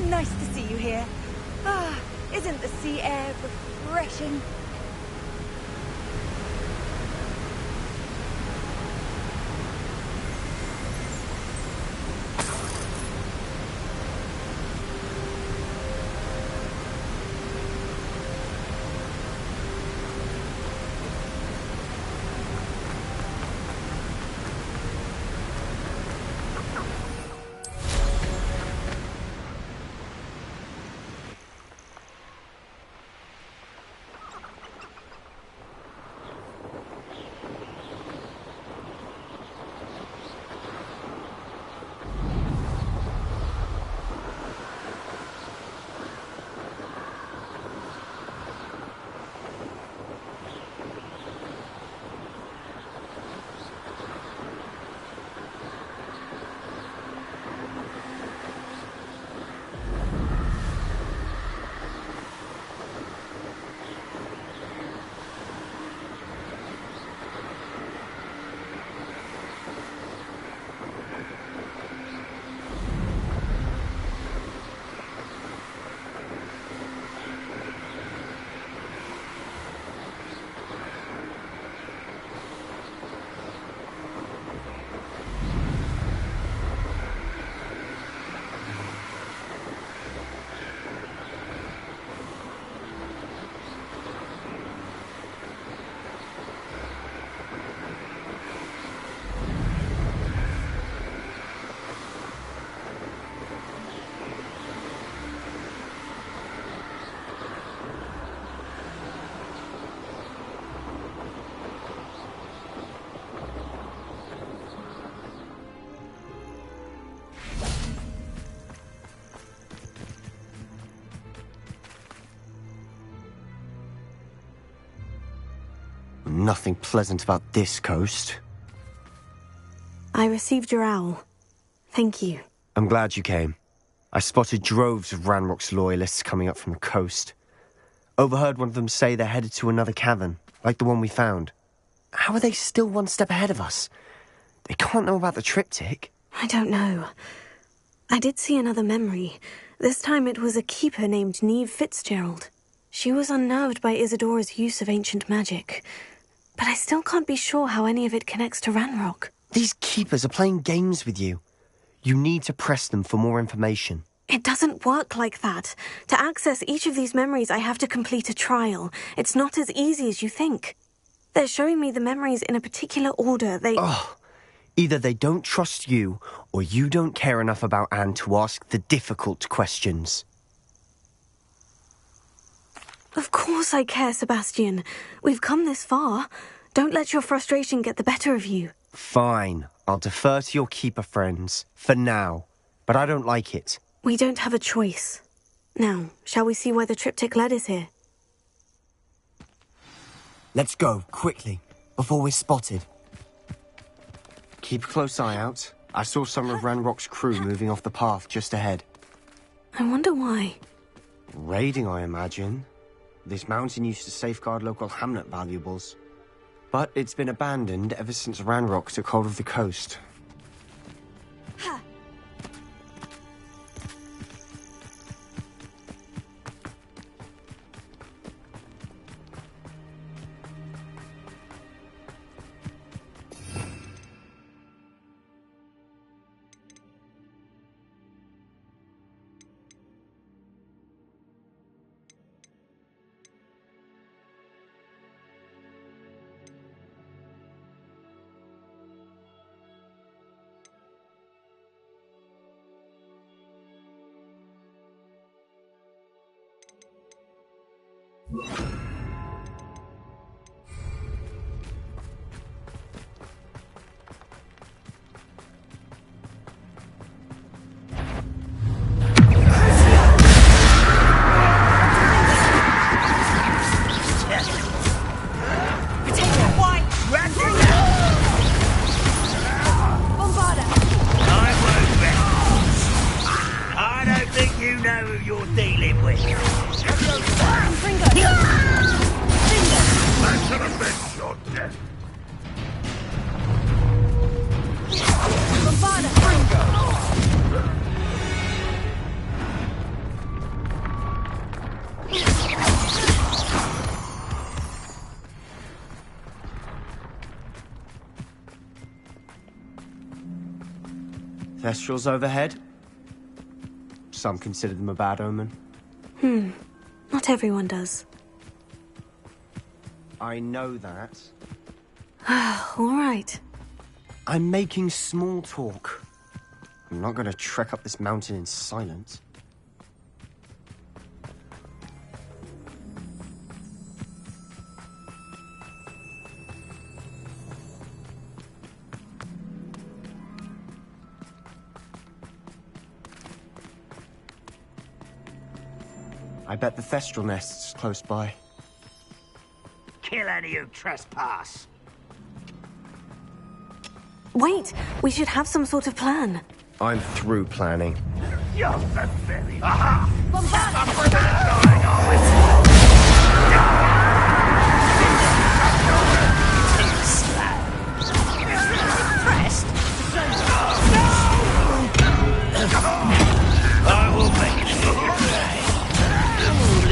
Nice to see you here. Isn't the sea air refreshing? Nothing pleasant about this coast. I received your owl. Thank you. I'm glad you came. I spotted droves of Ranrock's loyalists coming up from the coast. Overheard one of them say they're headed to another cavern, like the one we found. How are they still one step ahead of us? They can't know about the triptych. I don't know. I did see another memory. This time it was a keeper named Neve Fitzgerald. She was unnerved by Isadora's use of ancient magic. But I still can't be sure how any of it connects to Ranrock. These keepers are playing games with you. You need to press them for more information. It doesn't work like that. To access each of these memories, I have to complete a trial. It's not as easy as you think. They're showing me the memories in a particular order. Either they don't trust you, or you don't care enough about Anne to ask the difficult questions. Of course I care, Sebastian. We've come this far. Don't let your frustration get the better of you. Fine. I'll defer to your keeper friends. For now. But I don't like it. We don't have a choice. Now, shall we see why the triptych led us here? Let's go, quickly, before we're spotted. Keep a close eye out. I saw some of Ranrock's crew moving off the path just ahead. I wonder why. Raiding, I imagine. This mountain used to safeguard local hamlet valuables. But it's been abandoned ever since Ranrock took hold of the coast. I don't think you know who you're dealing with. Confringo! Thestrals overhead. Some consider them a bad omen. Not everyone does. I know that. All right. I'm making small talk. I'm not going to trek up this mountain in silence. I bet the Thestral nest's close by. Kill any who trespass. Wait, we should have some sort of plan. I'm through planning. You're pathetic. Aha! I will make you pay.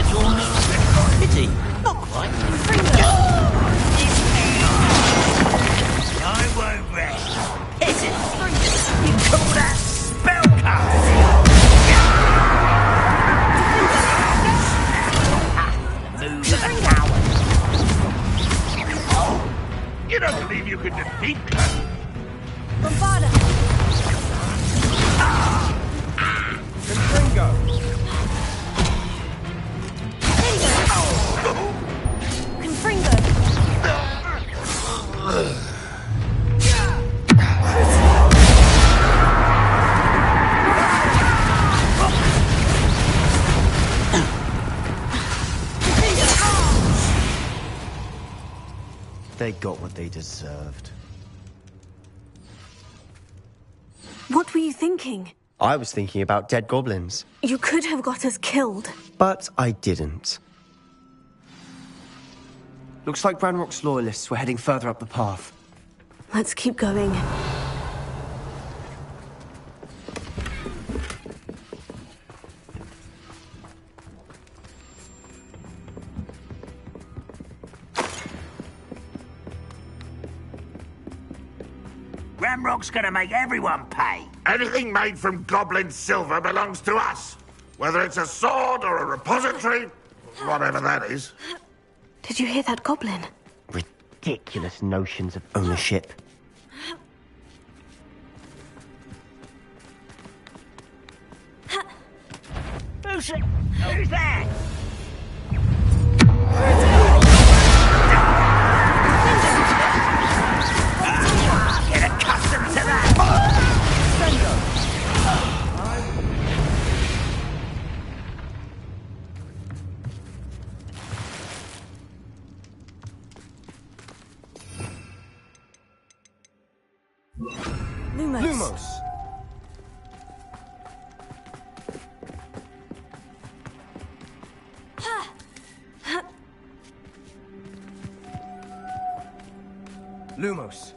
Little pity. Not quite. I won't rest. Is it? You call that spellcasting? Move of a coward. You don't believe you can defeat her? Bombarda! Confringo! Confringo! They got what they deserved. What were you thinking? I was thinking about dead goblins. You could have got us killed. But I didn't. Looks like Ranrock's loyalists were heading further up the path. Let's keep going. Ranrock's gonna make everyone pay. Anything made from goblin silver belongs to us. Whether it's a sword or a repository, whatever that is. Did you hear that goblin? Ridiculous notions of ownership. Who's that? Get accustomed to that. Lumos. Lumos.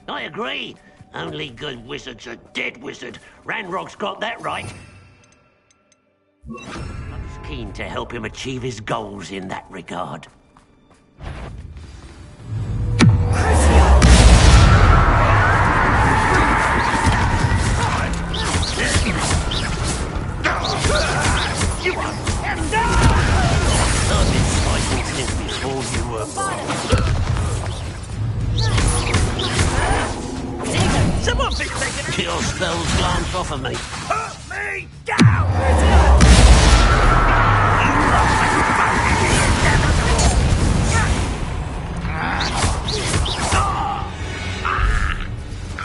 I agree. Only good wizards are dead wizard. Ranrock's got that right. I was keen to help him achieve his goals in that regard. You are I've been fighting since before you were born. Someone be taking your spells glance off of me. Put me down!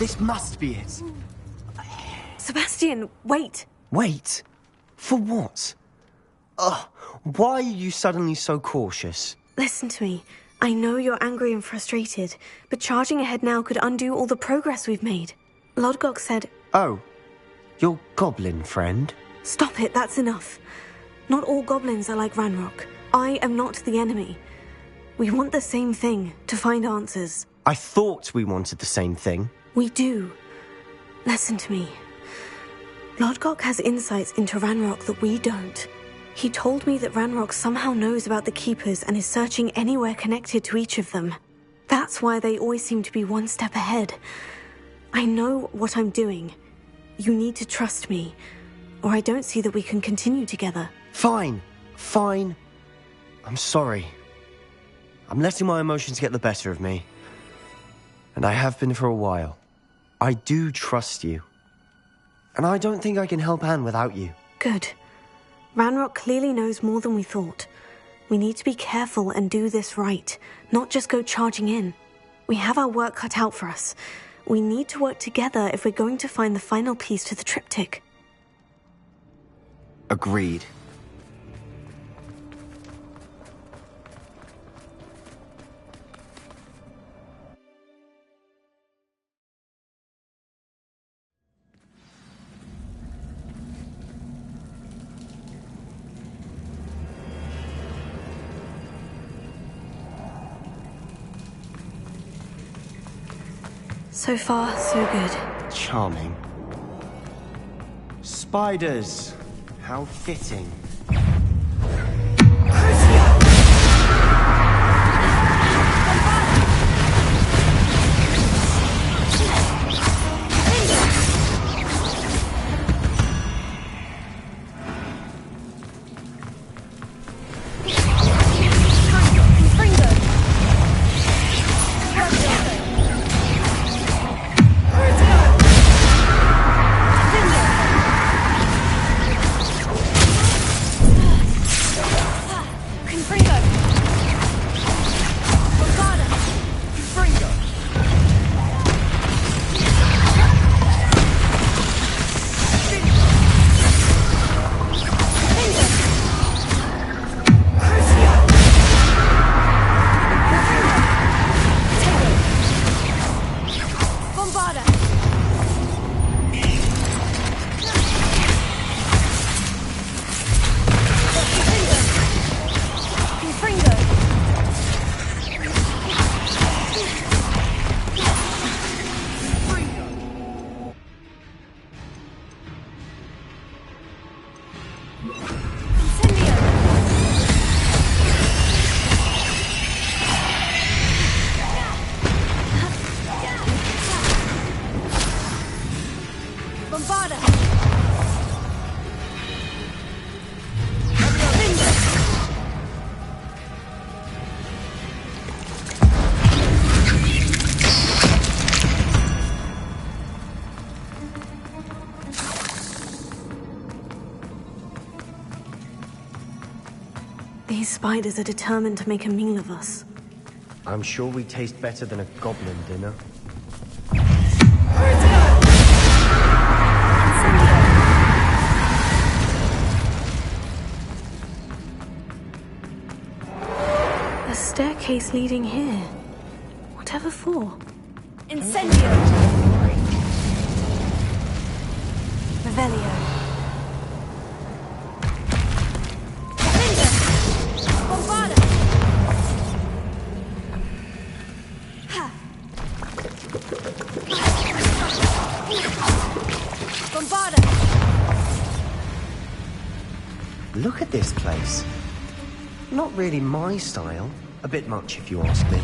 This must be it. Sebastian, wait. Wait? For what? Why are you suddenly so cautious? Listen to me. I know you're angry and frustrated, but charging ahead now could undo all the progress we've made. Lodgok said... Oh, your goblin friend? Stop it, that's enough. Not all goblins are like Ranrock. I am not the enemy. We want the same thing, to find answers. I thought we wanted the same thing. We do. Listen to me. Lodgok has insights into Ranrock that we don't. He told me that Ranrock somehow knows about the Keepers and is searching anywhere connected to each of them. That's why they always seem to be one step ahead. I know what I'm doing. You need to trust me, or I don't see that we can continue together. Fine. I'm sorry. I'm letting my emotions get the better of me. And I have been for a while. I do trust you. And I don't think I can help Anne without you. Good. Ranrock clearly knows more than we thought. We need to be careful and do this right, not just go charging in. We have our work cut out for us. We need to work together if we're going to find the final piece to the triptych. Agreed. So far, so good. Charming. Spiders. How fitting. These spiders are determined to make a meal of us. I'm sure we taste better than a goblin dinner. A staircase leading here. Whatever for? Incendio! Revelio. Look at this place. Not really my style. A bit much, if you ask me.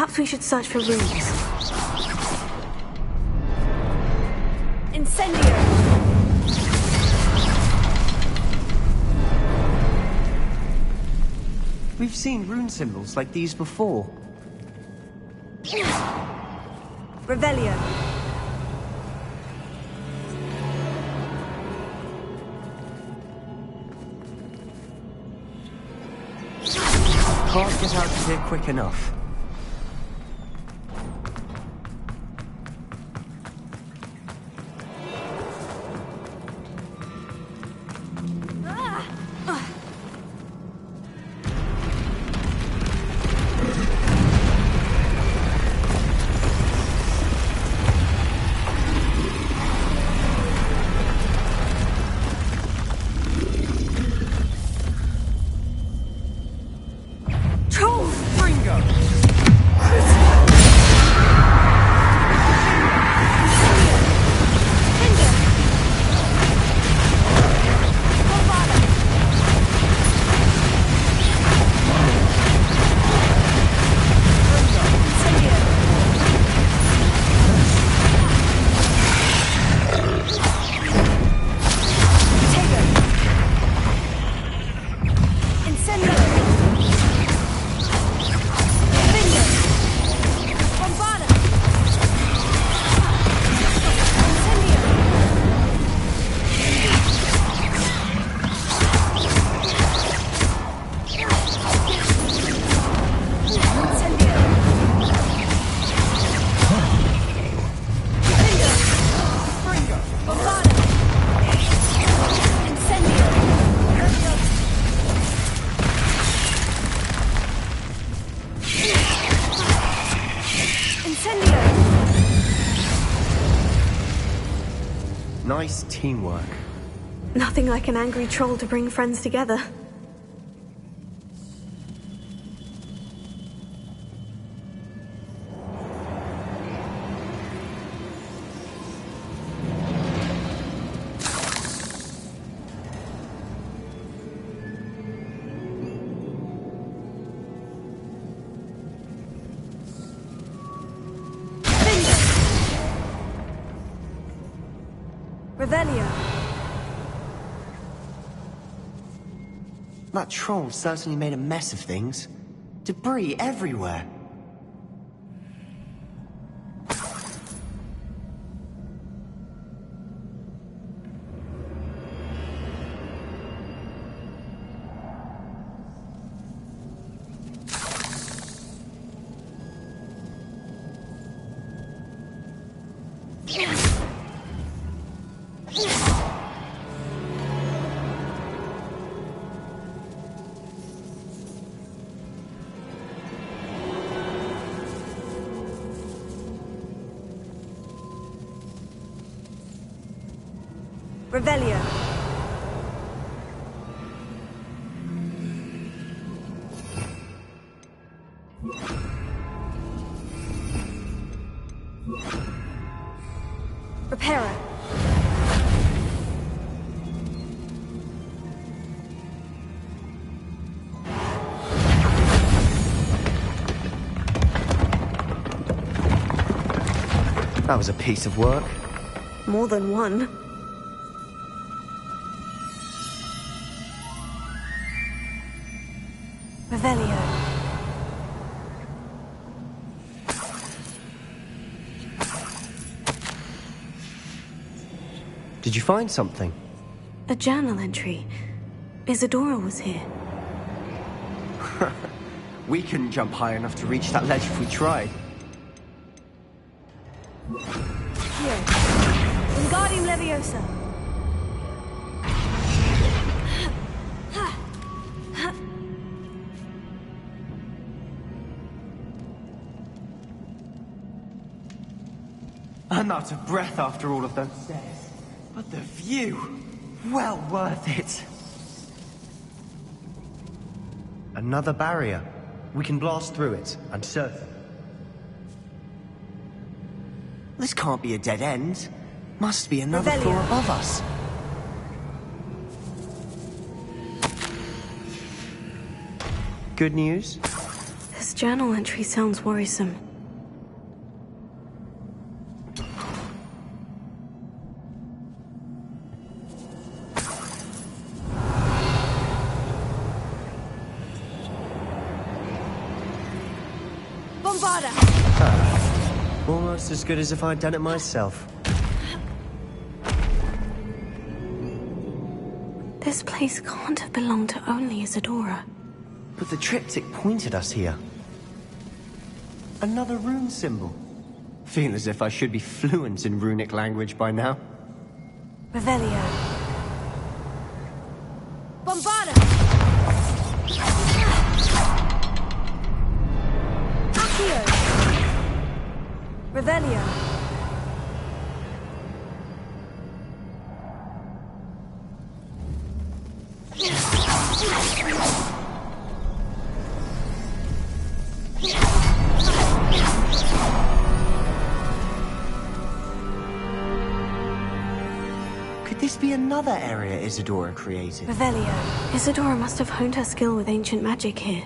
Perhaps we should search for runes. Incendio! We've seen rune symbols like these before. Revelio. Can't get out of here quick enough. Nice teamwork. Nothing like an angry troll to bring friends together. Revelio. That troll certainly made a mess of things. Debris everywhere. Revelio. Reparo. That was a piece of work. More than one. Revelio. Did you find something? A journal entry. Isadora was here. We couldn't jump high enough to reach that ledge if we tried. Here. Wingardium Leviosa. I'm out of breath after all of those stairs. But the view, well worth it. Another barrier. We can blast through it, I'm certain. This can't be a dead end. Must be another floor above us. Good news? This journal entry sounds worrisome. Bombarda! Almost as good as if I'd done it myself. This place can't have belonged to only Isadora. But the triptych pointed us here. Another rune symbol. Feel as if I should be fluent in runic language by now. Revelio. Bombarda! Accio! Revelio. Could this be another area Isadora created? Revelio. Isadora must have honed her skill with ancient magic here.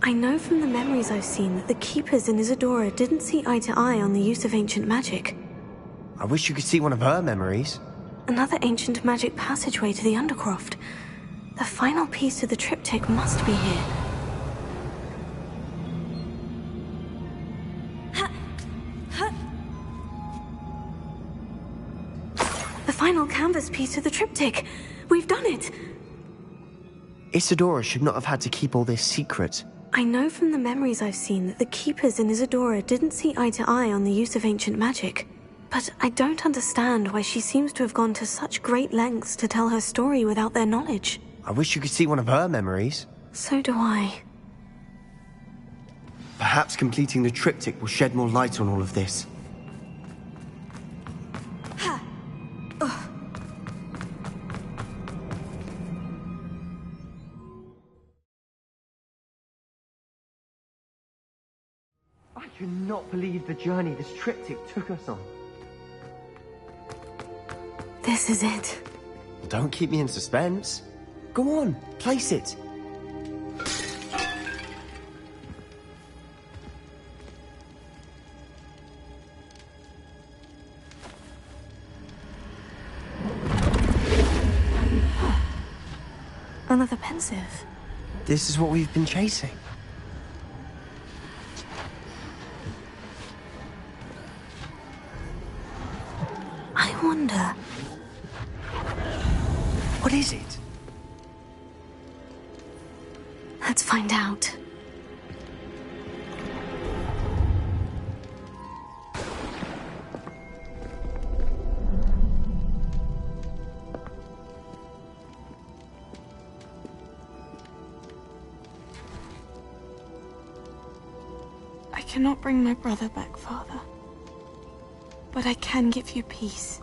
I know from the memories I've seen that the Keepers in Isadora didn't see eye to eye on the use of ancient magic. I wish you could see one of her memories. Another ancient magic passageway to the Undercroft. The final piece to the triptych must be here. The final canvas piece to the triptych. We've done it! Isadora should not have had to keep all this secret. I know from the memories I've seen that the Keepers in Isadora didn't see eye to eye on the use of ancient magic. But I don't understand why she seems to have gone to such great lengths to tell her story without their knowledge. I wish you could see one of her memories. So do I. Perhaps completing the triptych will shed more light on all of this. I cannot believe the journey this triptych took us on. This is it. Don't keep me in suspense. Go on, place it. Another pensive. This is what we've been chasing. I wonder... What is it? Let's find out. I cannot bring my brother back, Father. But I can give you peace.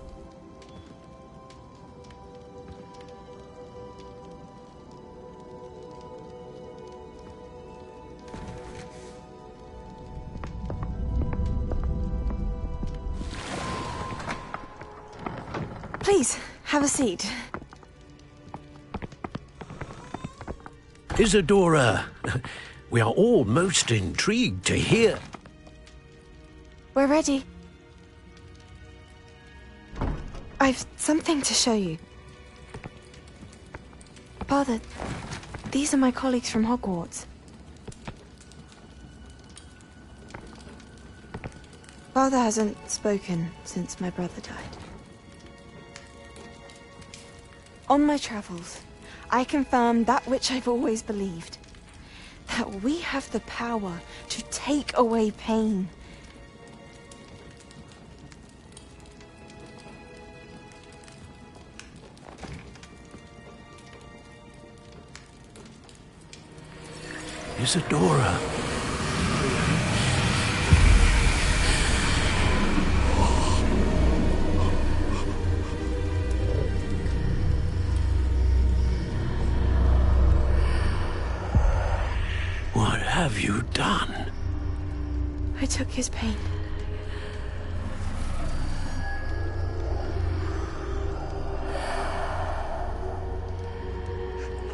Please, have a seat. Isadora, we are all most intrigued to hear. We're ready. I've something to show you. Father, these are my colleagues from Hogwarts. Father hasn't spoken since my brother died. On my travels, I confirmed that which I've always believed. That we have the power to take away pain. Isadora. What have you done? I took his pain.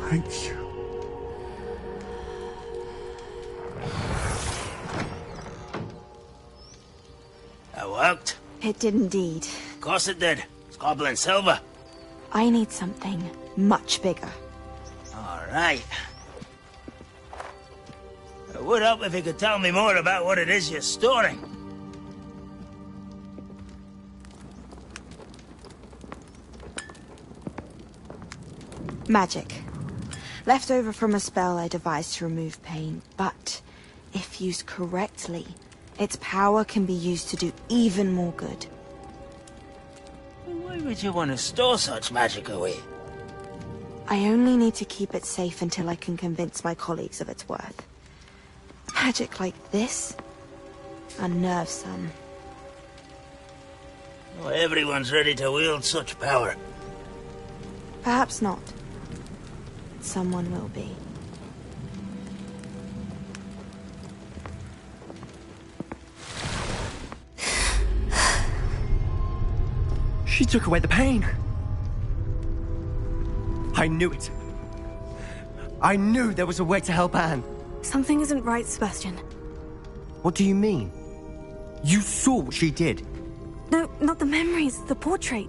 Thank you. That worked? It did indeed. Of course it did. It's goblin silver. I need something much bigger. All right. It would help if you could tell me more about what it is you're storing. Magic. Left over from a spell I devised to remove pain, but if used correctly, its power can be used to do even more good. Why would you want to store such magic away? I only need to keep it safe until I can convince my colleagues of its worth. Magic like this unnerves some. Well, everyone's ready to wield such power. Perhaps not. Someone will be. She took away the pain. I knew it. I knew there was a way to help Anne. Something isn't right, Sebastian. What do you mean? You saw what she did. No, not the memories, the portrait.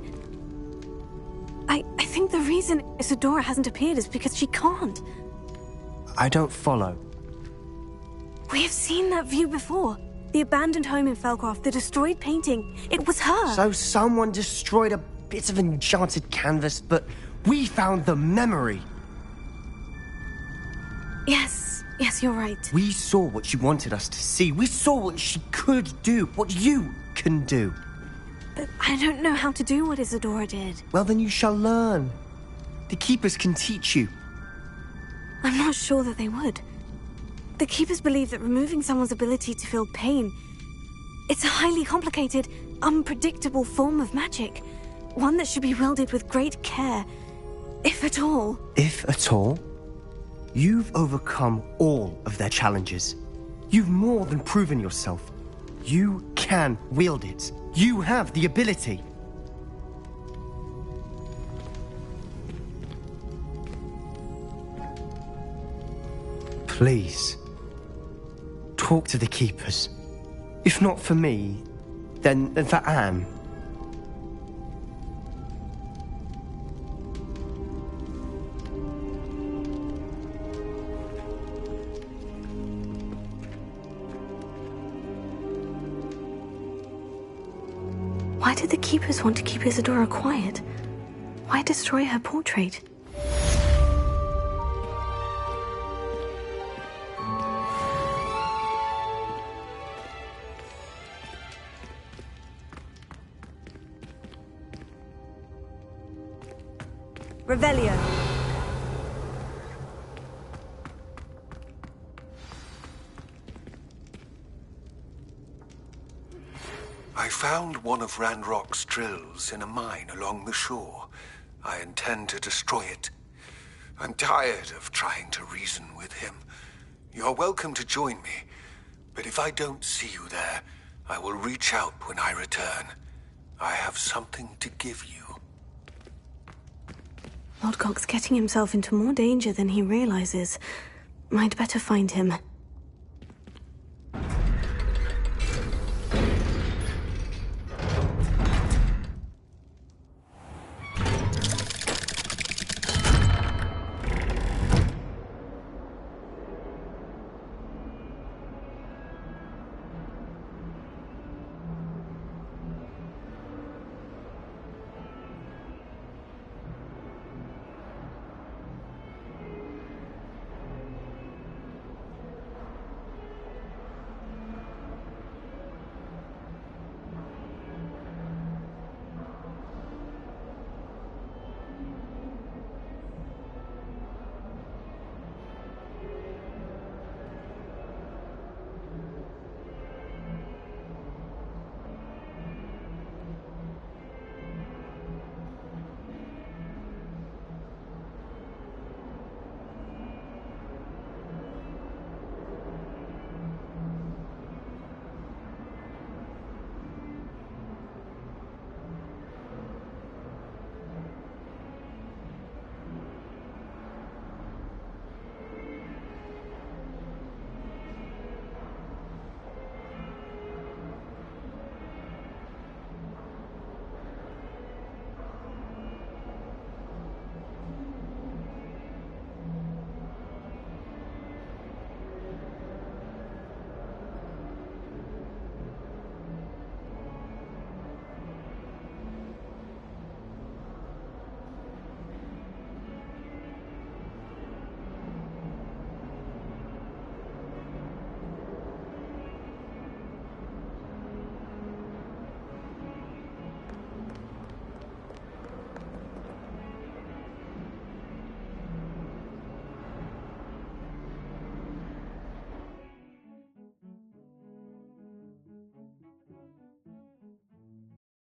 I think the reason Isadora hasn't appeared is because she can't. I don't follow. We have seen that view before. The abandoned home in Felcroft, the destroyed painting. It was her. So someone destroyed a bit of enchanted canvas, but we found the memory. Yes, you're right. We saw what she wanted us to see. We saw what she could do, what you can do. But I don't know how to do what Isadora did. Well, then you shall learn. The Keepers can teach you. I'm not sure that they would. The Keepers believe that removing someone's ability to feel pain, it's a highly complicated, unpredictable form of magic. One that should be wielded with great care, if at all. If at all? You've overcome all of their challenges. You've more than proven yourself. You can wield it. You have the ability. Please, talk to the Keepers. If not for me, then for Anne. Why did the Keepers want to keep Isadora quiet? Why destroy her portrait? Revelio. I found one of Ranrock's drills in a mine along the shore. I intend to destroy it. I'm tired of trying to reason with him. You're welcome to join me, but if I don't see you there, I will reach out when I return. I have something to give you. Lord Cox's getting himself into more danger than he realizes. I'd better find him.